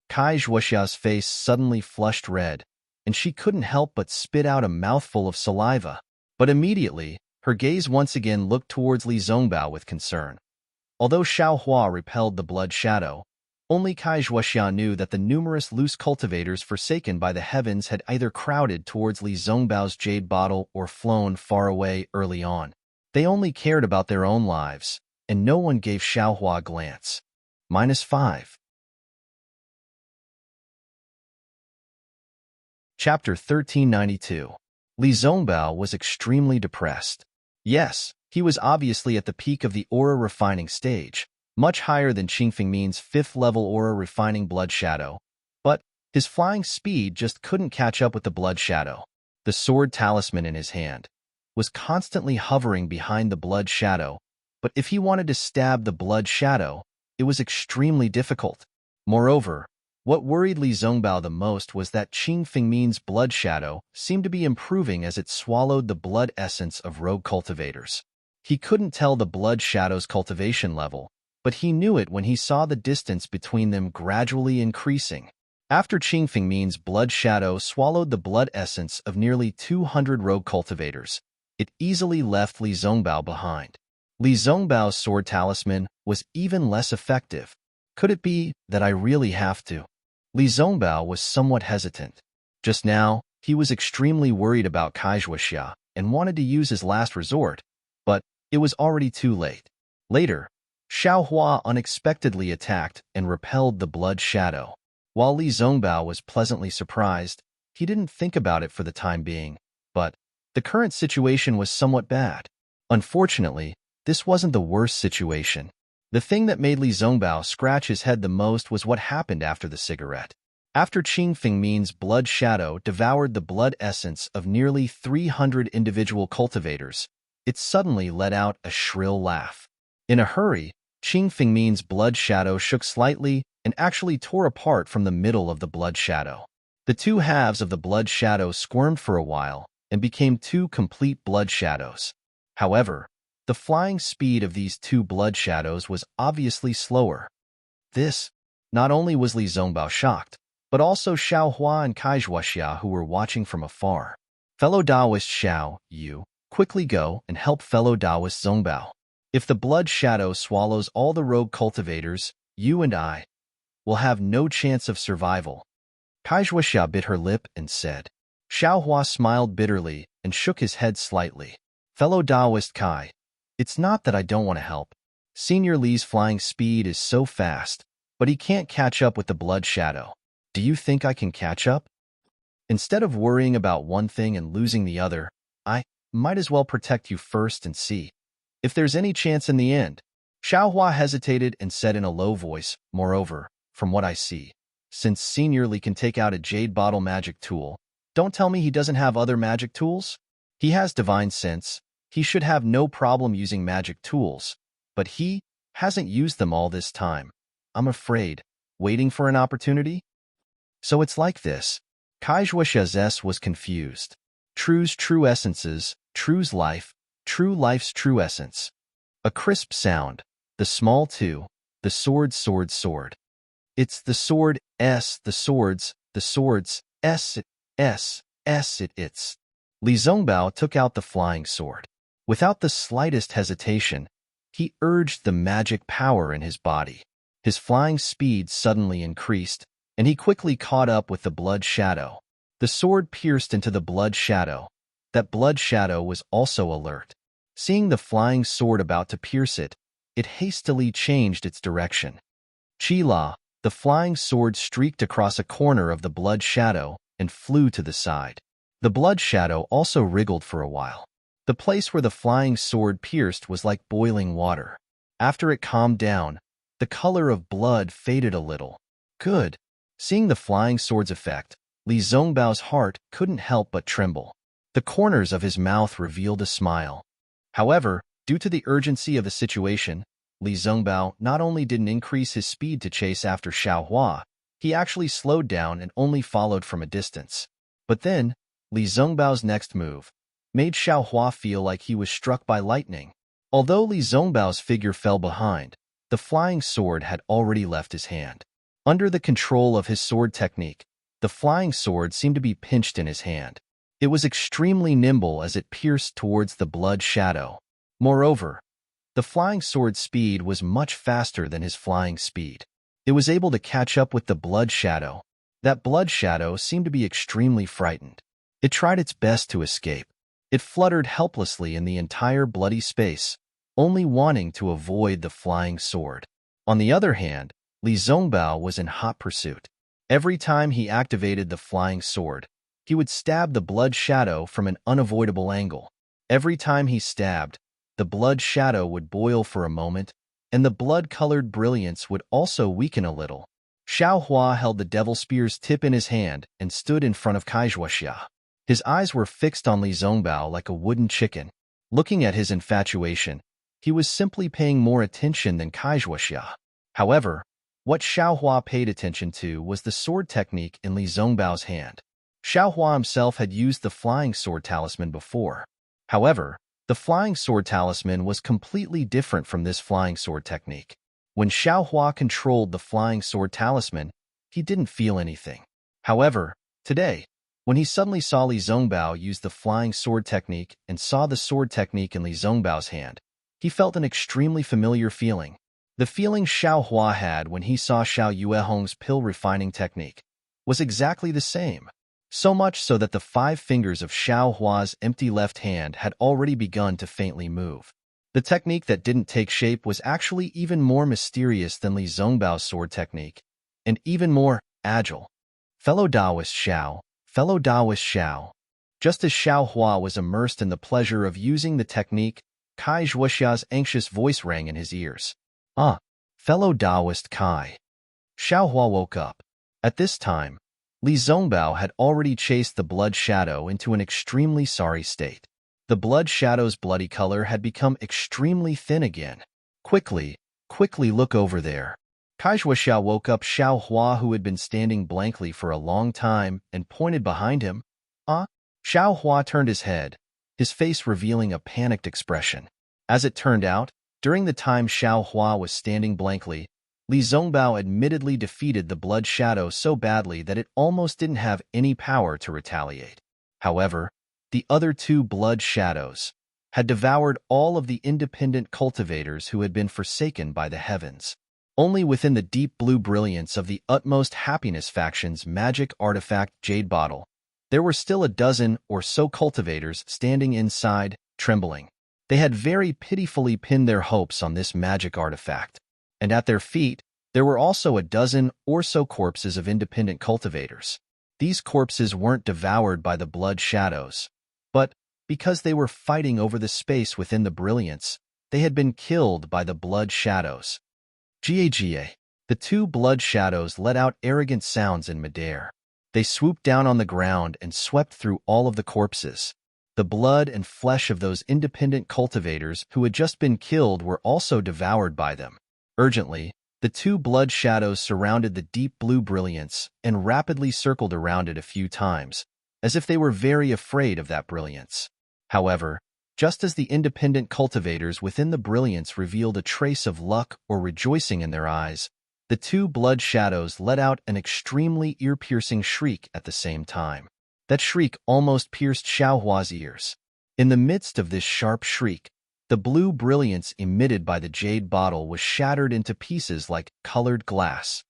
Kaixuoxia's face suddenly flushed red, and she couldn't help but spit out a mouthful of saliva. But immediately, her gaze once again looked towards Li Zongbao with concern. Although Xiao Hua repelled the blood shadow, only Kaixuoxia knew that the numerous loose cultivators forsaken by the heavens had either crowded towards Li Zongbao's jade bottle or flown far away early on. They only cared about their own lives, and no one gave Xiao Hua a glance. -5. Chapter 1392. Li Zongbao was extremely depressed. Yes, he was obviously at the peak of the aura refining stage, much higher than Qingfengmin's 5th-level aura refining blood shadow, but his flying speed just couldn't catch up with the blood shadow. The sword talisman in his hand was constantly hovering behind the blood shadow, but if he wanted to stab the blood shadow, it was extremely difficult. Moreover, what worried Li Zongbao the most was that Qingfengmin's blood shadow seemed to be improving as it swallowed the blood essence of rogue cultivators. He couldn't tell the blood shadow's cultivation level, but he knew it when he saw the distance between them gradually increasing. After Qingfengmin's blood shadow swallowed the blood essence of nearly 200 rogue cultivators, it easily left Li Zongbao behind. Li Zongbao's sword talisman was even less effective. Could it be that I really have to? Li Zongbao was somewhat hesitant. Just now, he was extremely worried about Kaixuoxia and wanted to use his last resort, but it was already too late. Later, Xiao Hua unexpectedly attacked and repelled the blood shadow. While Li Zongbao was pleasantly surprised, he didn't think about it for the time being, but the current situation was somewhat bad. Unfortunately, this wasn't the worst situation. The thing that made Li Zongbao scratch his head the most was what happened after the cigarette. After Qingfengmin's blood shadow devoured the blood essence of nearly 300 individual cultivators, it suddenly let out a shrill laugh. In a hurry, Qingfengmin's blood shadow shook slightly and actually tore apart from the middle of the blood shadow. The two halves of the blood shadow squirmed for a while and became two complete blood shadows. However, the flying speed of these two blood shadows was obviously slower. This, not only was Li Zongbao shocked, but also Xiao Hua and Kaixuoxia who were watching from afar. Fellow Taoist Xiao, you, quickly go and help fellow Taoist Zongbao. If the blood shadow swallows all the rogue cultivators, you and I will have no chance of survival. Kaixuoxia bit her lip and said. Xiao Hua smiled bitterly and shook his head slightly. Fellow Taoist Kai, it's not that I don't want to help. Senior Li's flying speed is so fast, but he can't catch up with the blood shadow. Do you think I can catch up? Instead of worrying about one thing and losing the other, I might as well protect you first and see if there's any chance in the end. Xiaohua hesitated and said in a low voice, "Moreover, from what I see, since Senior Li can take out a jade bottle magic tool, don't tell me he doesn't have other magic tools? He has divine sense. He should have no problem using magic tools, but he hasn't used them all this time. I'm afraid, waiting for an opportunity?" So it's like this. Kaizhuashia's was confused. True's true essences, True's life, true life's true essence. A crisp sound, the small two, the sword, sword, sword. It's the sword, S, the swords, S, it's. Li Zongbao took out the flying sword. Without the slightest hesitation, he urged the magic power in his body. His flying speed suddenly increased, and he quickly caught up with the blood shadow. The sword pierced into the blood shadow. That blood shadow was also alert. Seeing the flying sword about to pierce it, it hastily changed its direction. Qila, the flying sword streaked across a corner of the blood shadow and flew to the side. The blood shadow also wriggled for a while. The place where the flying sword pierced was like boiling water. After it calmed down, the color of blood faded a little. Good. Seeing the flying sword's effect, Li Zongbao's heart couldn't help but tremble. The corners of his mouth revealed a smile. However, due to the urgency of the situation, Li Zongbao not only didn't increase his speed to chase after Xiaohua, he actually slowed down and only followed from a distance. But then, Li Zongbao's next move made Xiaohua feel like he was struck by lightning. Although Li Zongbao's figure fell behind, the flying sword had already left his hand. Under the control of his sword technique, the flying sword seemed to be pinched in his hand. It was extremely nimble as it pierced towards the blood shadow. Moreover, the flying sword's speed was much faster than his flying speed. It was able to catch up with the blood shadow. That blood shadow seemed to be extremely frightened. It tried its best to escape. It fluttered helplessly in the entire bloody space, only wanting to avoid the flying sword. On the other hand, Li Zongbao was in hot pursuit. Every time he activated the flying sword, he would stab the blood shadow from an unavoidable angle. Every time he stabbed, the blood shadow would boil for a moment, and the blood-colored brilliance would also weaken a little. Xiaohua held the devil spear's tip in his hand and stood in front of Kaizhuashia. His eyes were fixed on Li Zongbao like a wooden chicken. Looking at his infatuation, he was simply paying more attention than Kaizhuashia. However, what Xiaohua paid attention to was the sword technique in Li Zongbao's hand. Xiaohua himself had used the flying sword talisman before. However, the flying sword talisman was completely different from this flying sword technique. When Xiaohua controlled the flying sword talisman, he didn't feel anything. However, today, when he suddenly saw Li Zongbao use the flying sword technique and saw the sword technique in Li Zongbao's hand, he felt an extremely familiar feeling. The feeling Xiaohua had when he saw Xiao Yuehong's pill refining technique was exactly the same. So much so that the 5 fingers of Xiaohua's empty left hand had already begun to faintly move. The technique that didn't take shape was actually even more mysterious than Li Zongbao's sword technique, and even more agile. Fellow Taoist Xiao. Just as Xiaohua was immersed in the pleasure of using the technique, Kai Zhuoxia's anxious voice rang in his ears. Fellow Taoist Kai. Xiaohua woke up. At this time, Li Zongbao had already chased the blood shadow into an extremely sorry state. The blood shadow's bloody color had become extremely thin again. Quickly look over there. Kaizhuashia woke up Xiaohua, who had been standing blankly for a long time, and pointed behind him. Xiaohua turned his head, his face revealing a panicked expression. As it turned out, during the time Xiaohua was standing blankly, Li Zongbao admittedly defeated the blood shadow so badly that it almost didn't have any power to retaliate. However, the other 2 blood shadows had devoured all of the independent cultivators who had been forsaken by the heavens. Only within the deep blue brilliance of the utmost happiness faction's magic artifact Jade Bottle, there were still a dozen or so cultivators standing inside, trembling. They had very pitifully pinned their hopes on this magic artifact, and at their feet, there were also a dozen or so corpses of independent cultivators. These corpses weren't devoured by the blood shadows, but because they were fighting over the space within the brilliance, They had been killed by the blood shadows. Gaga. The two blood shadows let out arrogant sounds in midair. They swooped down on the ground and swept through all of the corpses. The blood and flesh of those independent cultivators who had just been killed were also devoured by them. Urgently, the two blood shadows surrounded the deep blue brilliance and rapidly circled around it a few times, as if they were very afraid of that brilliance. However, just as the independent cultivators within the brilliance revealed a trace of luck or rejoicing in their eyes, the two blood shadows let out an extremely ear-piercing shriek at the same time. That shriek almost pierced Xiaohua's ears. In the midst of this sharp shriek, the blue brilliance emitted by the jade bottle was shattered into pieces like colored glass.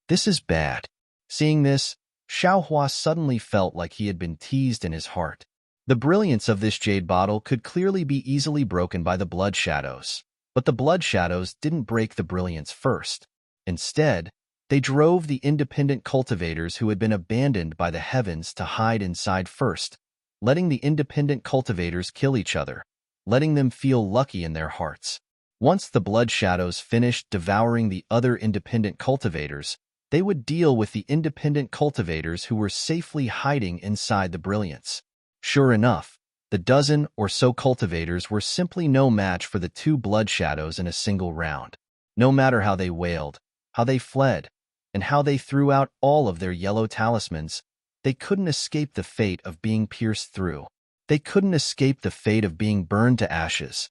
This is bad. Seeing this, Xiaohua suddenly felt like he had been teased in his heart. The brilliance of this jade bottle could clearly be easily broken by the blood shadows, but the blood shadows didn't break the brilliance first. Instead, they drove the independent cultivators who had been abandoned by the heavens to hide inside first, letting the independent cultivators kill each other, letting them feel lucky in their hearts. Once the blood shadows finished devouring the other independent cultivators, they would deal with the independent cultivators who were safely hiding inside the brilliance. Sure enough, the dozen or so cultivators were simply no match for the two blood shadows in a single round. No matter how they wailed, how they fled, and how they threw out all of their yellow talismans, they couldn't escape the fate of being pierced through. They couldn't escape the fate of being burned to ashes.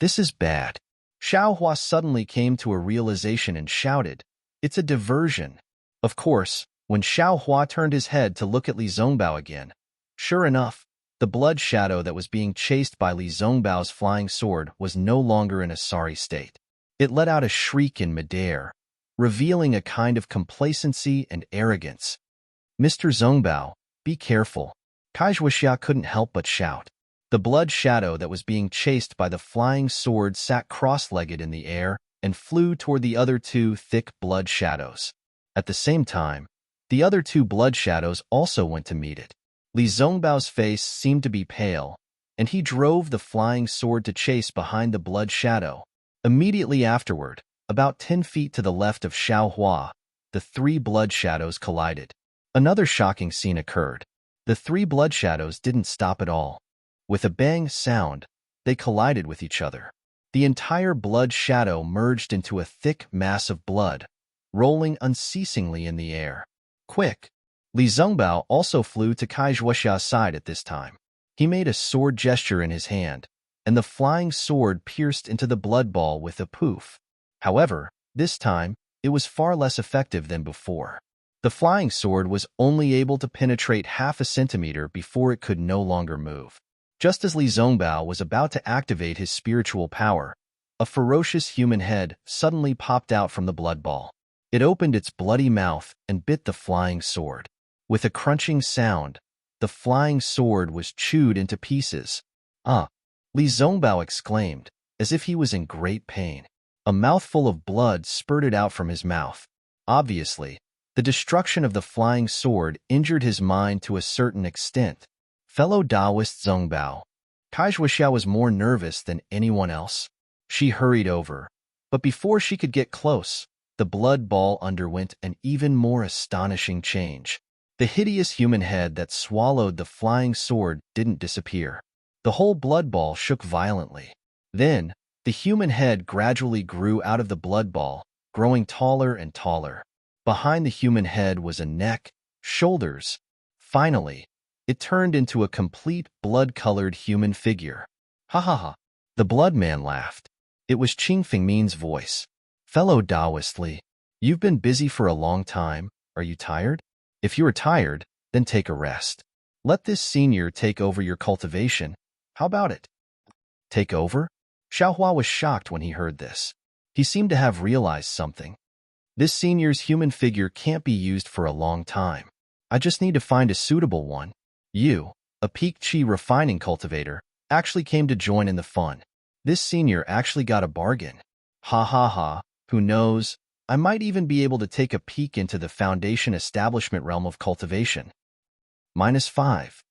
This is bad. Xiaohua suddenly came to a realization and shouted, "It's a diversion." Of course, when Xiaohua turned his head to look at Li Zhongbao again, sure enough, the blood shadow that was being chased by Li Zhongbao's flying sword was no longer in a sorry state. It let out a shriek in midair, revealing a kind of complacency and arrogance. "Mr. Zhongbao, be careful." Kaixuoxia couldn't help but shout. The blood shadow that was being chased by the flying sword sat cross-legged in the air and flew toward the other two thick blood shadows. At the same time, the other two blood shadows also went to meet it. Li Zhongbao's face seemed to be pale, and he drove the flying sword to chase behind the blood shadow. Immediately afterward, about 10 feet to the left of Xiaohua, the three blood shadows collided. Another shocking scene occurred. The three blood shadows didn't stop at all. With a bang sound, they collided with each other. The entire blood shadow merged into a thick mass of blood, rolling unceasingly in the air. Quick! Li Zhongbao also flew to Kaixuoxia's side at this time. He made a sword gesture in his hand, and the flying sword pierced into the blood ball with a poof. However, this time, it was far less effective than before. The flying sword was only able to penetrate half a centimeter before it could no longer move. Just as Li Zhongbao was about to activate his spiritual power, a ferocious human head suddenly popped out from the blood ball. It opened its bloody mouth and bit the flying sword. With a crunching sound, the flying sword was chewed into pieces. "Ah!" Li Zhongbao exclaimed, as if he was in great pain. A mouthful of blood spurted out from his mouth. Obviously, the destruction of the flying sword injured his mind to a certain extent. Fellow Taoist Zhongbao, Kaixuoxia was more nervous than anyone else. She hurried over, but before she could get close, the blood ball underwent an even more astonishing change. The hideous human head that swallowed the flying sword didn't disappear. The whole blood ball shook violently. Then, the human head gradually grew out of the blood ball, growing taller and taller. Behind the human head was a neck, shoulders. Finally, it turned into a complete blood-colored human figure. "Ha ha ha!" The blood man laughed. It was Qing Fengmin's voice. "Fellow Taoist Li, you've been busy for a long time. Are you tired? If you are tired, then take a rest. Let this senior take over your cultivation. How about it?" Take over? Xiaohua was shocked when he heard this. He seemed to have realized something. This senior's human figure can't be used for a long time. I just need to find a suitable one. You, a peak chi refining cultivator, actually came to join in the fun. This senior actually got a bargain. Ha ha ha, who knows? I might even be able to take a peek into the foundation establishment realm of cultivation. -5.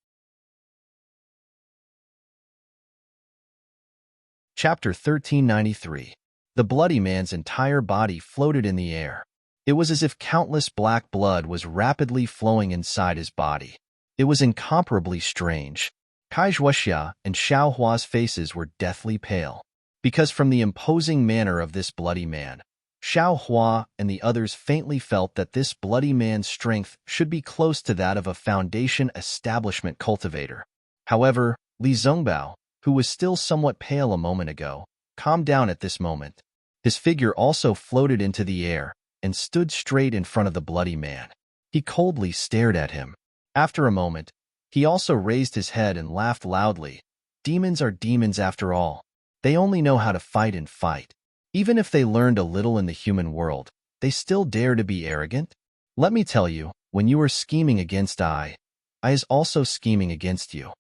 Chapter 1393. The bloody man's entire body floated in the air. It was as if countless black blood was rapidly flowing inside his body. It was incomparably strange. Kai Zhuoxia and Xiao Hua's faces were deathly pale, because from the imposing manner of this bloody man, Xiao Hua and the others faintly felt that this bloody man's strength should be close to that of a foundation establishment cultivator. However, Li Zongbao, who was still somewhat pale a moment ago, calmed down at this moment. His figure also floated into the air and stood straight in front of the bloody man. He coldly stared at him. After a moment, he also raised his head and laughed loudly. Demons are demons after all. They only know how to fight and fight. Even if they learned a little in the human world, they still dare to be arrogant? Let me tell you, when you are scheming against I is also scheming against you.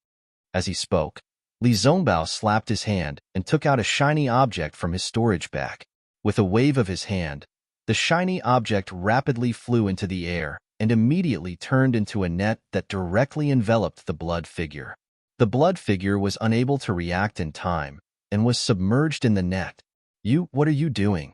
As he spoke, Li Zongbao slapped his hand and took out a shiny object from his storage bag. With a wave of his hand, the shiny object rapidly flew into the air and immediately turned into a net that directly enveloped the blood figure. The blood figure was unable to react in time and was submerged in the net. What are you doing?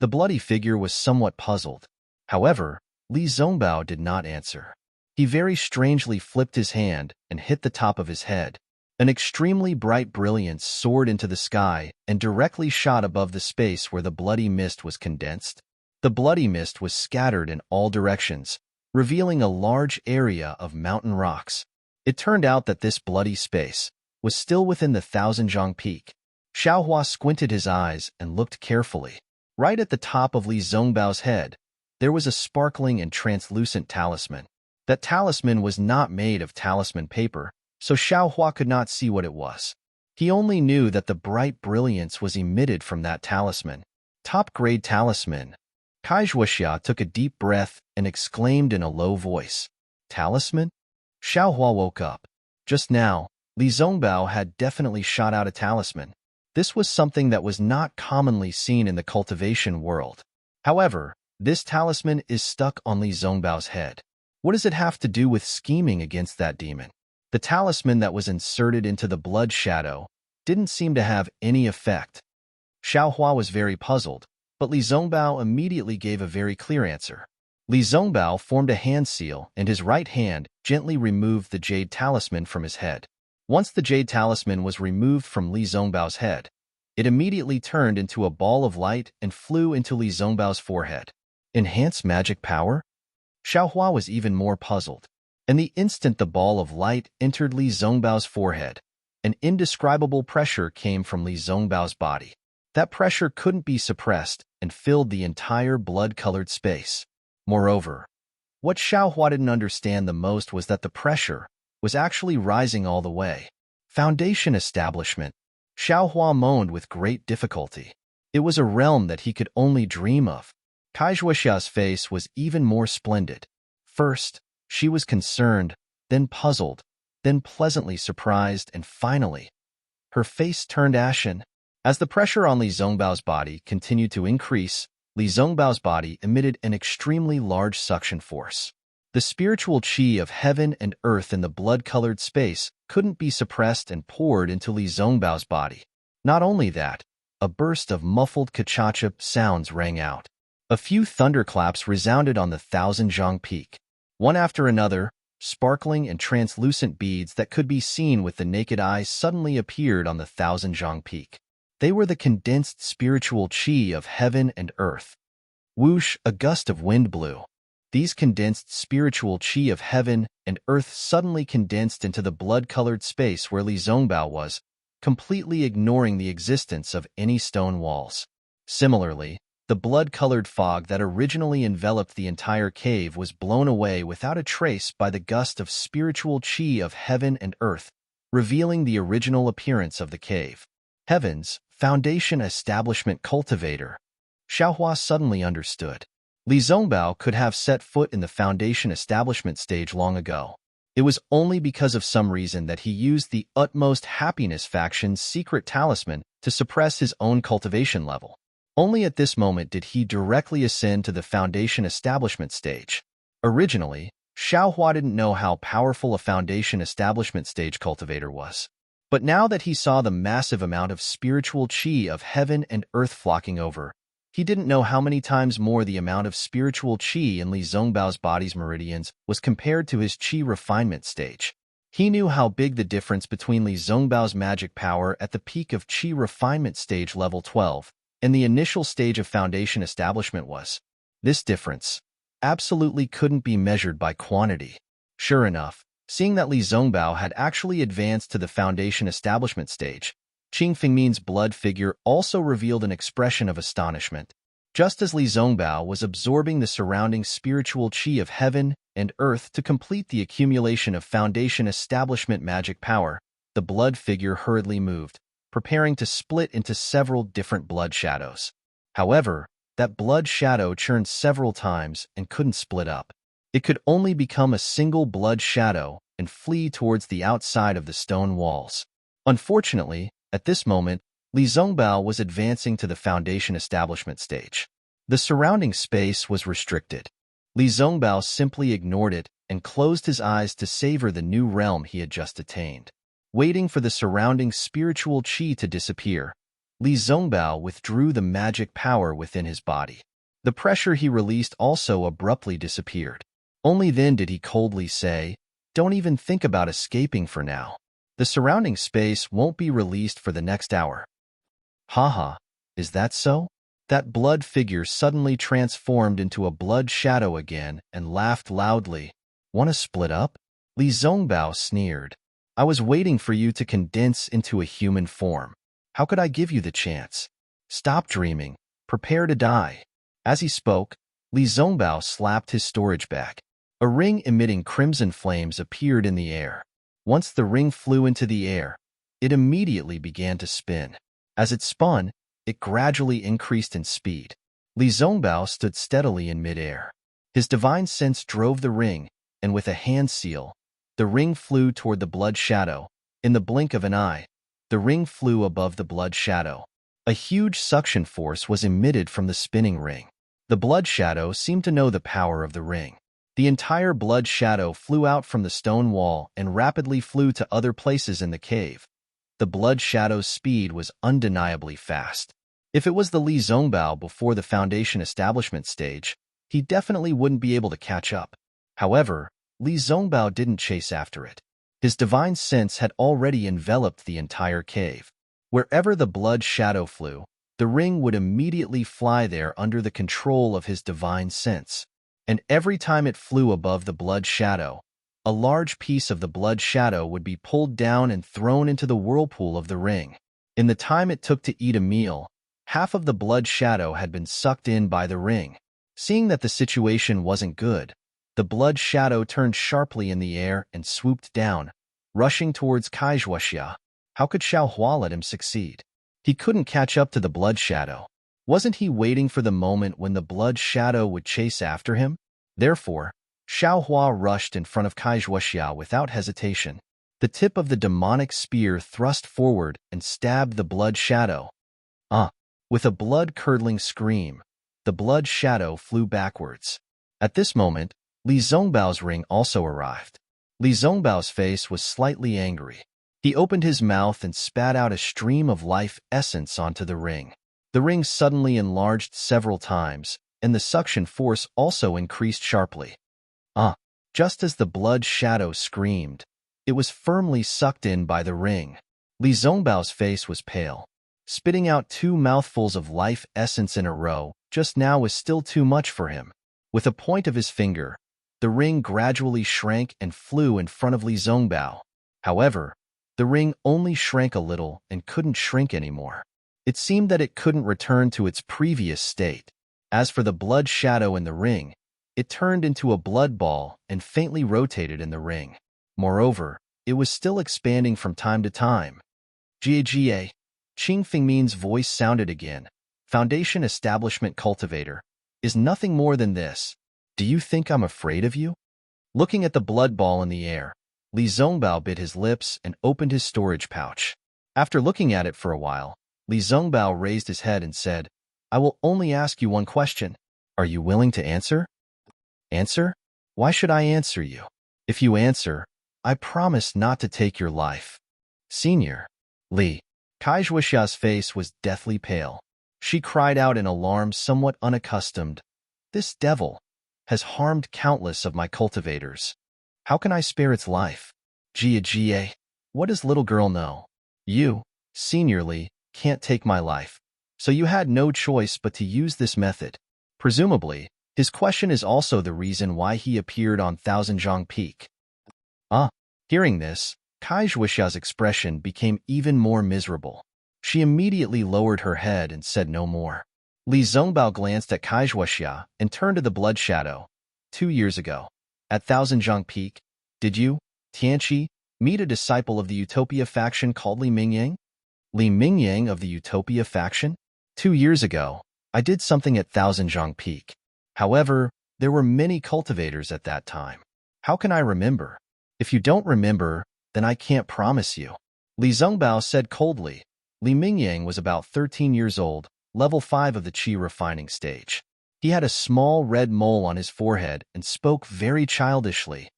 The bloody figure was somewhat puzzled. However, Li Zongbao did not answer. He very strangely flipped his hand and hit the top of his head. An extremely bright brilliance soared into the sky and directly shot above the space where the bloody mist was condensed. The bloody mist was scattered in all directions, revealing a large area of mountain rocks. It turned out that this bloody space was still within the Thousand-Zhang Peak. Xiao Hua squinted his eyes and looked carefully. Right at the top of Li Zongbao's head, there was a sparkling and translucent talisman. That talisman was not made of talisman paper, so Xiao Hua could not see what it was. He only knew that the bright brilliance was emitted from that talisman. Top-grade talisman. Kai Zhuoxia took a deep breath and exclaimed in a low voice, "Talisman?" Xiao Hua woke up. Just now, Li Zongbao had definitely shot out a talisman. This was something that was not commonly seen in the cultivation world. However, this talisman is stuck on Li Zongbao's head. What does it have to do with scheming against that demon? The talisman that was inserted into the blood shadow didn't seem to have any effect. Xiao Hua was very puzzled, but Li Zongbao immediately gave a very clear answer. Li Zongbao formed a hand seal, and his right hand gently removed the jade talisman from his head. Once the jade talisman was removed from Li Zongbao's head, it immediately turned into a ball of light and flew into Li Zongbao's forehead. Enhance magic power? Xiao Hua was even more puzzled. And the instant the ball of light entered Li Zongbao's forehead, an indescribable pressure came from Li Zongbao's body. That pressure couldn't be suppressed and filled the entire blood-colored space. Moreover, what Xiao Hua didn't understand the most was that the pressure was actually rising all the way. Foundation establishment. Xiao Hua moaned with great difficulty. It was a realm that he could only dream of. Kai Zhuoxia's face was even more splendid. First, she was concerned, then puzzled, then pleasantly surprised, and finally, her face turned ashen. As the pressure on Li Zongbao's body continued to increase, Li Zongbao's body emitted an extremely large suction force. The spiritual qi of heaven and earth in the blood-colored space couldn't be suppressed and poured into Li Zongbao's body. Not only that, a burst of muffled kachacha sounds rang out. A few thunderclaps resounded on the Thousand-Zhang Peak. One after another, sparkling and translucent beads that could be seen with the naked eye suddenly appeared on the Thousand-Zhang Peak. They were the condensed spiritual qi of heaven and earth. Whoosh, a gust of wind blew. These condensed spiritual qi of heaven and earth suddenly condensed into the blood-colored space where Li Zongbao was, completely ignoring the existence of any stone walls. Similarly, the blood-colored fog that originally enveloped the entire cave was blown away without a trace by the gust of spiritual qi of heaven and earth, revealing the original appearance of the cave. Heavens, Foundation Establishment Cultivator. Xiao Hua suddenly understood. Li Zongbao could have set foot in the Foundation Establishment stage long ago. It was only because of some reason that he used the Utmost Happiness faction's secret talisman to suppress his own cultivation level. Only at this moment did he directly ascend to the Foundation Establishment stage. Originally, Xiao Hua didn't know how powerful a Foundation Establishment stage cultivator was. But now that he saw the massive amount of spiritual qi of heaven and earth flocking over, he didn't know how many times more the amount of spiritual qi in Li Zongbao's body's meridians was compared to his qi refinement stage. He knew how big the difference between Li Zongbao's magic power at the peak of qi refinement stage level 12 and the initial stage of foundation establishment was. This difference absolutely couldn't be measured by quantity. Sure enough, seeing that Li Zongbao had actually advanced to the foundation establishment stage, Qing Fengmin's blood figure also revealed an expression of astonishment. Just as Li Zongbao was absorbing the surrounding spiritual qi of heaven and earth to complete the accumulation of foundation establishment magic power, the blood figure hurriedly moved, preparing to split into several different blood shadows. However, that blood shadow churned several times and couldn't split up. It could only become a single blood shadow and flee towards the outside of the stone walls. Unfortunately, at this moment, Li Zongbao was advancing to the foundation establishment stage. The surrounding space was restricted. Li Zongbao simply ignored it and closed his eyes to savor the new realm he had just attained. Waiting for the surrounding spiritual qi to disappear, Li Zongbao withdrew the magic power within his body. The pressure he released also abruptly disappeared. Only then did he coldly say, "Don't even think about escaping for now. The surrounding space won't be released for the next hour." Haha, is that so? That blood figure suddenly transformed into a blood shadow again and laughed loudly. "Want to split up?" Li Zongbao sneered. "I was waiting for you to condense into a human form. How could I give you the chance? Stop dreaming. Prepare to die." As he spoke, Li Zongbao slapped his storage bag. A ring emitting crimson flames appeared in the air. Once the ring flew into the air, it immediately began to spin. As it spun, it gradually increased in speed. Li Zongbao stood steadily in midair. His divine sense drove the ring, and with a hand seal, the ring flew toward the blood shadow. In the blink of an eye, the ring flew above the blood shadow. A huge suction force was emitted from the spinning ring. The blood shadow seemed to know the power of the ring. The entire blood shadow flew out from the stone wall and rapidly flew to other places in the cave. The blood shadow's speed was undeniably fast. If it was the Li Zongbao before the foundation establishment stage, he definitely wouldn't be able to catch up. However, Li Zongbao didn't chase after it. His divine sense had already enveloped the entire cave. Wherever the blood shadow flew, the ring would immediately fly there under the control of his divine sense. And every time it flew above the blood shadow, a large piece of the blood shadow would be pulled down and thrown into the whirlpool of the ring. In the time it took to eat a meal, half of the blood shadow had been sucked in by the ring. Seeing that the situation wasn't good, the blood shadow turned sharply in the air and swooped down, rushing towards Kaizhuaxia. How could Xiaohua let him succeed? He couldn't catch up to the blood shadow. Wasn't he waiting for the moment when the blood shadow would chase after him? Therefore, Xiaohua rushed in front of Kaizhuaxia without hesitation. The tip of the demonic spear thrust forward and stabbed the blood shadow. With a blood-curdling scream, the blood shadow flew backwards. At this moment, Li Zongbao's ring also arrived. Li Zongbao's face was slightly angry. He opened his mouth and spat out a stream of life essence onto the ring. The ring suddenly enlarged several times, and the suction force also increased sharply. Just as the blood shadow screamed, it was firmly sucked in by the ring. Li Zongbao's face was pale. Spitting out 2 mouthfuls of life essence in a row just now was still too much for him. With a point of his finger, the ring gradually shrank and flew in front of Li Zongbao. However, the ring only shrank a little and couldn't shrink anymore. It seemed that it couldn't return to its previous state. As for the blood shadow in the ring, it turned into a blood ball and faintly rotated in the ring. Moreover, it was still expanding from time to time. "Jia," Qing Fengmin's voice sounded again. "Foundation Establishment Cultivator is nothing more than this. Do you think I'm afraid of you?" Looking at the blood ball in the air, Li Zongbao bit his lips and opened his storage pouch. After looking at it for a while, Li Zongbao raised his head and said, "I will only ask you one question. Are you willing to answer?" "Answer? Why should I answer you? If you answer, I promise not to take your life." Senior Li. Kaixuaxia's face was deathly pale. She cried out in alarm, somewhat unaccustomed. This devil has harmed countless of my cultivators. How can I spare its life? Jia, what does little girl know? You, Senior Li, can't take my life. So you had no choice but to use this method. Presumably, his question is also the reason why he appeared on Thousandjiang Peak. Hearing this, Kaixuaxia's expression became even more miserable. She immediately lowered her head and said no more. Li Zongbao glanced at Kaixuaxia and turned to the blood shadow. 2 years ago, at Thousandjiang Peak, did you, Tianqi, meet a disciple of the Utopia faction called Li Mingyang? Li Mingyang of the Utopia faction? 2 years ago, I did something at Thousandjiang Peak. However, there were many cultivators at that time. How can I remember? If you don't remember, then I can't promise you. Li Zongbao said coldly. Li Mingyang was about 13 years old, level 5 of the Qi refining stage. He had a small red mole on his forehead and spoke very childishly.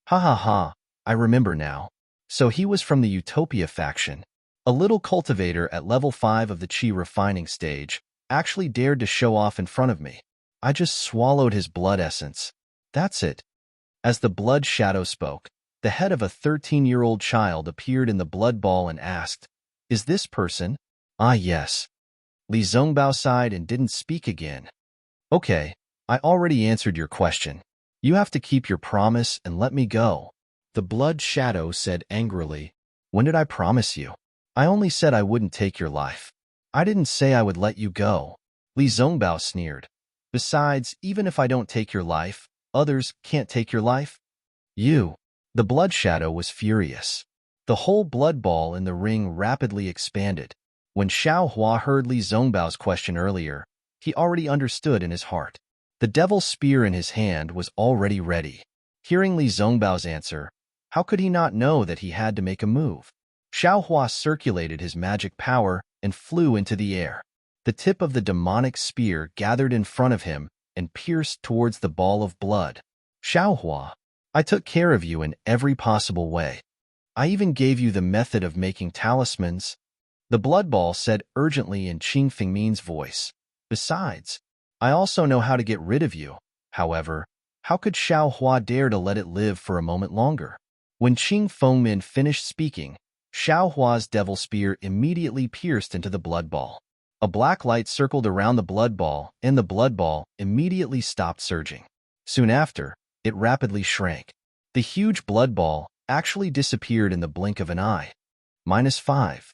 Ha ha ha, I remember now. So he was from the Utopia faction. A little cultivator at level 5 of the Qi refining stage actually dared to show off in front of me. I just swallowed his blood essence. That's it. As the blood shadow spoke, the head of a 13-year-old child appeared in the blood ball and asked, "Is this person?" "Ah, yes." Li Zongbao sighed and didn't speak again. "Okay, I already answered your question. You have to keep your promise and let me go." The blood shadow said angrily, "When did I promise you? I only said I wouldn't take your life. I didn't say I would let you go." Li Zongbao sneered. "Besides, even if I don't take your life, others can't take your life." The blood shadow was furious. The whole blood ball in the ring rapidly expanded. When Xiao Hua heard Li Zongbao's question earlier, he already understood in his heart. The devil's spear in his hand was already ready. Hearing Li Zongbao's answer, how could he not know that he had to make a move? Xiao Hua circulated his magic power and flew into the air. The tip of the demonic spear gathered in front of him and pierced towards the ball of blood. "Xiao Hua, I took care of you in every possible way. I even gave you the method of making talismans," the blood ball said urgently in Qing Fengmin's voice. "Besides, I also know how to get rid of you." However, how could Xiao Hua dare to let it live for a moment longer? When Qing Fengmin finished speaking, Xiao Hua's devil spear immediately pierced into the blood ball. A black light circled around the blood ball, and the blood ball immediately stopped surging. Soon after, it rapidly shrank. The huge blood ball actually disappeared in the blink of an eye. -5.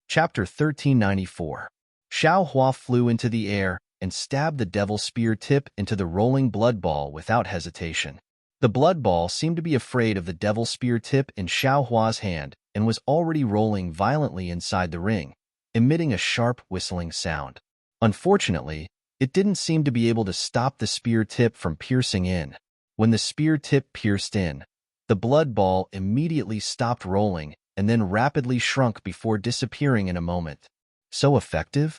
Chapter 1394. Xiao Hua flew into the air and stabbed the devil spear tip into the rolling blood ball without hesitation. The blood ball seemed to be afraid of the devil spear tip in Xiao Hua's hand and was already rolling violently inside the ring, emitting a sharp whistling sound. Unfortunately, it didn't seem to be able to stop the spear tip from piercing in. When the spear tip pierced in, the blood ball immediately stopped rolling and then rapidly shrunk before disappearing in a moment. So effective?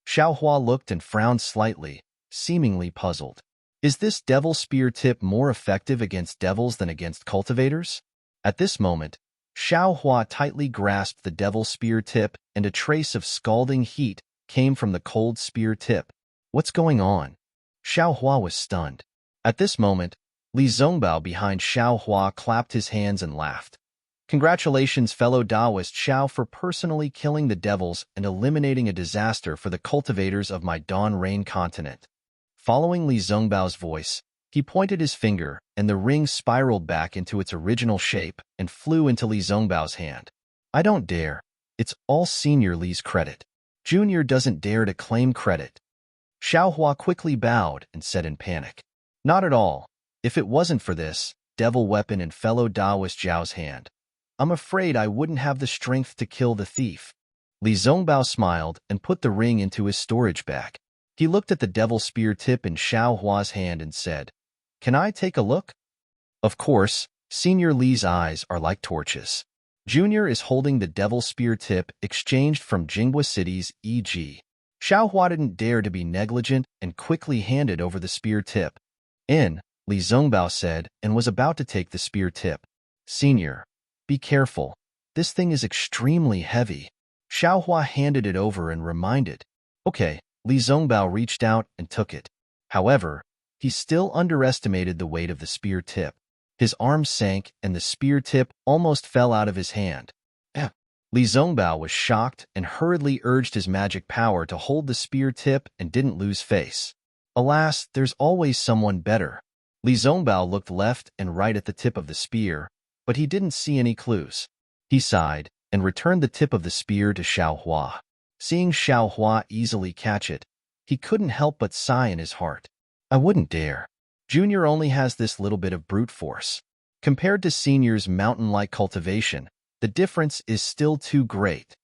Xiao Hua looked and frowned slightly, seemingly puzzled. Is this devil spear tip more effective against devils than against cultivators? At this moment, Xiao Hua tightly grasped the devil spear tip and a trace of scalding heat came from the cold spear tip. What's going on? Xiao Hua was stunned. At this moment, Li Zongbao behind Xiao Hua clapped his hands and laughed. Congratulations, fellow Taoist Xiao, for personally killing the devils and eliminating a disaster for the cultivators of my Dawn Rain continent. Following Li Zongbao's voice, he pointed his finger, and the ring spiraled back into its original shape and flew into Li Zongbao's hand. I don't dare. It's all Senior Li's credit. Junior doesn't dare to claim credit. Xiao Hua quickly bowed and said in panic, "Not at all. If it wasn't for this devil weapon in fellow Taoist Zhao's hand, I'm afraid I wouldn't have the strength to kill the thief." Li Zongbao smiled and put the ring into his storage bag. He looked at the devil spear tip in Xiao Hua's hand and said, "Can I take a look?" Of course, Senior Li's eyes are like torches. Junior is holding the devil spear tip exchanged from Jinghua City's E.G. Xiao Hua didn't dare to be negligent and quickly handed over the spear tip. Li Zongbao said, and was about to take the spear tip. Senior, be careful. This thing is extremely heavy. Xiaohua handed it over and reminded. Okay, Li Zongbao reached out and took it. However, he still underestimated the weight of the spear tip. His arm sank and the spear tip almost fell out of his hand. Li Zongbao was shocked and hurriedly urged his magic power to hold the spear tip and didn't lose face. Alas, there's always someone better. Li Zongbao looked left and right at the tip of the spear, but he didn't see any clues. He sighed and returned the tip of the spear to Xiaohua. Seeing Xiaohua easily catch it, he couldn't help but sigh in his heart. I wouldn't dare. Junior only has this little bit of brute force. Compared to Senior's mountain-like cultivation, the difference is still too great.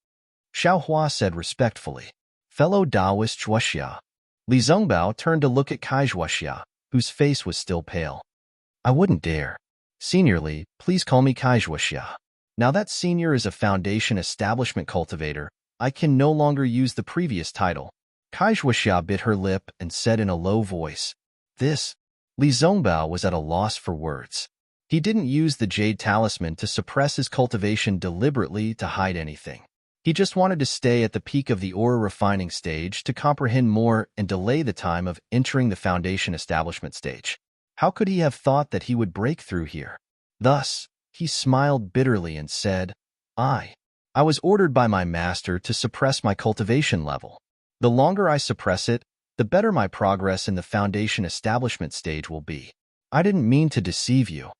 Xiaohua said respectfully. Fellow Taoist Zhuoxia. Li Zongbao turned to look at Kai Zhuoxia, whose face was still pale. I wouldn't dare. Seniorly, please call me Kai Zhuoxia. Now that Senior is a Foundation Establishment cultivator, I can no longer use the previous title. Kai Zhuoxia bit her lip and said in a low voice. This. Li Zongbao was at a loss for words. He didn't use the Jade Talisman to suppress his cultivation deliberately to hide anything. He just wanted to stay at the peak of the aura refining stage to comprehend more and delay the time of entering the Foundation Establishment stage. How could he have thought that he would break through here? Thus, he smiled bitterly and said, I was ordered by my master to suppress my cultivation level. The longer I suppress it, the better my progress in the Foundation Establishment stage will be. I didn't mean to deceive you.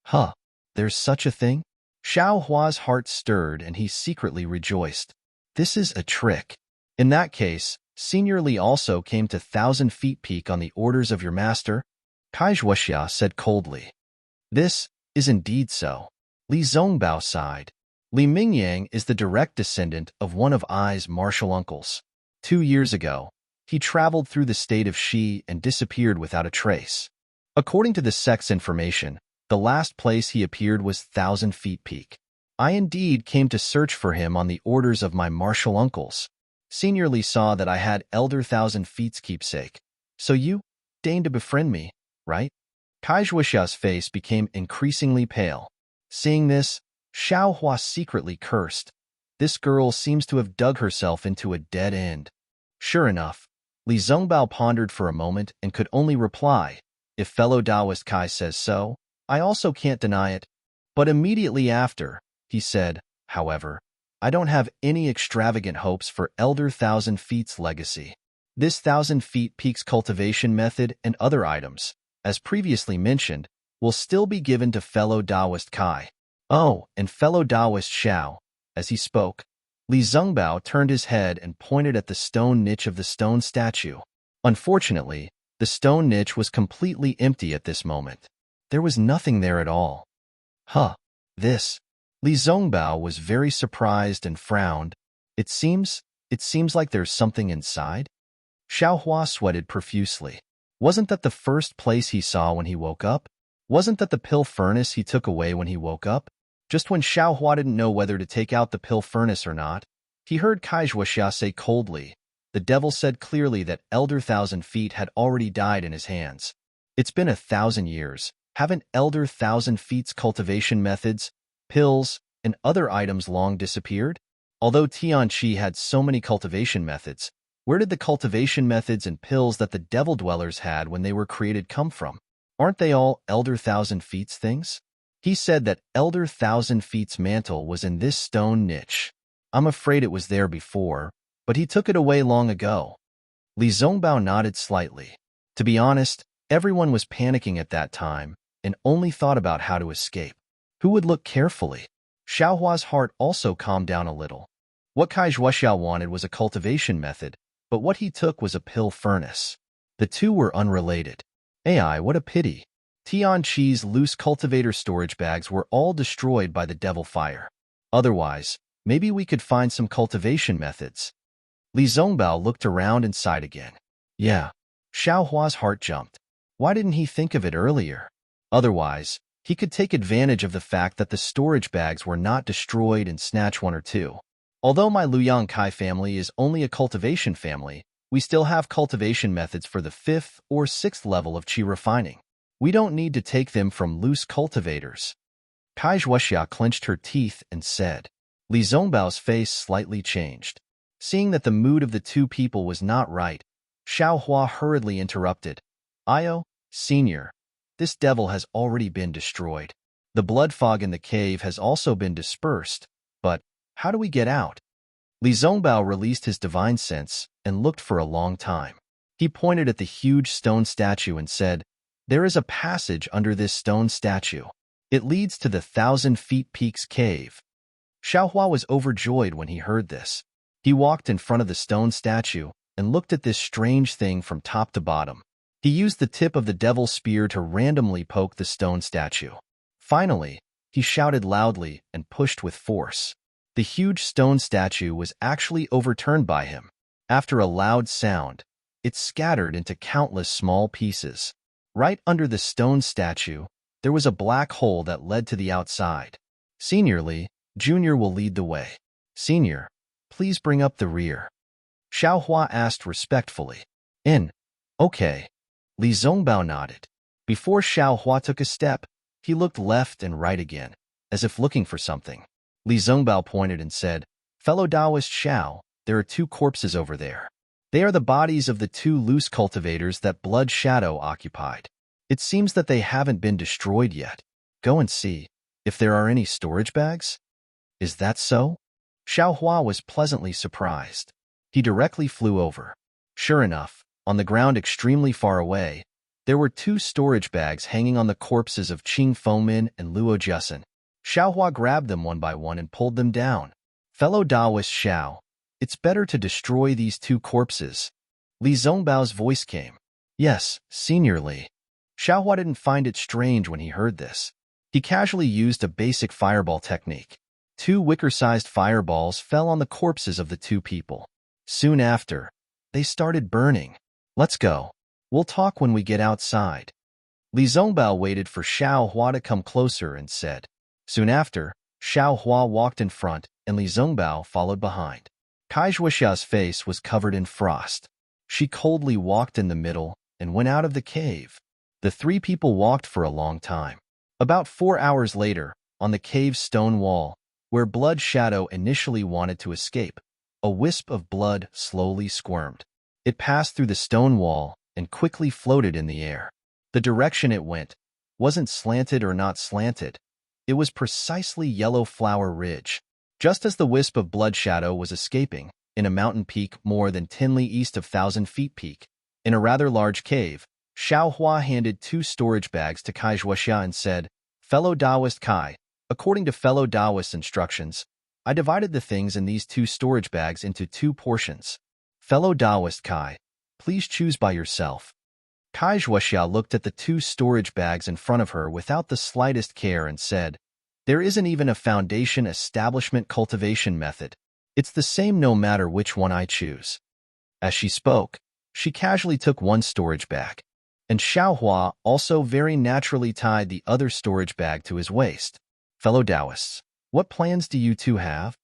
Huh, there's such a thing? Xiaohua's heart stirred and he secretly rejoiced. This is a trick. In that case, Senior Li also came to 1,000 feet peak on the orders of your master? Kai Zhuoxia said coldly. This is indeed so. Li Zongbao sighed. Li Mingyang is the direct descendant of one of Ai's martial uncles. 2 years ago, he traveled through the state of Shi and disappeared without a trace. According to the sect's information, the last place he appeared was 1,000 feet peak. I indeed came to search for him on the orders of my martial uncles. Senior Li saw that I had Elder 1,000 Feet's keepsake. So you deigned to befriend me, right? Kai Zhuoxia's face became increasingly pale. Seeing this, Xiaohua secretly cursed. This girl seems to have dug herself into a dead end. Sure enough, Li Zongbao pondered for a moment and could only reply, if fellow Taoist Kai says so, I also can't deny it. But immediately after, he said, however, I don't have any extravagant hopes for Elder 1,000 Feet's legacy. This 1,000 Feet Peak's cultivation method and other items, as previously mentioned, will still be given to fellow Taoist Kai. Oh, and fellow Taoist Xiao. As he spoke, Li Zongbao turned his head and pointed at the stone niche of the stone statue. Unfortunately, the stone niche was completely empty at this moment. There was nothing there at all. Huh, this. Li Zongbao was very surprised and frowned. It seems like there's something inside. Xiaohua sweated profusely. Wasn't that the first place he saw when he woke up? Wasn't that the pill furnace he took away when he woke up? Just when Xiaohua didn't know whether to take out the pill furnace or not, he heard Kai Zhuoxia say coldly, the devil said clearly that Elder 1,000 Feet had already died in his hands. It's been 1,000 years. Haven't Elder 1,000 Feet's cultivation methods, pills, and other items long disappeared? Although Tianqi had so many cultivation methods, where did the cultivation methods and pills that the devil dwellers had when they were created come from? Aren't they all Elder 1,000 Feet's things? He said that Elder 1,000 Feet's mantle was in this stone niche. I'm afraid it was there before, but he took it away long ago. Li Zongbao nodded slightly. To be honest, everyone was panicking at that time and only thought about how to escape. Who would look carefully? Xiaohua's heart also calmed down a little. What Kai Zhuoxia wanted was a cultivation method, but what he took was a pill furnace. The two were unrelated. AI, what a pity. Tianqi's loose cultivator storage bags were all destroyed by the devil fire. Otherwise, maybe we could find some cultivation methods. Li Zongbao looked around and sighed again. Yeah. Xiaohua's heart jumped. Why didn't he think of it earlier? Otherwise, he could take advantage of the fact that the storage bags were not destroyed and snatch one or two. Although my Luyang Kai family is only a cultivation family, we still have cultivation methods for the 5th or 6th level of qi refining. We don't need to take them from loose cultivators. Kai Zhuoxia clenched her teeth and said. Li Zongbao's face slightly changed. Seeing that the mood of the two people was not right, Xiao Hua hurriedly interrupted. Io, Senior, this devil has already been destroyed. The blood fog in the cave has also been dispersed, but how do we get out? Li Zongbao released his divine sense and looked for a long time. He pointed at the huge stone statue and said, There is a passage under this stone statue. It leads to the 1,000-feet Peaks cave. Xiaohua was overjoyed when he heard this. He walked in front of the stone statue and looked at this strange thing from top to bottom. He used the tip of the devil's spear to randomly poke the stone statue. Finally, he shouted loudly and pushed with force. The huge stone statue was actually overturned by him. After a loud sound, it scattered into countless small pieces. Right under the stone statue, there was a black hole that led to the outside. Senior Li, Junior will lead the way. Senior, please bring up the rear. Xiao Hua asked respectfully. Okay. Li Zongbao nodded. Before Xiao Hua took a step, he looked left and right again, as if looking for something. Li Zongbao pointed and said, Fellow Taoist Xiao, there are 2 corpses over there. They are the bodies of the 2 loose cultivators that Blood Shadow occupied. It seems that they haven't been destroyed yet. Go and see if there are any storage bags. Is that so? Xiao Hua was pleasantly surprised. He directly flew over. Sure enough, on the ground extremely far away, there were 2 storage bags hanging on the corpses of Qing Fengmin and Luo Jusen. Xiao Hua grabbed them one by one and pulled them down. Fellow Taoist Xiao, it's better to destroy these 2 corpses. Li Zongbao's voice came. Yes, Senior Li. Xiao Hua didn't find it strange when he heard this. He casually used a basic fireball technique. 2 wicker-sized fireballs fell on the corpses of the 2 people. Soon after, they started burning. Let's go. We'll talk when we get outside. Li Zongbao waited for Xiao Hua to come closer and said. Soon after, Xiao Hua walked in front and Li Zongbao followed behind. Kai Zhuoxia's face was covered in frost. She coldly walked in the middle and went out of the cave. The 3 people walked for a long time. About 4 hours later, on the cave's stone wall, where Blood Shadow initially wanted to escape, a wisp of blood slowly squirmed. It passed through the stone wall and quickly floated in the air. The direction it went wasn't slanted or not slanted. It was precisely Yellow Flower Ridge. Just as the wisp of Blood Shadow was escaping, in a mountain peak more than 10 li east of 1,000-feet Peak, in a rather large cave, Xiao Hua handed 2 storage bags to Kai Zhuoxia and said, Fellow Taoist Kai, according to fellow Taoist instructions, I divided the things in these 2 storage bags into 2 portions. Fellow Taoist Kai, please choose by yourself. Kai Zhuoxia looked at the 2 storage bags in front of her without the slightest care and said, There isn't even a foundation establishment cultivation method. It's the same no matter which one I choose. As she spoke, she casually took 1 storage bag, and Xiao Hua also very naturally tied the other storage bag to his waist. Fellow Taoists, what plans do you 2 have?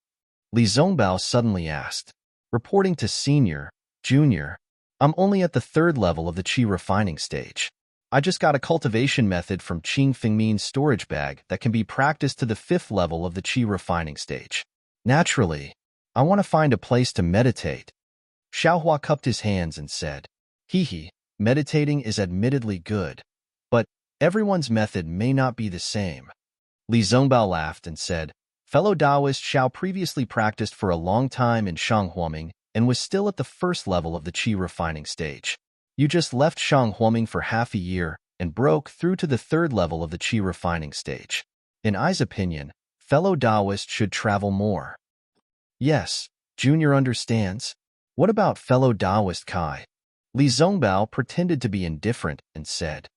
Li Zongbao suddenly asked. Reporting to Senior, Junior, I'm only at the 3rd level of the Qi refining stage. I just got a cultivation method from Qing Fengmin's storage bag that can be practiced to the 5th level of the Qi refining stage. Naturally, I want to find a place to meditate. Xiao Hua cupped his hands and said, meditating is admittedly good, but everyone's method may not be the same. Li Zongbao laughed and said, Fellow Taoist Xiao previously practiced for a long time in Shanghuoming and was still at the 1st level of the Qi refining stage. You just left Shanghuoming for half a year and broke through to the 3rd level of the Qi refining stage. In I's opinion, fellow Taoist should travel more. Yes, Junior understands. What about fellow Taoist Kai? Li Zongbao pretended to be indifferent and said,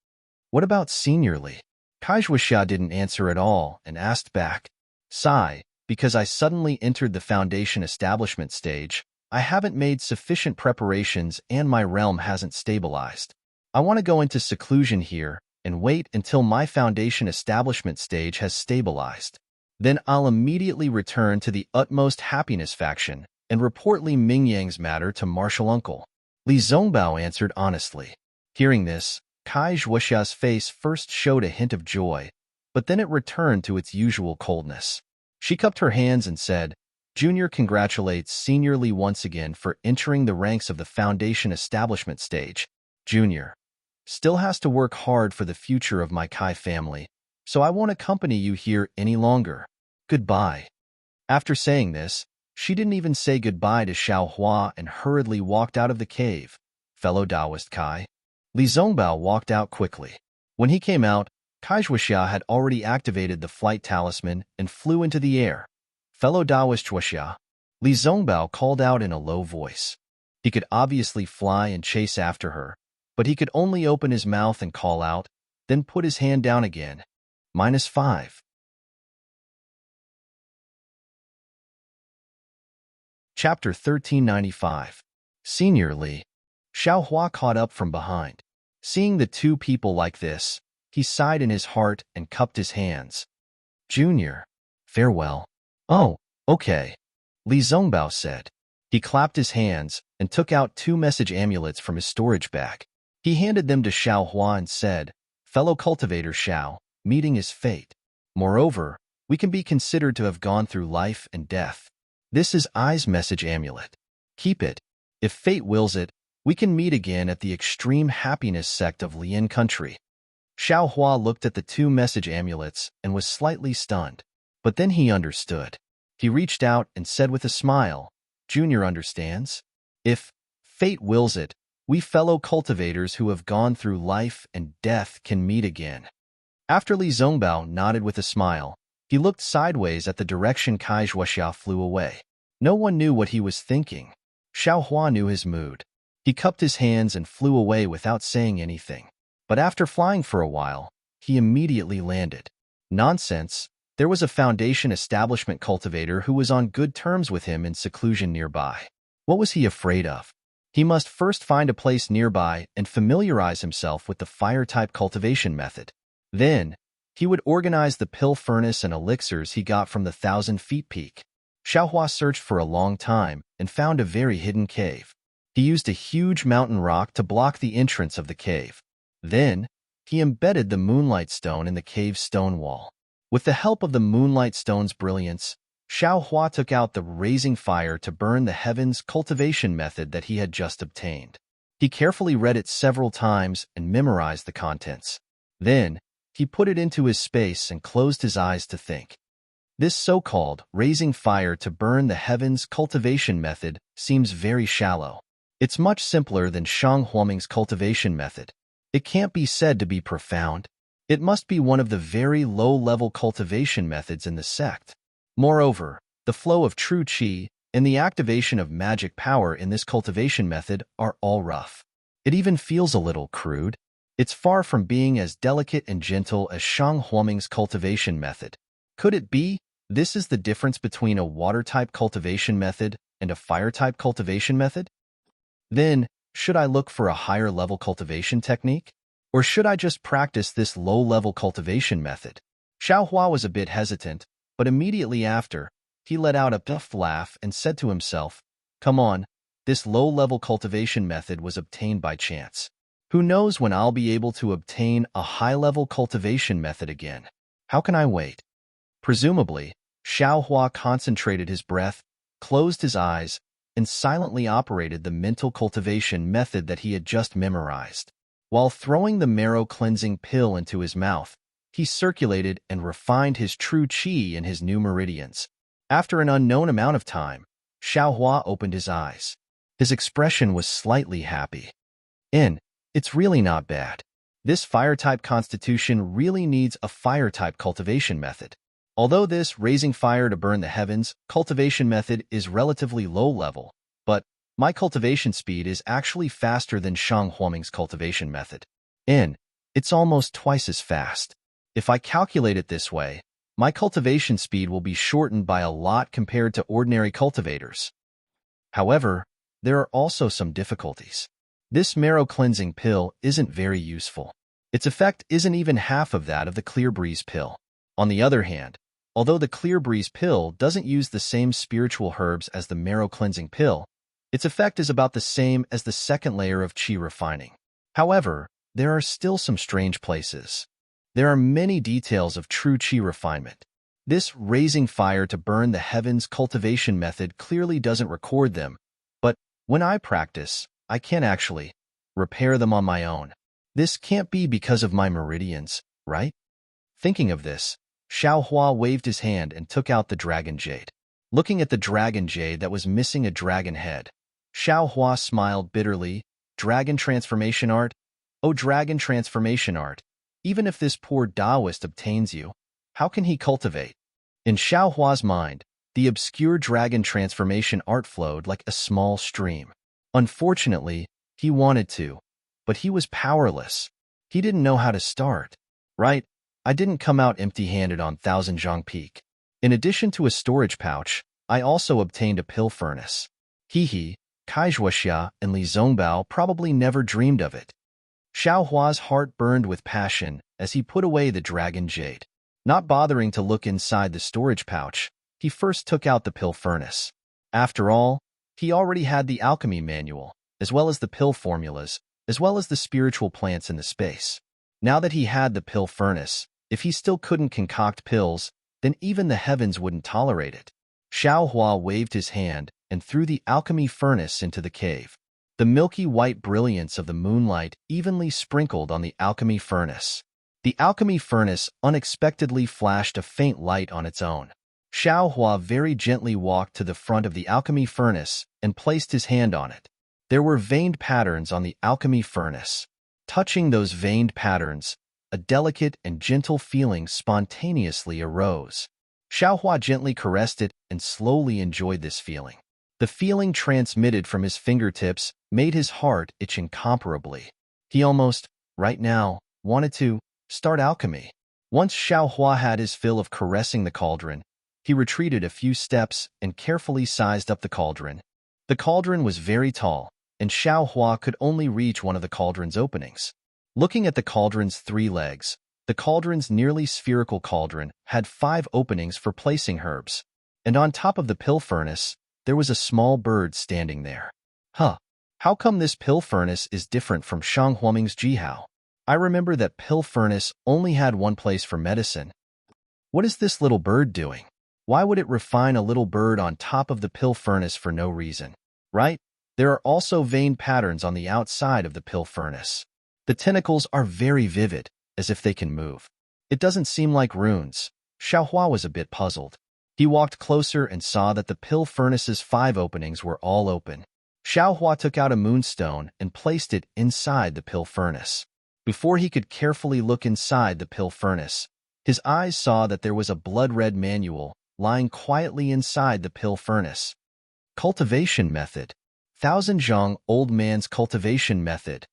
What about Senior Li? Kai Zhuoxia didn't answer at all and asked back, Sigh, because I suddenly entered the foundation establishment stage, I haven't made sufficient preparations and my realm hasn't stabilized. I want to go into seclusion here and wait until my foundation establishment stage has stabilized. Then I'll immediately return to the Utmost Happiness faction and report Li Mingyang's matter to Martial Uncle. Li Zongbao answered honestly. Hearing this, Kai Zhuoxia's face first showed a hint of joy, but then it returned to its usual coldness. She cupped her hands and said, Junior congratulates Senior Li once again for entering the ranks of the Foundation establishment stage. Junior still has to work hard for the future of my Kai family, so I won't accompany you here any longer. Goodbye. After saying this, she didn't even say goodbye to Xiao Hua and hurriedly walked out of the cave. Fellow Taoist Kai. Li Zongbao walked out quickly. When he came out, Kai Zhuoxia had already activated the flight talisman and flew into the air. Fellow Taoist Zhuoxia. Li Zongbao called out in a low voice. He could obviously fly and chase after her, but he could only open his mouth and call out, then put his hand down again. -5. Chapter 1395. Senior Li. Xiao Hua caught up from behind. Seeing the two people like this, he sighed in his heart and cupped his hands. Junior. Farewell. Oh, okay. Li Zongbao said. He clapped his hands and took out 2 message amulets from his storage bag. He handed them to Xiao Hua and said, Fellow cultivator Xiao, meeting is fate. Moreover, we can be considered to have gone through life and death. This is I's message amulet. Keep it. If fate wills it, we can meet again at the extreme happiness sect of Lian country. Xiao Hua looked at the 2 message amulets and was slightly stunned. But then he understood. He reached out and said with a smile, Junior understands? If fate wills it, we fellow cultivators who have gone through life and death can meet again. After Li Zongbao nodded with a smile, he looked sideways at the direction Kai Zhuoxia flew away. No one knew what he was thinking. Xiao Hua knew his mood. He cupped his hands and flew away without saying anything. But after flying for a while, he immediately landed. Nonsense. There was a Foundation establishment cultivator who was on good terms with him in seclusion nearby. What was he afraid of? He must first find a place nearby and familiarize himself with the fire-type cultivation method. Then, he would organize the pill furnace and elixirs he got from the 1,000 Feet Peak. Xiao Hua searched for a long time and found a very hidden cave. He used a huge mountain rock to block the entrance of the cave. Then, he embedded the moonlight stone in the cave's stone wall. With the help of the moonlight stone's brilliance, Xiao Hua took out the raising fire to burn the heavens cultivation method that he had just obtained. He carefully read it several times and memorized the contents. Then, he put it into his space and closed his eyes to think. This so-called raising fire to burn the heavens cultivation method seems very shallow. It's much simpler than Shang Huoming's cultivation method. It can't be said to be profound. It must be one of the very low-level cultivation methods in the sect. Moreover, the flow of true qi and the activation of magic power in this cultivation method are all rough. It even feels a little crude. It's far from being as delicate and gentle as Shang Huoming's cultivation method. Could it be this is the difference between a water-type cultivation method and a fire-type cultivation method? Then, should I look for a higher-level cultivation technique? Or should I just practice this low-level cultivation method? Xiao Hua was a bit hesitant, but immediately after, he let out a puff laugh and said to himself, Come on, this low-level cultivation method was obtained by chance. Who knows when I'll be able to obtain a high-level cultivation method again? How can I wait? Presumably, Xiao Hua concentrated his breath, closed his eyes, and silently operated the mental cultivation method that he had just memorized. While throwing the marrow-cleansing pill into his mouth, he circulated and refined his true qi in his new meridians. After an unknown amount of time, Xiao Hua opened his eyes. His expression was slightly happy. It's really not bad. This fire-type constitution really needs a fire-type cultivation method. Although this raising fire to burn the heavens cultivation method is relatively low-level, but my cultivation speed is actually faster than Shang Huoming's cultivation method. It's almost twice as fast. If I calculate it this way, my cultivation speed will be shortened by a lot compared to ordinary cultivators. However, there are also some difficulties. This marrow-cleansing pill isn't very useful. Its effect isn't even half of that of the Clear Breeze pill. On the other hand, although the Clear Breeze pill doesn't use the same spiritual herbs as the marrow-cleansing pill, its effect is about the same as the second layer of qi refining. However, there are still some strange places. There are many details of true qi refinement. This raising fire to burn the heavens cultivation method clearly doesn't record them, but when I practice, I can't actually repair them on my own. This can't be because of my meridians, right? Thinking of this, Xiaohua waved his hand and took out the dragon jade. Looking at the dragon jade that was missing a dragon head, Xiaohua smiled bitterly. Dragon transformation art? Oh, dragon transformation art. Even if this poor Taoist obtains you, how can he cultivate? In Xiaohua's mind, the obscure dragon transformation art flowed like a small stream. Unfortunately, he wanted to, but he was powerless. He didn't know how to start. Right? I didn't come out empty-handed on Thousand Zhang Peak. In addition to a storage pouch, I also obtained a pill furnace. He, Kaizhuoxia and Li Zongbao probably never dreamed of it. Xiaohua's heart burned with passion as he put away the dragon jade. Not bothering to look inside the storage pouch, he first took out the pill furnace. After all, he already had the alchemy manual, as well as the pill formulas, as well as the spiritual plants in the space. Now that he had the pill furnace, if he still couldn't concoct pills, then even the heavens wouldn't tolerate it. Xiaohua waved his hand and threw the alchemy furnace into the cave. The milky white brilliance of the moonlight evenly sprinkled on the alchemy furnace. The alchemy furnace unexpectedly flashed a faint light on its own. Xiaohua very gently walked to the front of the alchemy furnace and placed his hand on it. There were veined patterns on the alchemy furnace. Touching those veined patterns, a delicate and gentle feeling spontaneously arose. Xiaohua gently caressed it and slowly enjoyed this feeling. The feeling transmitted from his fingertips made his heart itch incomparably. He almost, right now, wanted to start alchemy. Once Xiaohua had his fill of caressing the cauldron, he retreated a few steps and carefully sized up the cauldron. The cauldron was very tall, and Xiaohua could only reach one of the cauldron's openings. Looking at the cauldron's 3 legs, the cauldron's nearly spherical cauldron had 5 openings for placing herbs, and on top of the pill furnace, there was a small bird standing there. How come this pill furnace is different from Shang Huaming's Jihao? I remember that pill furnace only had one place for medicine. What is this little bird doing? Why would it refine a little bird on top of the pill furnace for no reason? Right? There are also veined patterns on the outside of the pill furnace. The tentacles are very vivid, as if they can move. It doesn't seem like runes. Xiaohua was a bit puzzled. He walked closer and saw that the pill furnace's 5 openings were all open. Xiaohua took out a moonstone and placed it inside the pill furnace. Before he could carefully look inside the pill furnace, his eyes saw that there was a blood-red manual lying quietly inside the pill furnace. Cultivation method. Thousand Zhang Old Man's cultivation method.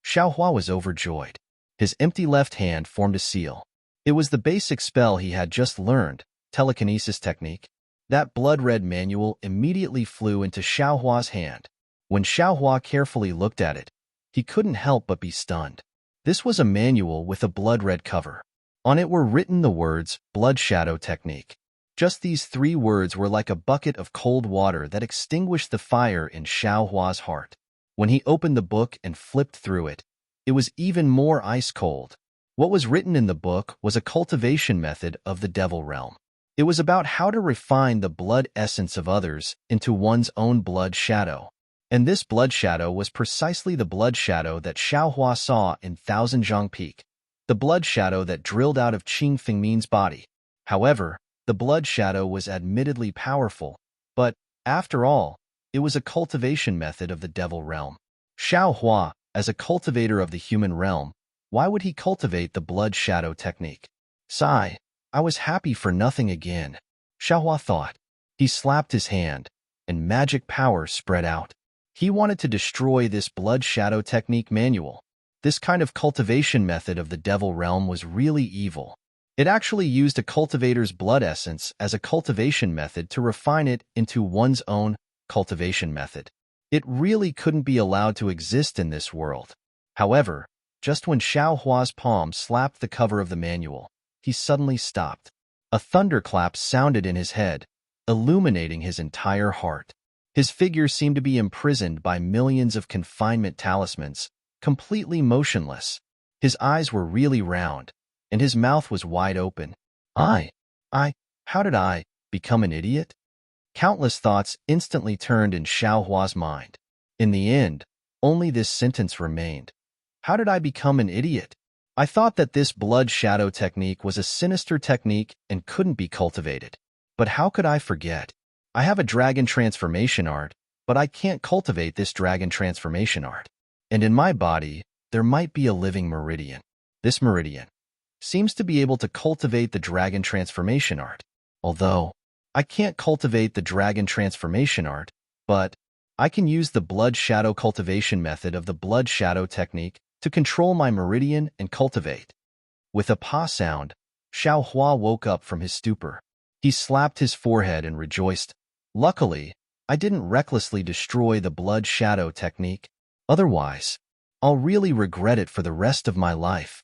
Xiaohua was overjoyed. His empty left hand formed a seal. It was the basic spell he had just learned, telekinesis technique. That blood-red manual immediately flew into Xiaohua's hand. When Xiaohua carefully looked at it, he couldn't help but be stunned. This was a manual with a blood-red cover. On it were written the words, blood shadow technique. Just these 3 words were like a bucket of cold water that extinguished the fire in Xiaohua's heart. When he opened the book and flipped through it, it was even more ice-cold. What was written in the book was a cultivation method of the devil realm. It was about how to refine the blood essence of others into one's own blood shadow. And this blood shadow was precisely the blood shadow that Xiaohua saw in Thousand Zhang Peak, the blood shadow that drilled out of Qing Fengmin's body. However, the blood shadow was admittedly powerful, but, after all, it was a cultivation method of the devil realm. Xiaohua, as a cultivator of the human realm, why would he cultivate the blood shadow technique? Sigh. I was happy for nothing again, Xiaohua thought. He slapped his hand, and magic power spread out. He wanted to destroy this blood shadow technique manual. This kind of cultivation method of the devil realm was really evil. It actually used a cultivator's blood essence as a cultivation method to refine it into one's own cultivation method. It really couldn't be allowed to exist in this world. However, just when Xiaohua's palm slapped the cover of the manual, he suddenly stopped. A thunderclap sounded in his head, illuminating his entire heart. His figure seemed to be imprisoned by millions of confinement talismans, completely motionless. His eyes were really round, and his mouth was wide open. I, how did I become an idiot? Countless thoughts instantly turned in Xiaohua's mind. In the end, only this sentence remained. How did I become an idiot? I thought that this blood shadow technique was a sinister technique and couldn't be cultivated. But how could I forget? I have a dragon transformation art, but I can't cultivate this dragon transformation art. And in my body, there might be a living meridian. This meridian seems to be able to cultivate the dragon transformation art. Although, I can't cultivate the dragon transformation art, but I can use the blood shadow cultivation method of the blood shadow technique to control my meridian and cultivate. With a pa sound, Xiaohua woke up from his stupor. He slapped his forehead and rejoiced. Luckily, I didn't recklessly destroy the blood shadow technique. Otherwise, I'll really regret it for the rest of my life.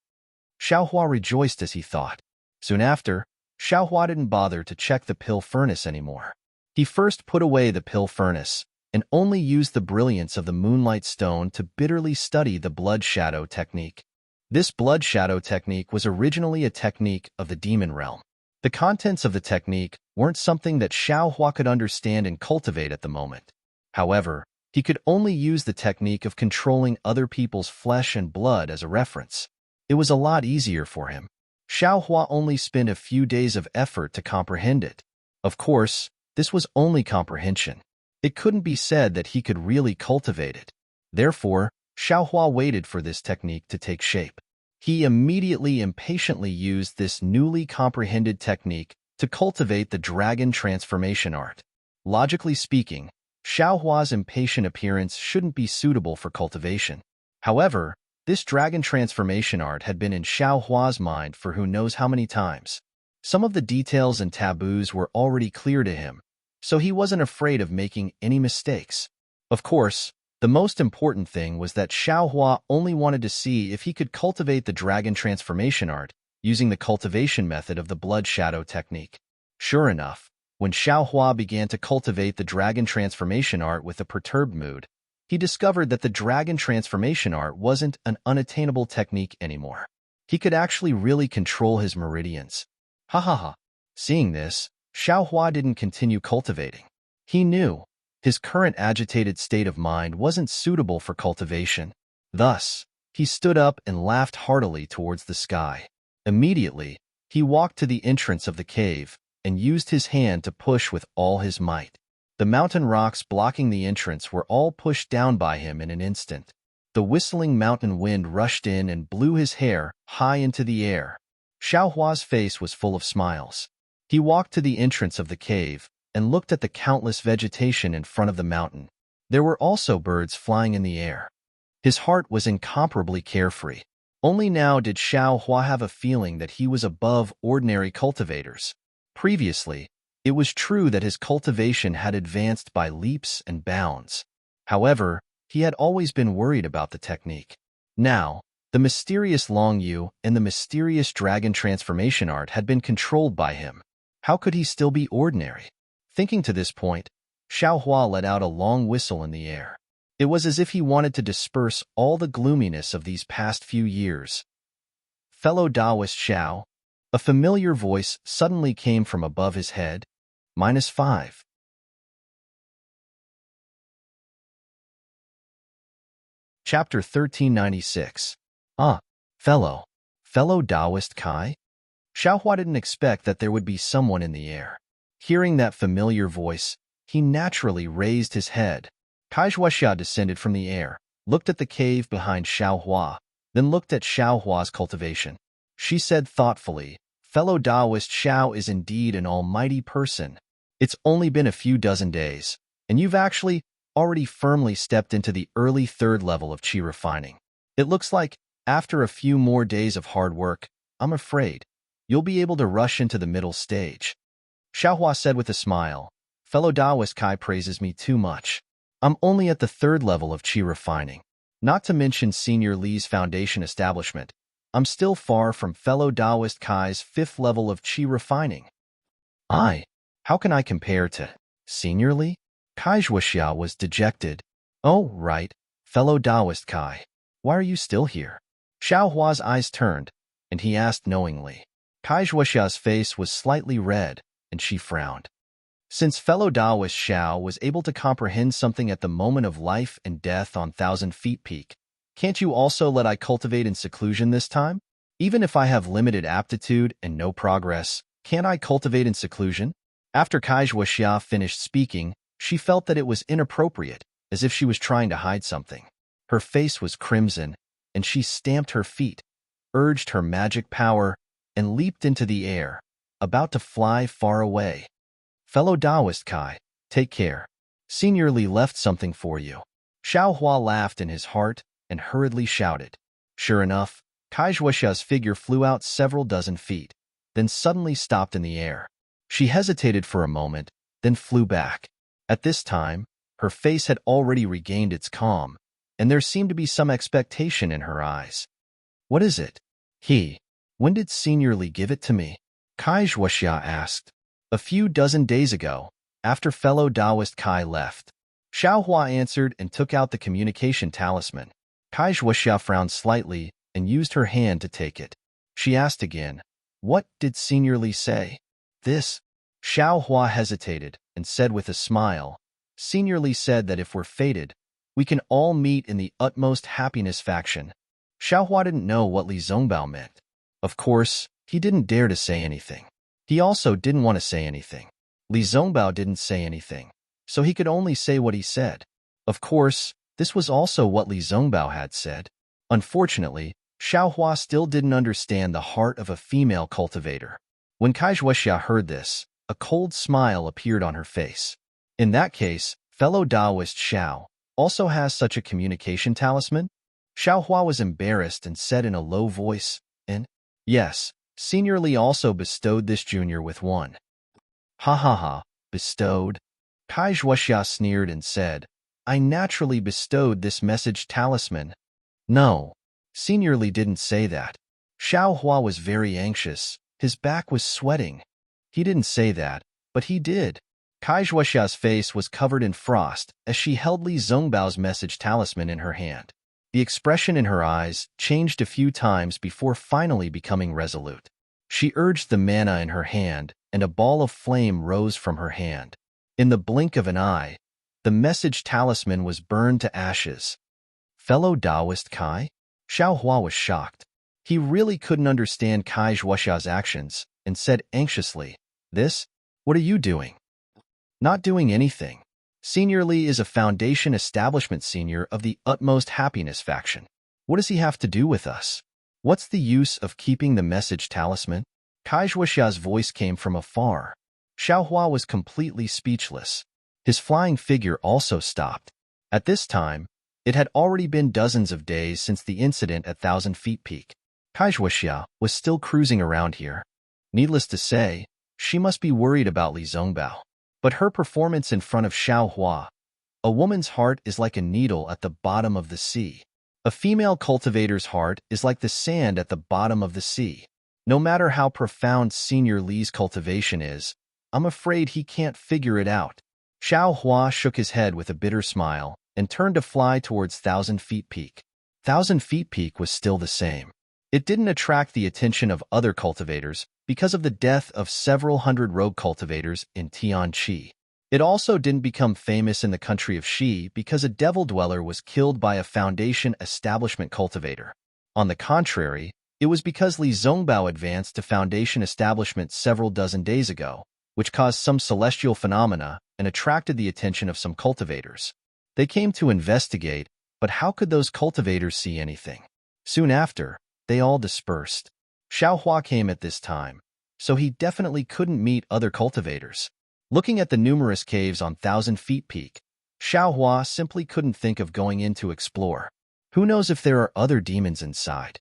Xiaohua rejoiced as he thought. Soon after, Xiaohua didn't bother to check the pill furnace anymore. He first put away the pill furnace and only used the brilliance of the moonlight stone to bitterly study the blood shadow technique. This blood shadow technique was originally a technique of the demon realm. The contents of the technique weren't something that Xiaohua could understand and cultivate at the moment. However, he could only use the technique of controlling other people's flesh and blood as a reference. It was a lot easier for him. Xiaohua only spent a few days of effort to comprehend it. Of course, this was only comprehension. It couldn't be said that he could really cultivate it. Therefore, Xiaohua waited for this technique to take shape. He immediately impatiently used this newly comprehended technique to cultivate the dragon transformation art. Logically speaking, Xiaohua's impatient appearance shouldn't be suitable for cultivation. However, this dragon transformation art had been in Xiaohua's mind for who knows how many times. Some of the details and taboos were already clear to him, so he wasn't afraid of making any mistakes. Of course, the most important thing was that Xiaohua only wanted to see if he could cultivate the dragon transformation art using the cultivation method of the blood shadow technique. Sure enough, when Xiaohua began to cultivate the dragon transformation art with a perturbed mood, he discovered that the dragon transformation art wasn't an unattainable technique anymore. He could actually really control his meridians. Ha ha ha. Seeing this, Xiaohua didn't continue cultivating. He knew his current agitated state of mind wasn't suitable for cultivation. Thus, he stood up and laughed heartily towards the sky. Immediately, he walked to the entrance of the cave and used his hand to push with all his might. The mountain rocks blocking the entrance were all pushed down by him in an instant. The whistling mountain wind rushed in and blew his hair high into the air. Xiaohua's face was full of smiles. He walked to the entrance of the cave and looked at the countless vegetation in front of the mountain. There were also birds flying in the air. His heart was incomparably carefree. Only now did Xiaohua have a feeling that he was above ordinary cultivators. Previously, it was true that his cultivation had advanced by leaps and bounds. However, he had always been worried about the technique. Now, the mysterious Long Yu and the mysterious dragon transformation art had been controlled by him. How could he still be ordinary? Thinking to this point, Xiaohua let out a long whistle in the air. It was as if he wanted to disperse all the gloominess of these past few years. Fellow Taoist Xiao, a familiar voice suddenly came from above his head. -5. Chapter 1396. Fellow Taoist Kai? Xiaohua didn't expect that there would be someone in the air. Hearing that familiar voice, he naturally raised his head. Kai Zhuoxia descended from the air, looked at the cave behind Xiaohua, then looked at Xiaohua's cultivation. She said thoughtfully, "Fellow Taoist Xiao is indeed an almighty person. It's only been a few dozen days, and you've actually already firmly stepped into the early third level of qi refining. It looks like, after a few more days of hard work, I'm afraid you'll be able to rush into the middle stage." Xiaohua said with a smile, "Fellow Taoist Kai praises me too much. I'm only at the third level of qi refining. Not to mention Senior Li's foundation establishment, I'm still far from fellow Taoist Kai's fifth level of qi refining. How can I compare to Senior Li?" Kai Zhuoxia was dejected. "Oh, right, fellow Taoist Kai. Why are you still here? Xiao Hua's eyes turned, and he asked knowingly. Kai Zhuoxia's face was slightly red, and she frowned. Since fellow Taoist Xiao was able to comprehend something at the moment of life and death on 1,000 Feet Peak, can't you also let I cultivate in seclusion this time? Even if I have limited aptitude and no progress, can't I cultivate in seclusion? After Kai Zhuoxia finished speaking, she felt that it was inappropriate, as if she was trying to hide something. Her face was crimson, and she stamped her feet, urged her magic power, and leaped into the air, about to fly far away. Fellow Taoist Kai, take care. Senior Li left something for you. Xiao Hua laughed in his heart and hurriedly shouted. Sure enough, Kai Zhuoxia's figure flew out several dozen feet, then suddenly stopped in the air. She hesitated for a moment, then flew back. At this time, her face had already regained its calm, and there seemed to be some expectation in her eyes. What is it? When did Senior Li give it to me? Kai Zhuoxia asked. A few dozen days ago, after fellow Taoist Kai left. Xiao Hua answered and took out the communication talisman. Kai Zhuoxia frowned slightly and used her hand to take it. She asked again, What did Senior Li say? This? Xiao Hua hesitated and said with a smile, Senior Li said that if we're fated, we can all meet in the utmost happiness faction. Xiao Hua didn't know what Li Zongbao meant. Of course, he didn't dare to say anything. He also didn't want to say anything. Li Zongbao didn't say anything, so he could only say what he said. Of course, this was also what Li Zongbao had said. Unfortunately, Xiao Hua still didn't understand the heart of a female cultivator. When Kai Zhuoxia heard this, a cold smile appeared on her face. In that case, fellow Taoist Xiao also has such a communication talisman? Xiao Hua was embarrassed and said in a low voice, Yes, Senior Li also bestowed this junior with one. Ha ha ha, bestowed? Kai Zhuoxia sneered and said, I naturally bestowed this message talisman. No, Senior Li didn't say that. Xiao Hua was very anxious. His back was sweating. He didn't say that, but he did. Kai Zhuoxia's face was covered in frost as she held Li Zongbao's message talisman in her hand. The expression in her eyes changed a few times before finally becoming resolute. She urged the mana in her hand, and a ball of flame rose from her hand. In the blink of an eye, the message talisman was burned to ashes. Fellow Taoist Kai? Xiao Hua was shocked. He really couldn't understand Kai Zhuoxia's actions and said anxiously, What are you doing? Not doing anything. Senior Li is a Foundation Establishment Senior of the Utmost Happiness faction. What does he have to do with us? What's the use of keeping the message talisman? Kai Zhuoxia's voice came from afar. Xiao Hua was completely speechless. His flying figure also stopped. At this time, it had already been dozens of days since the incident at 1,000 Feet Peak. Kai Zhuoxia was still cruising around here. Needless to say, she must be worried about Li Zongbao. But her performance in front of Xiao Hua, a woman's heart is like a needle at the bottom of the sea. A female cultivator's heart is like the sand at the bottom of the sea. No matter how profound Senior Li's cultivation is, I'm afraid he can't figure it out. Xiao Hua shook his head with a bitter smile and turned to fly towards 1,000 Feet Peak. 1,000 Feet Peak was still the same. It didn't attract the attention of other cultivators because of the death of several hundred rogue cultivators in Tianqi. It also didn't become famous in the country of Xi because a devil dweller was killed by a Foundation Establishment cultivator. On the contrary, it was because Li Zongbao advanced to Foundation Establishment several dozen days ago, which caused some celestial phenomena and attracted the attention of some cultivators. They came to investigate, but how could those cultivators see anything? Soon after, they all dispersed. Xiao Hua came at this time, so he definitely couldn't meet other cultivators. Looking at the numerous caves on 1,000 Feet Peak, Xiao Hua simply couldn't think of going in to explore. Who knows if there are other demons inside?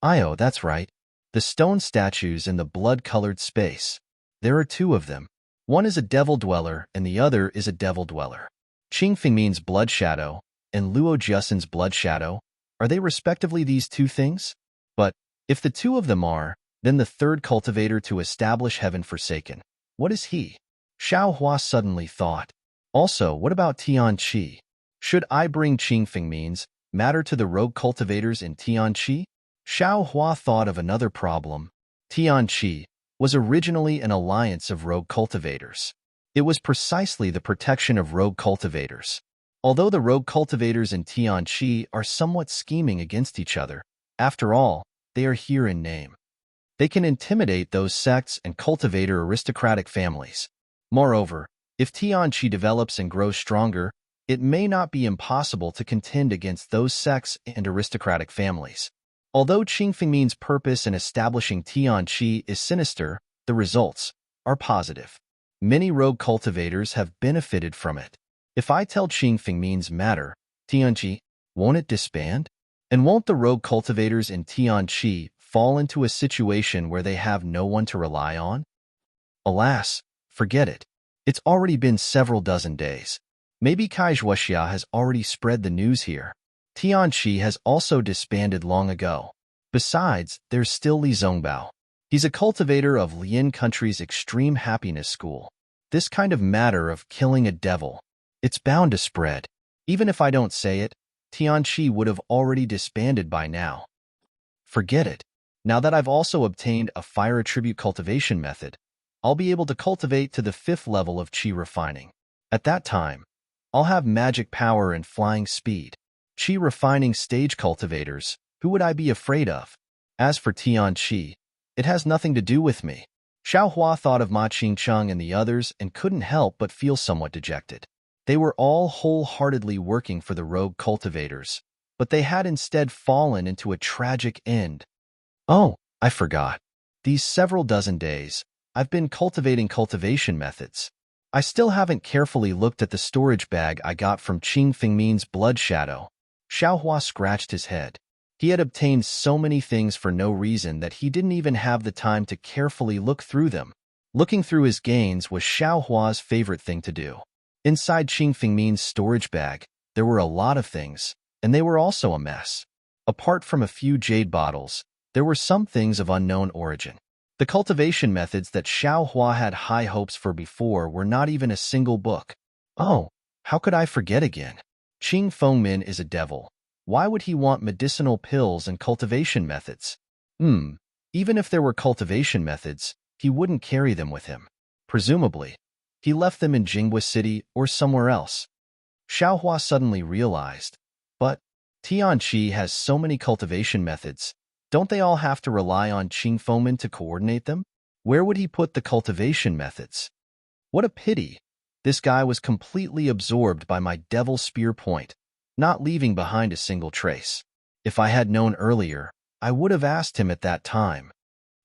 Io, that's right. The stone statues in the blood-colored space. There are two of them. One is a devil dweller and the other is a devil dweller. Qingfeng means blood shadow, and Luo Jussen's blood shadow. Are they respectively these two things? But if the two of them are, then the third cultivator to establish heaven forsaken. What is he? Xiao Hua suddenly thought. Also, what about Tianqi? Should I bring Qingfeng matter to the rogue cultivators in Tianqi? Xiao Hua thought of another problem. Tianqi was originally an alliance of rogue cultivators. It was precisely the protection of rogue cultivators. Although the rogue cultivators in Tianqi are somewhat scheming against each other, after all, they are here in name. They can intimidate those sects and cultivator aristocratic families. Moreover, if Tianqi develops and grows stronger, it may not be impossible to contend against those sects and aristocratic families. Although Qingfengmin's purpose in establishing Tianqi is sinister, the results are positive. Many rogue cultivators have benefited from it. If I tell Qingfengmin's matter, Tianqi, won't it disband? And won't the rogue cultivators in Tianqi fall into a situation where they have no one to rely on? Alas, forget it. It's already been several dozen days. Maybe Kaizhuoxia has already spread the news here. Tianqi has also disbanded long ago. Besides, there's still Li Zongbao. He's a cultivator of Lian country's extreme happiness school. This kind of matter of killing a devil, it's bound to spread. Even if I don't say it, Tianqi would have already disbanded by now. Forget it. Now that I've also obtained a fire attribute cultivation method, I'll be able to cultivate to the 5th level of Qi refining. At that time, I'll have magic power and flying speed. Qi refining stage cultivators, who would I be afraid of? As for Tianqi, it has nothing to do with me. Xiao Hua thought of Ma Qingcheng and the others and couldn't help but feel somewhat dejected. They were all wholeheartedly working for the rogue cultivators, but they had instead fallen into a tragic end. Oh, I forgot. These several dozen days, I've been cultivating cultivation methods. I still haven't carefully looked at the storage bag I got from Qingfengmin's blood shadow. Xiao Hua scratched his head. He had obtained so many things for no reason that he didn't even have the time to carefully look through them. Looking through his gains was Xiao Hua's favorite thing to do. Inside Qingfengmin's storage bag, there were a lot of things, and they were also a mess. Apart from a few jade bottles, there were some things of unknown origin. The cultivation methods that Xiao Hua had high hopes for before were not even a single book. Oh, how could I forget again? Qingfengmin is a devil. Why would he want medicinal pills and cultivation methods? Even if there were cultivation methods, he wouldn't carry them with him. Presumably, he left them in Jinghua City or somewhere else. Xiao Hua suddenly realized, but Tianqi has so many cultivation methods. Don't they all have to rely on Qingfengmin to coordinate them? Where would he put the cultivation methods? What a pity. This guy was completely absorbed by my devil spear point, not leaving behind a single trace. If I had known earlier, I would have asked him at that time.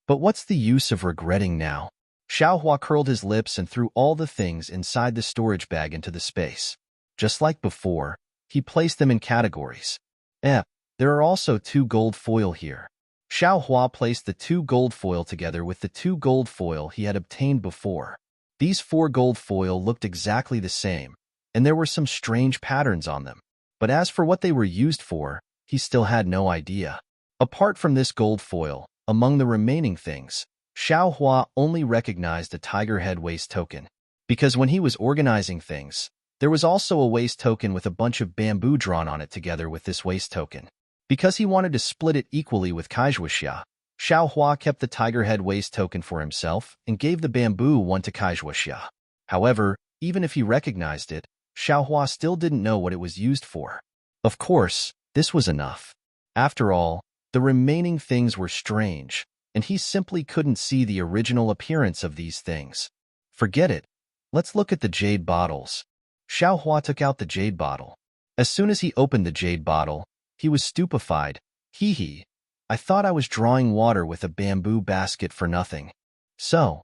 But what's the use of regretting now? Xiao Hua curled his lips and threw all the things inside the storage bag into the space. Just like before, he placed them in categories. There are also 2 gold foil here. Xiao Hua placed the 2 gold foil together with the 2 gold foil he had obtained before. These 4 gold foil looked exactly the same, and there were some strange patterns on them. But as for what they were used for, he still had no idea. Apart from this gold foil, among the remaining things, Xiao Hua only recognized a tiger head waist token, because when he was organizing things, there was also a waist token with a bunch of bamboo drawn on it together with this waist token. Because he wanted to split it equally with Kaizhuoxia, Xiao Hua kept the tiger head waist token for himself and gave the bamboo one to Kaizhuoxia. However, even if he recognized it, Xiao Hua still didn't know what it was used for. Of course, this was enough. After all, the remaining things were strange, and he simply couldn't see the original appearance of these things. Forget it. Let's look at the jade bottles. Xiao Hua took out the jade bottle. As soon as he opened the jade bottle, he was stupefied. Hee. I thought I was drawing water with a bamboo basket for nothing. So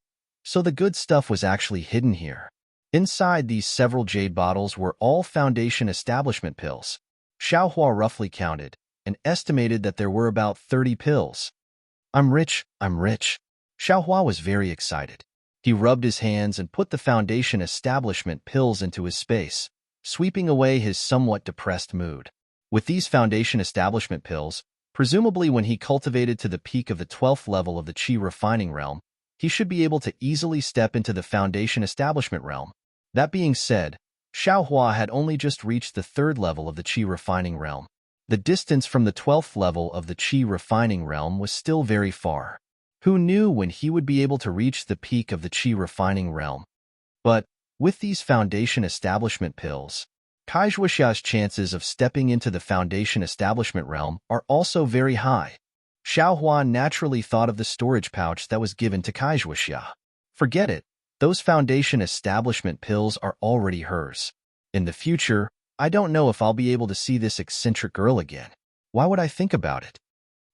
the good stuff was actually hidden here. Inside these several jade bottles were all foundation establishment pills. Xiao Hua roughly counted and estimated that there were about 30 pills. I'm rich. Xiao Hua was very excited. He rubbed his hands and put the foundation establishment pills into his space, sweeping away his somewhat depressed mood. With these foundation establishment pills, presumably when he cultivated to the peak of the 12th level of the Qi refining realm, he should be able to easily step into the foundation establishment realm. That being said, Xiao Hua had only just reached the 3rd level of the Qi refining realm. The distance from the 12th level of the Qi refining realm was still very far. Who knew when he would be able to reach the peak of the Qi refining realm? But with these foundation establishment pills, Kaixuoxia's chances of stepping into the foundation establishment realm are also very high. Xiaohua naturally thought of the storage pouch that was given to Kaixuoxia. Forget it. Those foundation establishment pills are already hers. In the future, I don't know if I'll be able to see this eccentric girl again. Why would I think about it?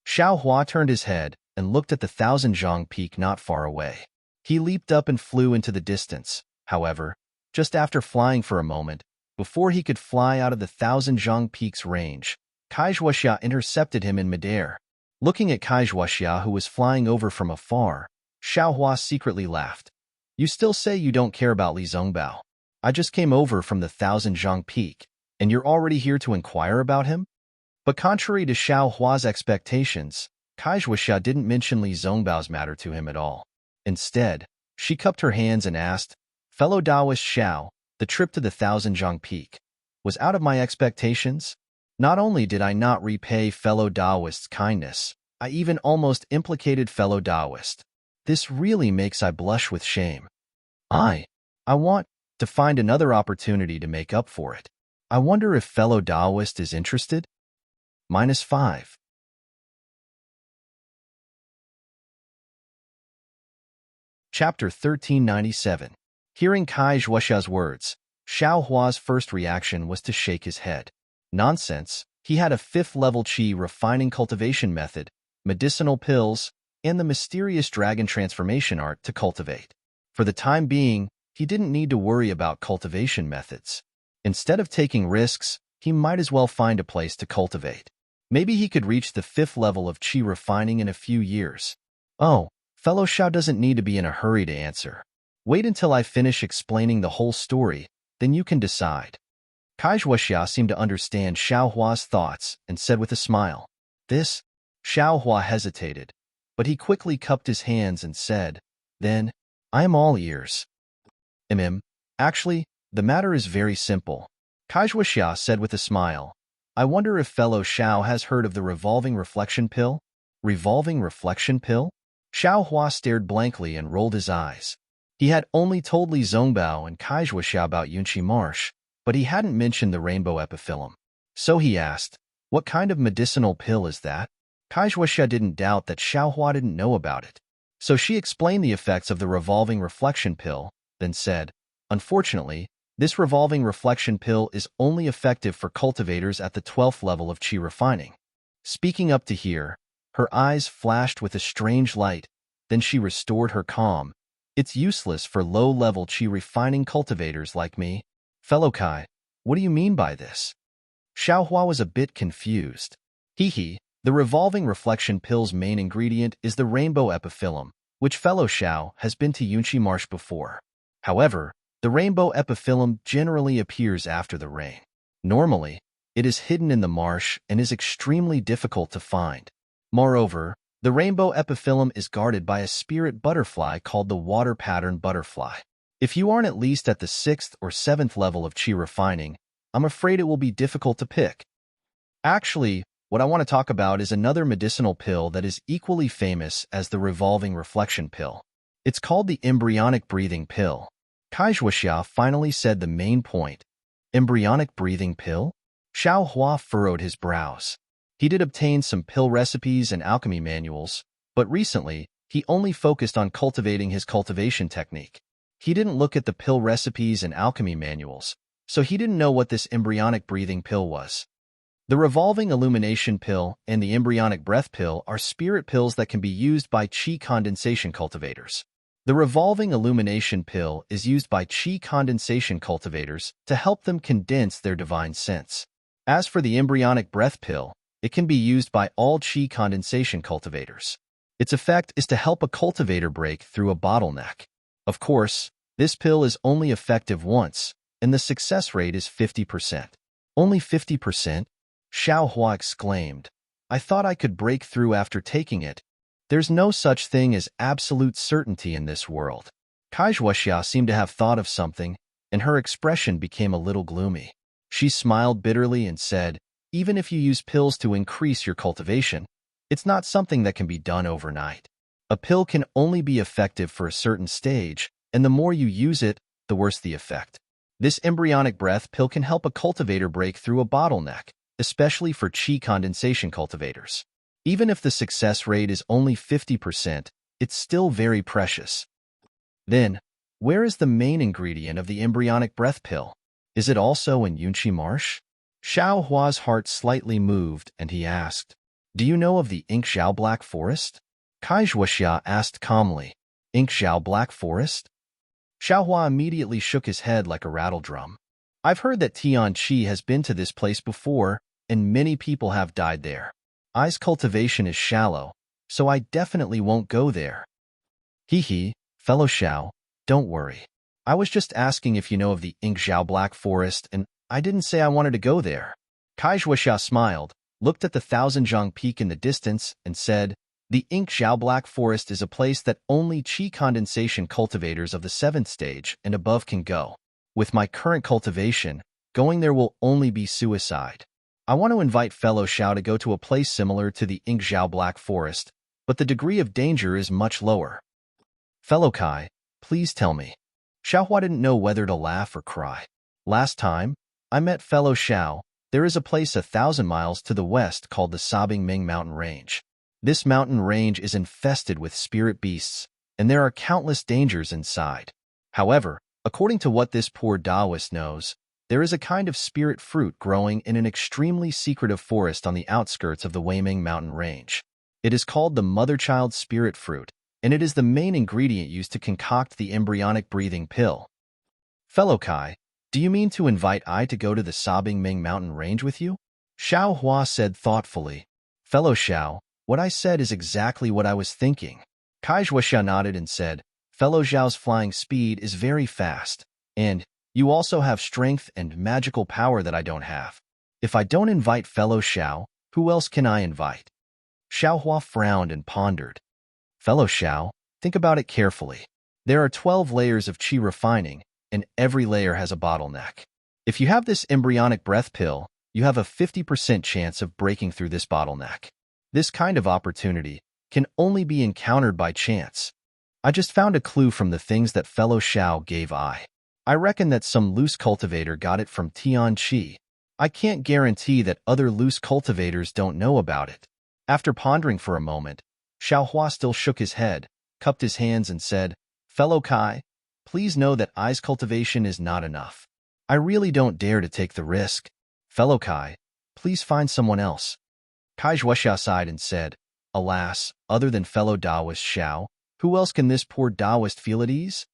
Xiaohua turned his head and looked at the Thousand-Zhang Peak not far away. He leaped up and flew into the distance. However, just after flying for a moment, before he could fly out of the Thousand-Zhang Peak's range, Kaixuoxia intercepted him in midair. Looking at Kaixuoxia, who was flying over from afar, Xiaohua secretly laughed. You still say you don't care about Li Zongbao. I just came over from the Thousand-Zhang Peak, and you're already here to inquire about him? But contrary to Xiaohua's expectations, Kaixuoxia didn't mention Li Zongbao's matter to him at all. Instead, she cupped her hands and asked, Fellow Taoist Xiao, the trip to the Thousand-Zhang Peak was out of my expectations. Not only did I not repay fellow Taoist's kindness, I even almost implicated fellow Taoist. This really makes I blush with shame. I want to find another opportunity to make up for it. I wonder if fellow Taoist is interested? -5. Chapter 1397. Hearing Kaixuoxia's words, Xiaohua's first reaction was to shake his head. Nonsense. He had a 5th-level Qi refining cultivation method, medicinal pills, and the mysterious dragon transformation art to cultivate. For the time being, he didn't need to worry about cultivation methods. Instead of taking risks, he might as well find a place to cultivate. Maybe he could reach the 5th level of Qi refining in a few years. Oh, fellow Xiao doesn't need to be in a hurry to answer. Wait until I finish explaining the whole story, then you can decide. Kaixuoxia seemed to understand Xiaohua's thoughts and said with a smile, This? Xiaohua hesitated, but he quickly cupped his hands and said, Then, I am all ears. Actually, the matter is very simple. Kaixuoxia said with a smile, I wonder if fellow Xiao has heard of the revolving reflection pill? Revolving reflection pill? Xiaohua stared blankly and rolled his eyes. He had only told Li Zongbao and Kaixuoxia about Yunqi Marsh, but he hadn't mentioned the rainbow epiphyllum. So he asked, What kind of medicinal pill is that? Kaixuoxia didn't doubt that Xiaohua didn't know about it. So she explained the effects of the revolving reflection pill, then said, Unfortunately, this revolving reflection pill is only effective for cultivators at the 12th level of Qi refining. Speaking up to here, her eyes flashed with a strange light, then she restored her calm. It's useless for low-level Qi refining cultivators like me. Fellow Kai, what do you mean by this? Xiaohua was a bit confused. The revolving reflection pill's main ingredient is the rainbow epiphyllum, which fellow Xiao has been to Yunqi Marsh before. However, the rainbow epiphyllum generally appears after the rain. Normally, it is hidden in the marsh and is extremely difficult to find. Moreover, the rainbow epiphyllum is guarded by a spirit butterfly called the water pattern butterfly. If you aren't at least at the 6th or 7th level of Qi refining, I'm afraid it will be difficult to pick. Actually, what I want to talk about is another medicinal pill that is equally famous as the revolving reflection pill. It's called the embryonic breathing pill. Kaixuoxia finally said the main point. Embryonic breathing pill? Xiaohua furrowed his brows. He did obtain some pill recipes and alchemy manuals, but recently, he only focused on cultivating his cultivation technique. He didn't look at the pill recipes and alchemy manuals, so he didn't know what this embryonic breathing pill was. The revolving illumination pill and the embryonic breath pill are spirit pills that can be used by Qi condensation cultivators. The revolving illumination pill is used by Qi condensation cultivators to help them condense their divine sense. As for the embryonic breath pill, it can be used by all Qi condensation cultivators. Its effect is to help a cultivator break through a bottleneck. Of course, this pill is only effective once, and the success rate is 50%. Only 50%? Xiaohua exclaimed. I thought I could break through after taking it. There's no such thing as absolute certainty in this world. Kaixuoxia seemed to have thought of something, and her expression became a little gloomy. She smiled bitterly and said, Even if you use pills to increase your cultivation, it's not something that can be done overnight. A pill can only be effective for a certain stage, and the more you use it, the worse the effect. This embryonic breath pill can help a cultivator break through a bottleneck, especially for chi condensation cultivators. Even if the success rate is only 50%, it's still very precious. Then, where is the main ingredient of the embryonic breath pill? Is it also in Yunqi Marsh? Xiao Hua's heart slightly moved, and he asked, "Do you know of the Inkxiao Black Forest?" Kai Zhuoxia asked calmly, "Inkxiao Black Forest?" Xiao Hua immediately shook his head like a rattle drum. "I've heard that Tian Qi has been to this place before, and many people have died there. I's cultivation is shallow, so I definitely won't go there." "Hee, fellow Xiao, don't worry. I was just asking if you know of the Inkxiao Black Forest, and I didn't say I wanted to go there." Kai Zhuoxia smiled, looked at the Thousand-Zhang Peak in the distance, and said, "The Inkxiao Black Forest is a place that only chi condensation cultivators of the 7th stage and above can go. With my current cultivation, going there will only be suicide. I want to invite fellow Xiao to go to a place similar to the Inkxiao Black Forest, but the degree of danger is much lower." "Fellow Kai, please tell me." Xiao Hua didn't know whether to laugh or cry. "Last time I met fellow Xiao, there is a place 1,000 miles to the west called the Sabingming Mountain Range. This mountain range is infested with spirit beasts, and there are countless dangers inside. However, according to what this poor Taoist knows, there is a kind of spirit fruit growing in an extremely secretive forest on the outskirts of the Weiming Mountain Range. It is called the mother-child spirit fruit, and it is the main ingredient used to concoct the embryonic breathing pill." "Fellow Kai, do you mean to invite I to go to the Sabingming Mountain Range with you?" Xiao Hua said thoughtfully. "Fellow Xiao, what I said is exactly what I was thinking." Kai Zhuoxia nodded and said, "Fellow Xiao's flying speed is very fast, and you also have strength and magical power that I don't have. If I don't invite fellow Xiao, who else can I invite?" Xiao Hua frowned and pondered. "Fellow Xiao, think about it carefully. There are 12 layers of qi refining, and every layer has a bottleneck. If you have this embryonic breath pill, you have a 50% chance of breaking through this bottleneck. This kind of opportunity can only be encountered by chance. I just found a clue from the things that fellow Xiao gave I. I reckon that some loose cultivator got it from Tian Qi. I can't guarantee that other loose cultivators don't know about it." After pondering for a moment, Xiao Hua still shook his head, cupped his hands, and said, "Fellow Kai, please know that I's cultivation is not enough. I really don't dare to take the risk. Fellow Kai, please find someone else." Kai Zhuoxia sighed and said, "Alas, other than fellow Taoist Xiao, who else can this poor Taoist feel at ease?"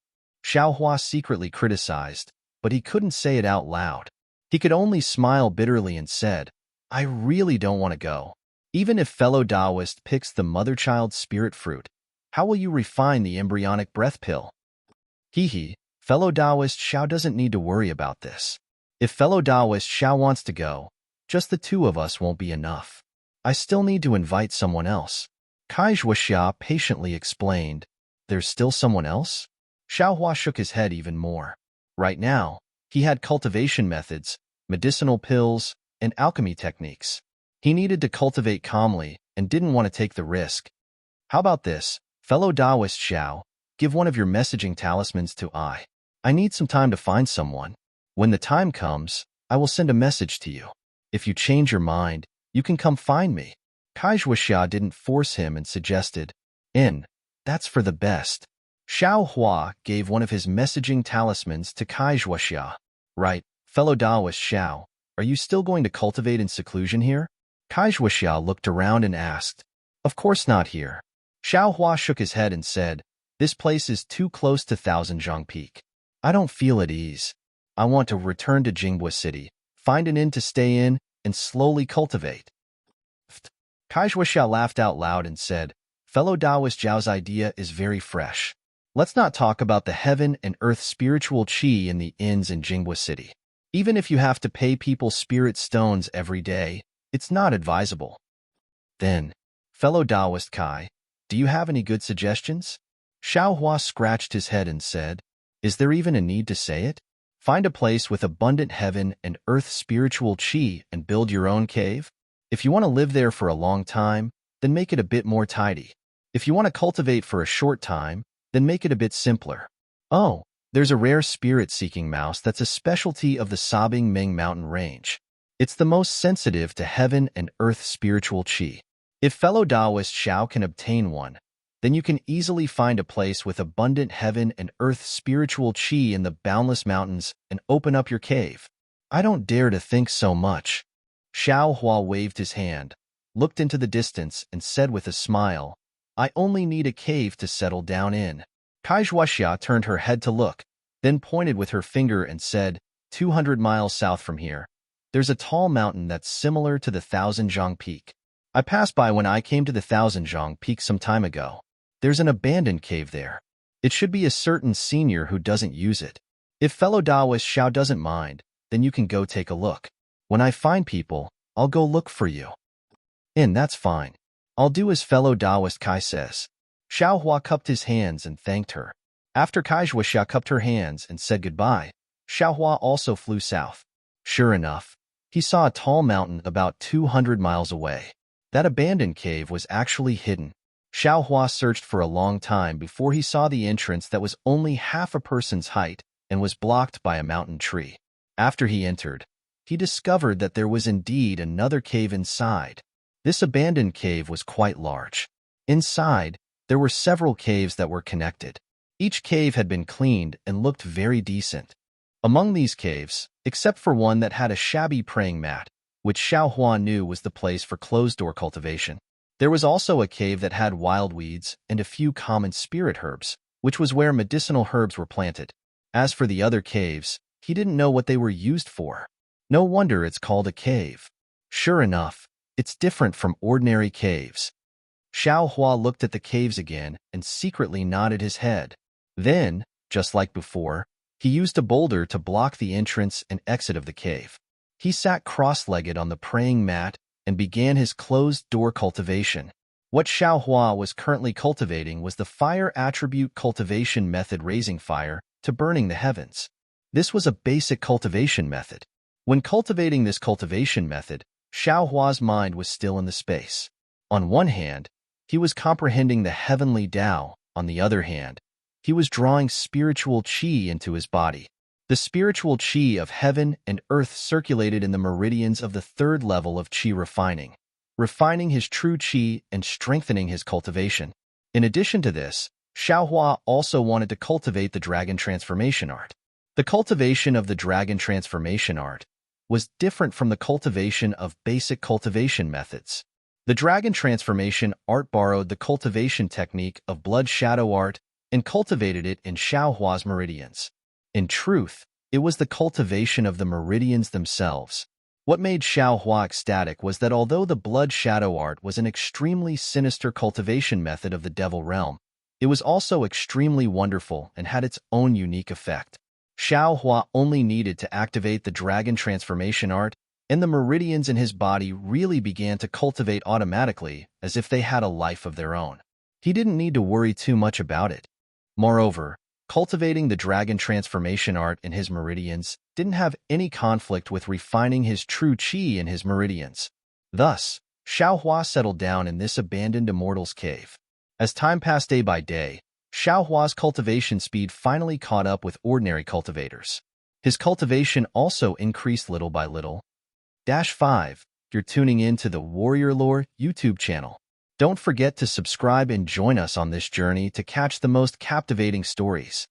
Xiao Hua secretly criticized, but he couldn't say it out loud. He could only smile bitterly and said, "I really don't want to go. Even if fellow Taoist picks the mother-child spirit fruit, how will you refine the embryonic breath pill?" "Hee, fellow Taoist Xiao doesn't need to worry about this. If fellow Taoist Xiao wants to go, just the two of us won't be enough. I still need to invite someone else." Kai Zhuoxia patiently explained, "There's still someone else?" Xiao Hua shook his head even more. Right now, he had cultivation methods, medicinal pills, and alchemy techniques. He needed to cultivate calmly and didn't want to take the risk. "How about this, fellow Taoist Xiao? Give one of your messaging talismans to I. I need some time to find someone. When the time comes, I will send a message to you. If you change your mind, you can come find me." Kai Zhuoxia didn't force him and suggested, "That's for the best." Xiao Hua gave one of his messaging talismans to Kai Zhuoxia. "Right, fellow Taoist Xiao, are you still going to cultivate in seclusion here?" Kai Zhuoxia looked around and asked, "Of course not here." Xiao Hua shook his head and said, "This place is too close to Thousand-Zhang Peak. I don't feel at ease. I want to return to Jinghua City, find an inn to stay in, and slowly cultivate." Kai Zhuoxia laughed out loud and said, "Fellow Taoist Zhao's idea is very fresh. Let's not talk about the heaven and earth spiritual qi in the inns in Jinghua City. Even if you have to pay people spirit stones every day, it's not advisable." "Then, fellow Taoist Kai, do you have any good suggestions?" Xiao Hua scratched his head and said, "Is there even a need to say it? Find a place with abundant heaven and earth spiritual chi and build your own cave. If you want to live there for a long time, then make it a bit more tidy. If you want to cultivate for a short time, then make it a bit simpler. Oh, there's a rare spirit-seeking mouse that's a specialty of the Sabing Ming mountain range. It's the most sensitive to heaven and earth spiritual chi. If fellow Taoist Xiao can obtain one, then you can easily find a place with abundant heaven and earth spiritual chi in the boundless mountains and open up your cave. I don't dare to think so much. Xiao Hua waved his hand, looked into the distance, and said with a smile, I only need a cave to settle down in. Kai Zhuoxia turned her head to look, then pointed with her finger and said, 200 miles south from here, there's a tall mountain that's similar to the Thousand-Zhang Peak. I passed by when I came to the Thousand-Zhang Peak some time ago. There's an abandoned cave there. It should be a certain senior who doesn't use it. If fellow Taoist Xiao doesn't mind, then you can go take a look. When I find people, I'll go look for you. And that's fine. I'll do as fellow Taoist Kai says. Xiao Hua cupped his hands and thanked her. After Kai Zhuoxia cupped her hands and said goodbye, Xiao Hua also flew south. Sure enough, he saw a tall mountain about 200 miles away. That abandoned cave was actually hidden. Xiao Hua searched for a long time before he saw the entrance that was only half a person's height and was blocked by a mountain tree. After he entered, he discovered that there was indeed another cave inside. This abandoned cave was quite large. Inside, there were several caves that were connected. Each cave had been cleaned and looked very decent. Among these caves, except for one that had a shabby praying mat, which Xiao Hua knew was the place for closed-door cultivation, there was also a cave that had wild weeds and a few common spirit herbs, which was where medicinal herbs were planted. As for the other caves, he didn't know what they were used for. No wonder it's called a cave. Sure enough, it's different from ordinary caves. Xiao Hua looked at the caves again and secretly nodded his head. Then, just like before, he used a boulder to block the entrance and exit of the cave. He sat cross-legged on the praying mat and began his closed-door cultivation. What Xiao Hua was currently cultivating was the fire attribute cultivation method, raising fire to burning the heavens. This was a basic cultivation method. When cultivating this cultivation method, Xiao Hua's mind was still in the space. On one hand, he was comprehending the heavenly Tao. On the other hand, he was drawing spiritual qi into his body. The spiritual qi of heaven and earth circulated in the meridians of the third level of qi refining his true qi and strengthening his cultivation. In addition to this, Xiao Hua also wanted to cultivate the dragon transformation art. The cultivation of the dragon transformation art was different from the cultivation of basic cultivation methods. The dragon transformation art borrowed the cultivation technique of blood shadow art and cultivated it in Xiao Hua's meridians. In truth, it was the cultivation of the meridians themselves. What made Xiao Hua ecstatic was that although the blood shadow art was an extremely sinister cultivation method of the devil realm, it was also extremely wonderful and had its own unique effect. Xiao Hua only needed to activate the dragon transformation art, and the meridians in his body really began to cultivate automatically as if they had a life of their own. He didn't need to worry too much about it. Moreover, cultivating the dragon transformation art in his meridians didn't have any conflict with refining his true qi in his meridians. Thus, Xiao Hua settled down in this abandoned immortal's cave. As time passed day by day, Xiao Hua's cultivation speed finally caught up with ordinary cultivators. His cultivation also increased little by little. 5. You're tuning in to the Warrior Lore YouTube channel. Don't forget to subscribe and join us on this journey to catch the most captivating stories.